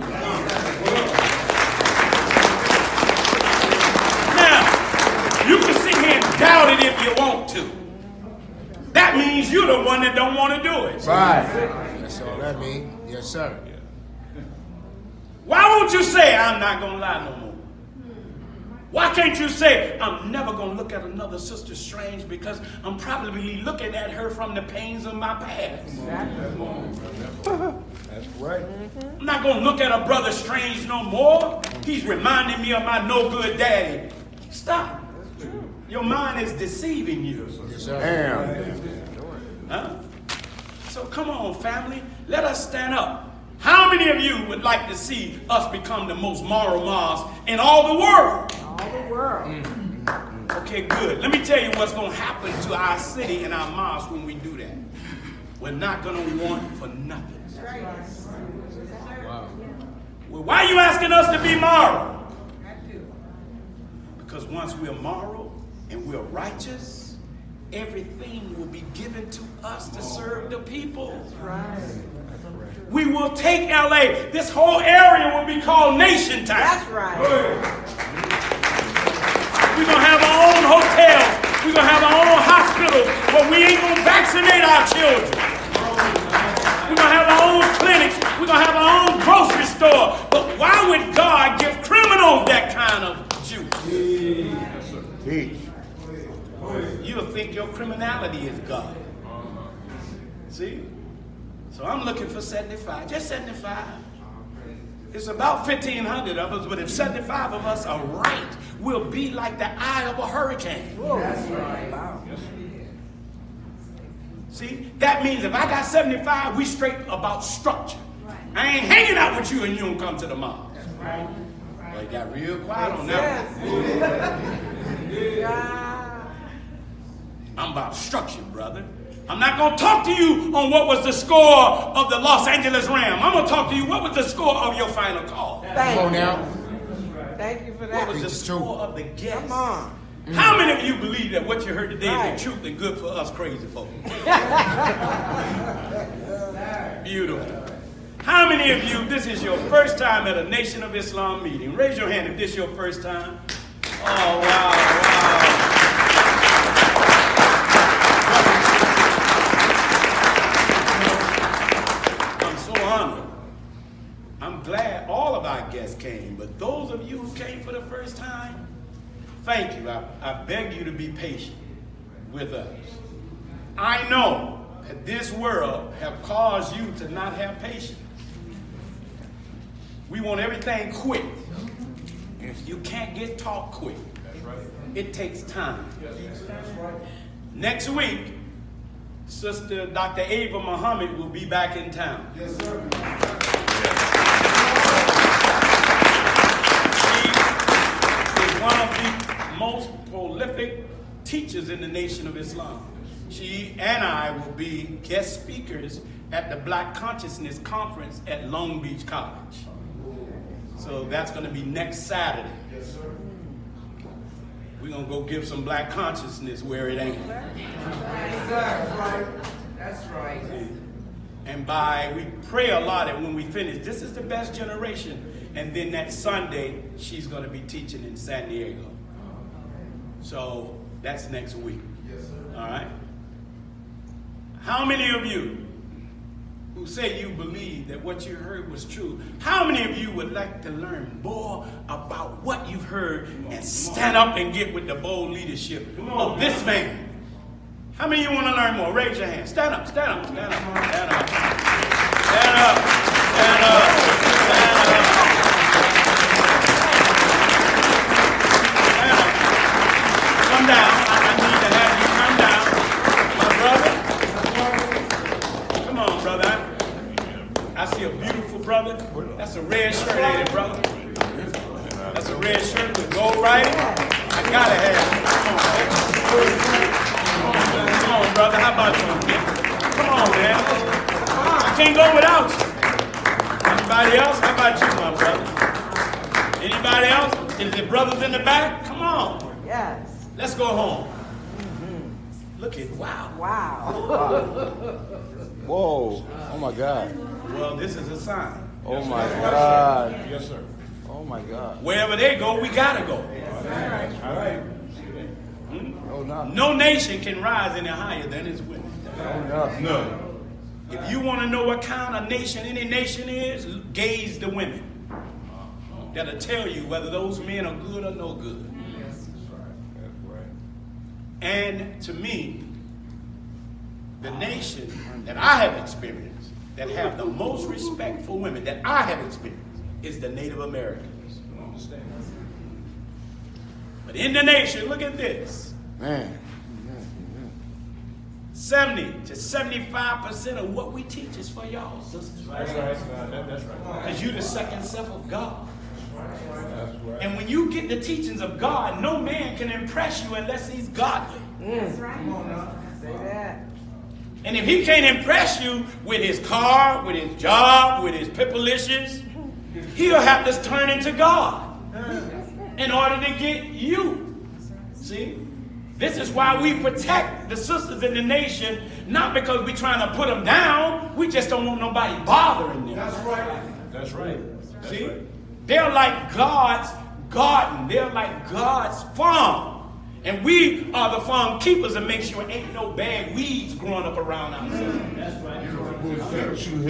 Now, you can sit here and doubt it if you want to. That means you're the one that don't want to do it. Right. That's all that means. Yes, sir. Why won't you say, I'm not going to lie no more? Why can't you say, I'm never going to look at another sister strange because I'm probably looking at her from the pains of my past. That's right. I'm not going to look at a brother strange no more. He's reminding me of my no good daddy. Stop. Your mind is deceiving you. Yes, sir. Damn. Huh? So come on, family. Let us stand up. How many of you would like to see us become the most moral mosque in all the world? All the world. Okay, good. Let me tell you what's going to happen to our city and our mosque when we do that. We're not going to want for nothing. Wow. Well, why are you asking us to be moral? Because once we're moral and we're righteous, everything will be given to us to serve the people. We will take LA. This whole area will be called Nation Town. That's right. We're going to have our own hotels. We're going to have our own hospitals, but we ain't going to vaccinate our children. We're going to have our own clinics. We're going to have our own grocery store. But why would God give criminals that kind of juice? You'll think your criminality is God. See? So I'm looking for 75, just 75. It's about 1,500 of us, but if 75 of us are right, we'll be like the eye of a hurricane. That's right. See, that means if I got 75, we straight about structure. I ain't hanging out with you and you don't come to the mosque. Right. Well, it got real quiet on that one. I'm about structure, brother. I'm not going to talk to you on what was the score of the Los Angeles Rams. I'm going to talk to you what was the score of your final call. Thank Come on you. now. Thank you for What that. was the score of the guests? Come on. How many of you believe that what you heard today is the truth and good for us crazy folks? Beautiful. How many of you, this is your first time at a Nation of Islam meeting? Raise your hand if this is your first time. Oh, wow, wow. I'm so honored. I'm glad all of our guests came, but those of you who came for the first time, thank you. I beg you to be patient with us. I know that this world have caused you to not have patience. We want everything quick. You can't get taught quick. It takes time. Next week, Sister Dr. Ava Muhammad will be back in town. Yes, sir. She is one of the most prolific teachers in the Nation of Islam. She and I will be guest speakers at the Black Consciousness Conference at Long Beach College. So that's going to be next Saturday. Yes, sir. We're going to go give some black consciousness where it ain't. That's right. That's right. And we pray a lot and when we finish, this is the best generation. And then that Sunday, she's going to be teaching in San Diego. So that's next week. Yes, sir. All right? How many of you who say you believe that what you heard was true, how many of you would like to learn more about what you've heard and stand up and get with the bold leadership of this man? How many of you want to learn more? Raise your hand. Stand up, stand up, stand up, stand up. Stand up, stand up, stand up. Stand up. Come down. I need to have you come down. My brother. Come on, brother. I see a beautiful brother. That's a red shirt, ain't it, brother? That's a red shirt with gold writing. I gotta have it. Come on, brother. How about you? Come on, man. I can't go without you. Anybody else? How about you, my brother? Anybody else? Is there brothers in the back? Come on. Yes. Let's go home. Look at, wow. Whoa. Oh my God. Well, this is a sign. Oh my God. Yes, sir. Oh my God. Wherever they go, we gotta go. All right. Oh, no. No nation can rise any higher than its women. No. If you want to know what kind of nation any nation is, gaze the women. That'll tell you whether those men are good or no good. And to me, the nation that I have experienced, that have the most respect for women that I have experienced, is the Native Americans. You understand? But in the nation, look at this. Man. 70 to 75% of what we teach is for y'all, sisters. That's right. That's right. Because you're the second self of God. That's right. And when you get the teachings of God, no man can impress you unless he's godly. That's right. Come on now. Say that. And if he can't impress you with his car, with his job, with his pipalicious, he'll have to turn into God in order to get you. See? This is why we protect the sisters in the nation, not because we're trying to put them down. We just don't want nobody bothering them. That's right. That's right. See? They're like God's garden. They're like God's farm. And we are the farm keepers and make sure ain't no bad weeds growing up around our sisters. That's right.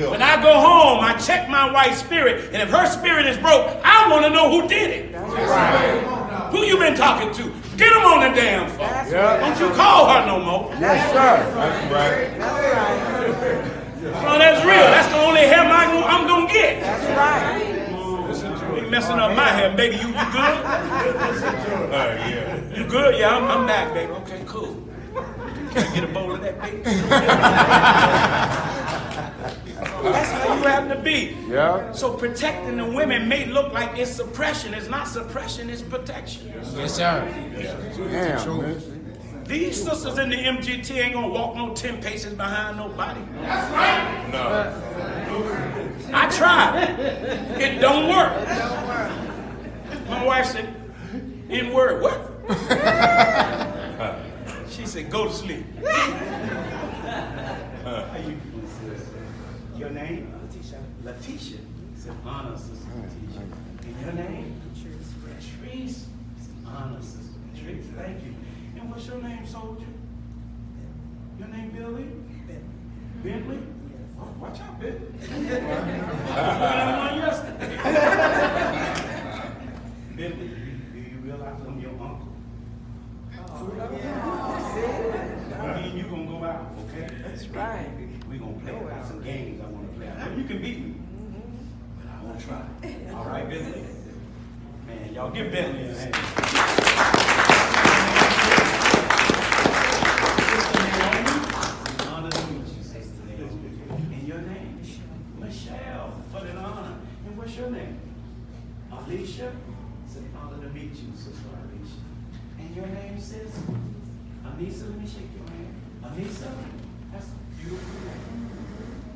When I go home, I check my wife's spirit. And if her spirit is broke, I want to know who did it. That's right. Who you been talking to? Get them on the damn phone. Don't you call her no more. Yes, sir. That's right. No, that's real. That's the only hair I'm going to get. That's right. You messing up my hair, baby. You good? Yeah. You good? Yeah, I'm back, baby. Okay, cool. Can I get a bowl of that, baby? That's how you happen to be. Yeah. So protecting the women may look like it's suppression. It's not suppression, it's protection. Yes, sir. Damn. These sisters in the MGT ain't gonna walk no 10 paces behind nobody. That's right. No. I tried. It don't work. My wife said, "In word, what?" She said, "Go to sleep." Your name? Letitia. Said, "Honor, Sister Letitia." And your name? Patrice. Honor, Sister Patrice. Thank you. And what's your name, soldier? Your name Billy? Bentley? Oh, watch out, Bentley. Bentley, do you realize I'm your uncle? Me and you gonna go out, okay? That's right. We gonna play some games I want to play. Now, you can beat me, but I won't try. All right, Bentley? Man, y'all give Bentley a hand. Honor to meet you, Sister Naomi. And your name? Michelle. What an honor. And what's your name? Alicia. It's an honor to meet you, Sister Alicia. And your name, sis? Anissa, let me shake your hand. Anissa? That's a beautiful name.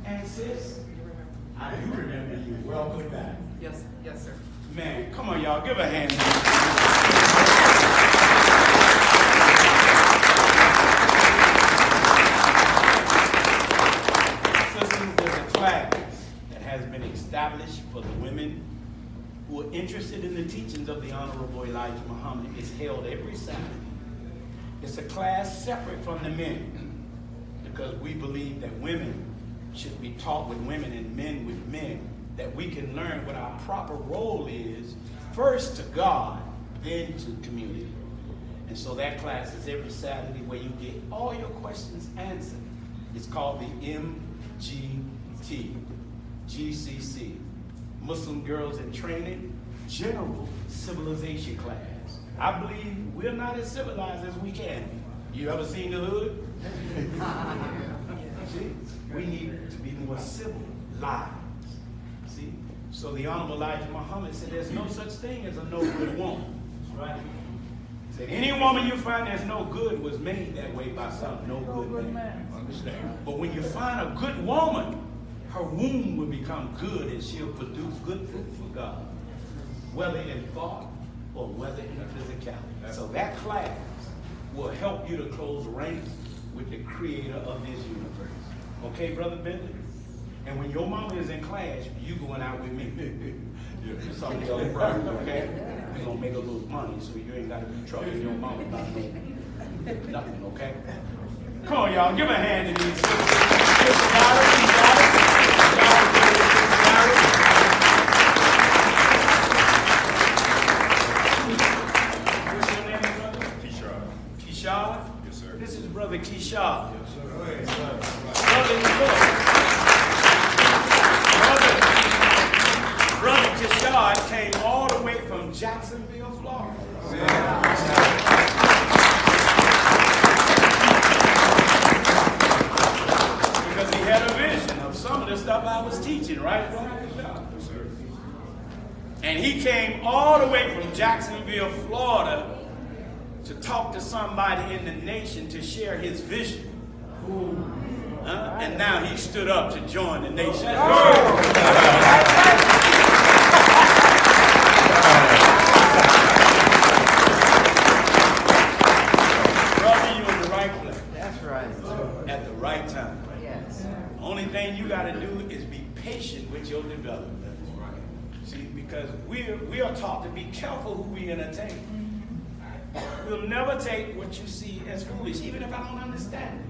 And sis? I do remember you. Welcome back. Yes, sir. Man, come on, y'all. Give a hand. Sisters, there's a class that has been established for the women who are interested in the teachings of the Honorable Elijah Muhammad. It's held every Saturday. It's a class separate from the men because we believe that women should be taught with women and men with men, that we can learn what our proper role is, first to God, then to community. And so that class is every Saturday where you get all your questions answered. It's called the MGT, GCC, Muslim Girls in Training, General Civilization Class. I believe we're not as civilized as we can be. You ever seen the hood? See? We need to be more civilized. See? So the Honorable Elijah Muhammad said there's no such thing as a no good woman. Right? He said any woman you find that's no good was made that way by some no good man. Understand? But when you find a good woman, her womb will become good and she'll produce good fruit for God, whether in thought or whether in physicality. So that class will help you to close ranks with the creator of this universe. Okay, Brother Bentley? And when your mama is in class, you going out with me. Some of the other brothers, okay? We're going to make a little money so you ain't got to be troubling your mama about nothing, okay? Come on, y'all. Give a hand to these sisters. Sister Dara, you got it. What's your name, brother? Keishard. Keishard? Yes, sir. This is Brother Keishard. Yes, sir. Brother Keishard came all the way from Jacksonville, Florida. Because he had a vision of some of the stuff I was teaching, right? And he came all the way from Jacksonville, Florida to talk to somebody in the nation to share his vision. And now he stood up to join the nation. Brother, you're in the right place. That's right. At the right time. Yes. Only thing you got to do is be patient with your development. See, because we are taught to be careful who we entertain. We'll never take what you see as foolish, even if I don't understand it.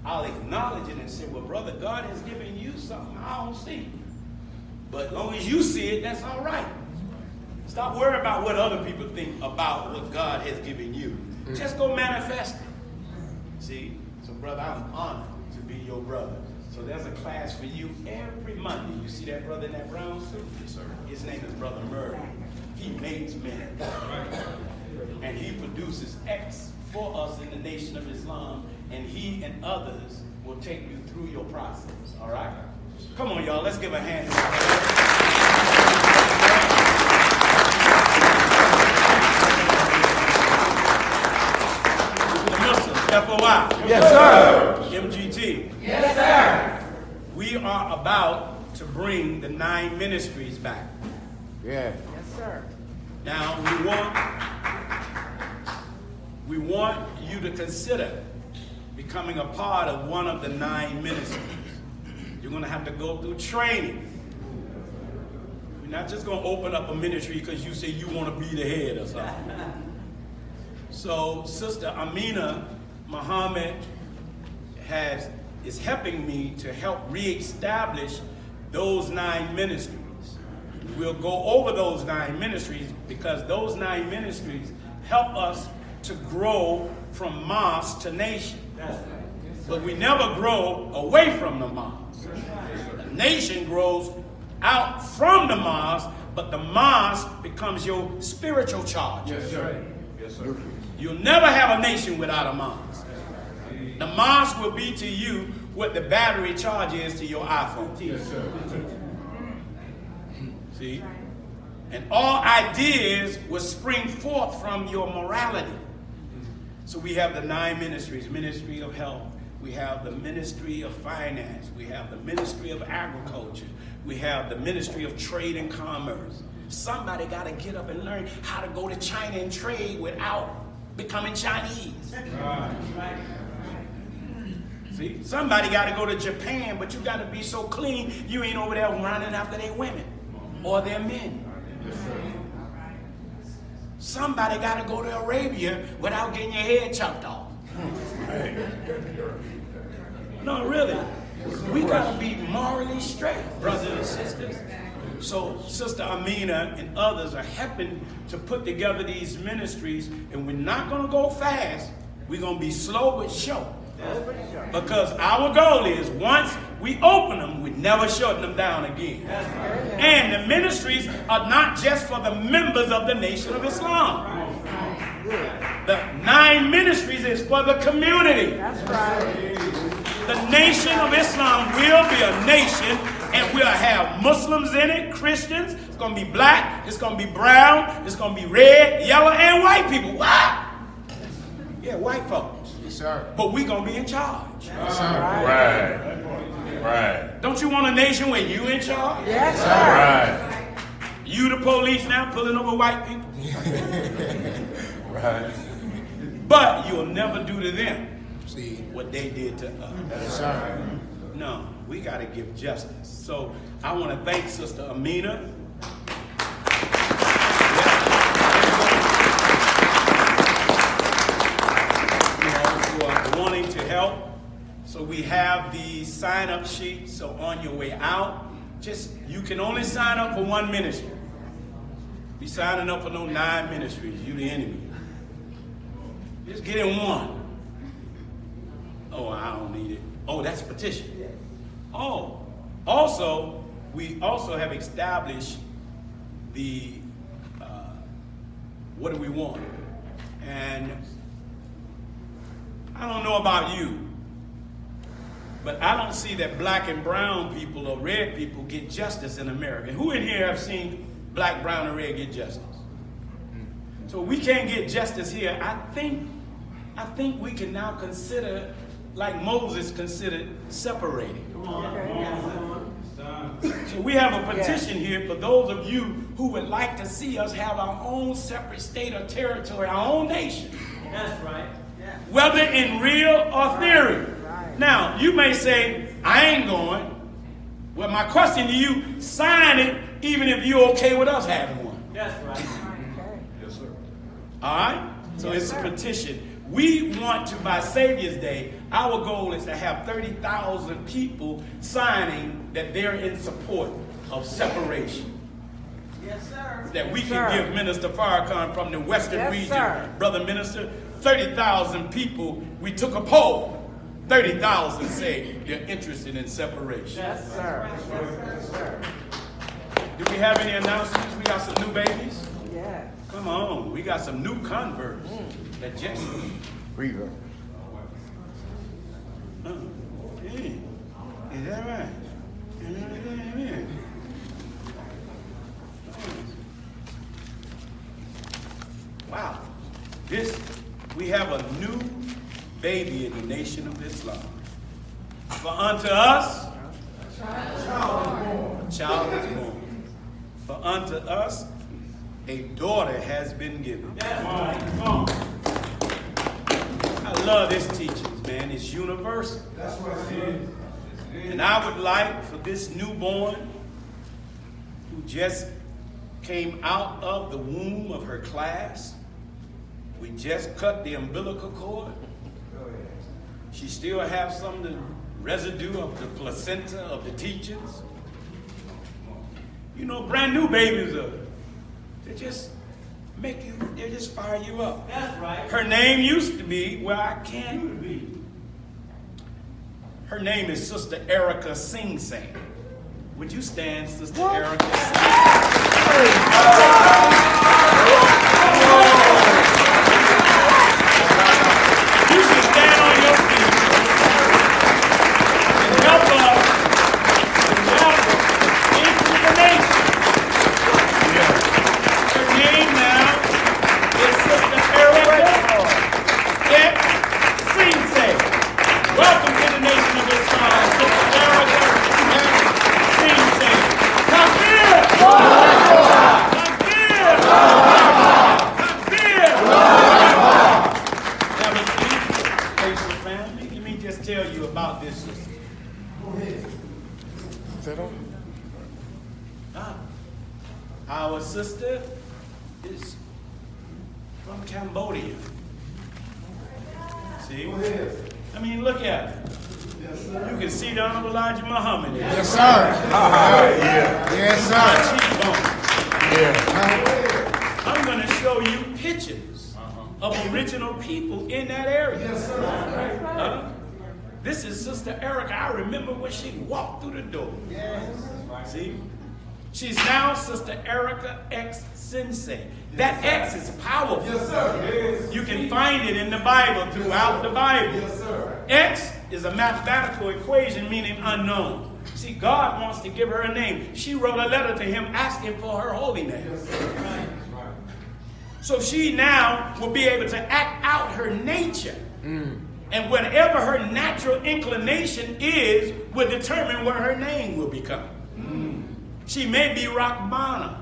I'll acknowledge it and say, well, brother, God has given you something I don't see. But as long as you see it, that's all right. Stop worrying about what other people think about what God has given you. Just go manifest it. See? So, brother, I'm honored to be your brother. So there's a class for you every Monday. You see that brother in that brown suit? Yes, sir. His name is Brother Murray. He makes men. And he produces X for us in the Nation of Islam. And he and others will take you through your process. All right? Come on, y'all. Let's give a hand. The Muslims, FOI. Yes, sir. MGT. Yes, sir. We are about to bring the 9 ministries back. Yeah. Yes, sir. Now, we want you to consider becoming a part of one of the 9 ministries. You're going to have to go through training. We're not just going to open up a ministry because you say you want to be the head or something. So, Sister Amina Muhammad is helping me to help reestablish those 9 ministries. We'll go over those 9 ministries because those 9 ministries help us to grow from mosque to nation. But we never grow away from the mosque. The nation grows out from the mosque, but the mosque becomes your spiritual charge. Yes, sir. Yes, sir. You'll never have a nation without a mosque. The mosque will be to you what the battery charge is to your iPhone. Yes, sir. See? And all ideas will spring forth from your morality. So we have the 9 ministries: Ministry of Health, we have the Ministry of Finance, we have the Ministry of Agriculture, we have the Ministry of Trade and Commerce. Somebody got to get up and learn how to go to China and trade without becoming Chinese. See, somebody got to go to Japan, but you got to be so clean you ain't over there running after their women or their men. Somebody got to go to Arabia without getting your head chopped off. No, really. We got to be morally straight, brothers and sisters. So Sister Amina and others are helping to put together these ministries, and we're not going to go fast. We're going to be slow but sure. Because our goal is once we open them, we never shut them down again. And the ministries are not just for the members of the Nation of Islam. The 9 ministries is for the community. That's right. The Nation of Islam will be a nation, and we'll have Muslims in it, Christians. It's going to be black, it's going to be brown, it's going to be red, yellow, and white people. What? Yeah, white folks. Yes, sir. But we're going to be in charge. Yes, sir. Right. Don't you want a nation where you in charge? Yes, sir. Right. You the police now pulling over white people? Right. But you'll never do to them See, what they did to us. yes, sir. No, we got to give justice. So I want to thank Sister Amina. For wanting to help. So we have the sign-up sheet. So on your way out, you can only sign up for one ministry. Be signing up for no 9 ministries. You the enemy. Just get in one. Oh, I don't need it. Oh, that's a petition. Oh, also, we also have established the, what do we want? And I don't know about you, but I don't see that black and brown people or red people get justice in America. Who in here have seen black, brown, and red get justice? So we can't get justice here. I think we can now consider, like Moses considered, separating. So we have a petition here for those of you who would like to see us have our own separate state or territory, our own nation. That's right. Yeah. Whether in real or theory. Now, you may say, I ain't going. Well, my question to you, sign it even if you're okay with us having one. That's right. Yes, sir. All right? So it's a petition. We want to, by Savior's Day, our goal is to have 30,000 people signing that they're in support of separation. Yes, sir. That we can give Minister Farrakhan from the Western region, Brother Minister, 30,000 people. We took a poll. 30,000 say they're interested in separation. Yes, sir. Yes, sir. Do we have any announcements? We got some new babies? Yeah. Come on. We got some new converts that just... Reaver. Okay. Is that right? Amen. Wow. We have a new baby in the nation of Islam. For unto us, a child is born. For unto us, a daughter has been given. Come on. I love this teaching, man. It's universal. That's what it is. And I would like for this newborn who just came out of the womb of her class, we just cut the umbilical cord. She still has some of the residue of the placenta of the teachers. You know, brand new babies they just make you, they just fire you up. That's right. Her name used to be where I can't be. Her name is Sister Erica Sing Sing. Would you stand, Sister Erica You should stand on your feet and help us to welcome into the nation. Her name now is Sister Erica Sing Sing. Welcome to the nation of Islam, Sister Erica Sing Sing. Come here! Come here! Come here! Have a seat, faithful family. Let me just tell you about this sister. Go ahead. Sit on. Our sister is from Cambodia. See? Go ahead. I mean, look at her. You can see the Honorable Elijah Muhammad. Yes, sir. Yeah. Yes, sir. I'm going to show you pictures of original people in that area. Yes, sir. This is Sister Erica. I remember when she walked through the door. Yes. See? She's now Sister Erica X Sensei. That X is powerful. Yes, sir. You can find it in the Bible, throughout the Bible. Yes, sir. X is a mathematical equation meaning unknown. See, God wants to give her a name. She wrote a letter to him asking for her holy name. Yes, sir. So she now will be able to act out her nature. And whatever her natural inclination is will determine what her name will become. She may be Rahmana.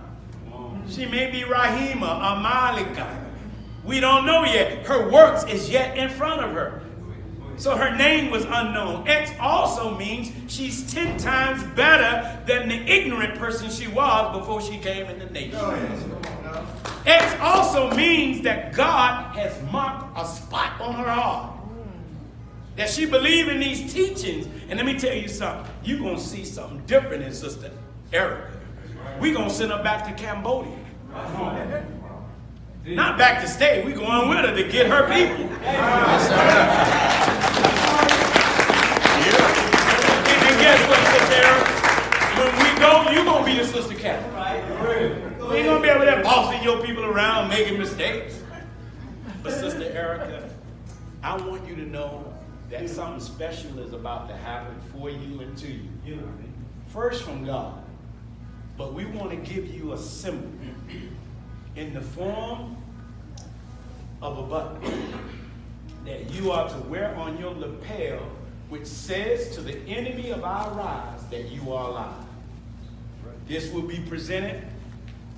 She may be Rahima or Malika. We don't know yet. Her works is yet in front of her. So her name was unknown. X also means she's 10 times better than the ignorant person she was before she came in the nation. X also means that God has marked a spot on her heart. That she believed in these teachings. And let me tell you something. You're going to see something different in Sister Erica. We're going to send her back to Cambodia. Not back to stay. We're going with her to get her people. And guess what, Sister Erica? When we go, you're going to be the Sister Captain. We ain't going to be able to bossing your people around making mistakes. But Sister Erica, I want you to know that something special is about to happen for you and to you. First from God. But we want to give you a symbol in the form of a button that you are to wear on your lapel, which says to the enemy of our rise that you are alive. This will be presented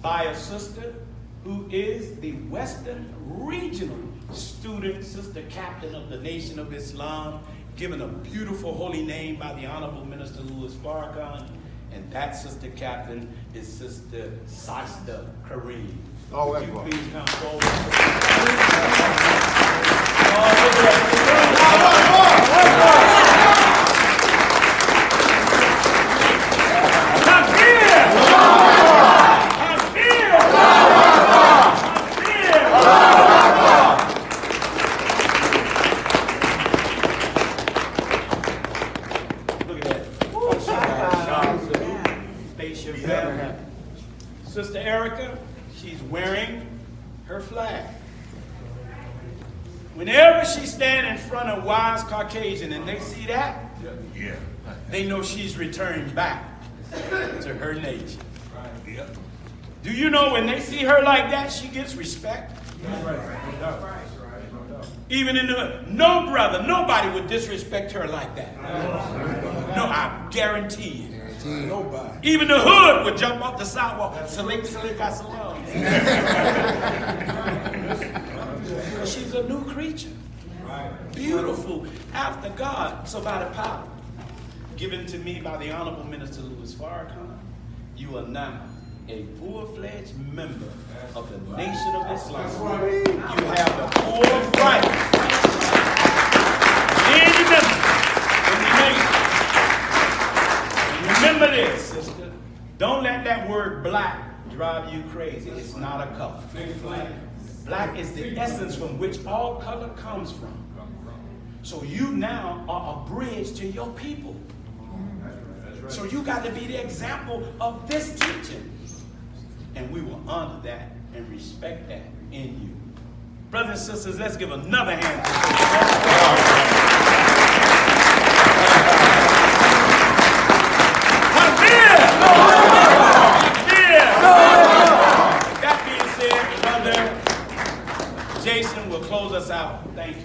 by a sister who is the Western Regional Student Sister Captain of the Nation of Islam, given a beautiful holy name by the Honorable Minister Louis Farrakhan. And that Sister Captain is Sister Sayyid Kareem. Oh, would you please come forward? Come here! Come here! Look at that. Spaceship banner. Sister Erica, she's wearing her flag. Whenever she stands in front of wise Caucasian and they see that, they know she's returned back to her nation. Do you know when they see her like that, she gets respect? Even in the hood. No brother, nobody would disrespect her like that. No, I guarantee you. Nobody. Even the hood would jump off the sidewalk. Salik, salam. She's a new creature. Beautiful after God. So by the power given to me by the Honorable Minister Louis Farrakhan, you are now a full-fledged member of the Nation of Islam. You have the full right. Any member in the nation. Remember this, sister. Don't let that word black drive you crazy. It's not a color. Black is the essence from which all color comes from. So you now are a bridge to your people. So you got to be the example of this teaching. And we will honor that and respect that in you. Brothers and sisters, let's give another hand to That being said, Brother Jason will close us out. Thank you.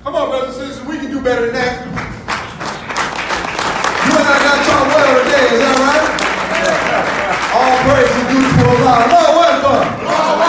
Come on, brothers and sisters, we can do better than that. You and I got taught well today, is that right? All praise is due to Allah.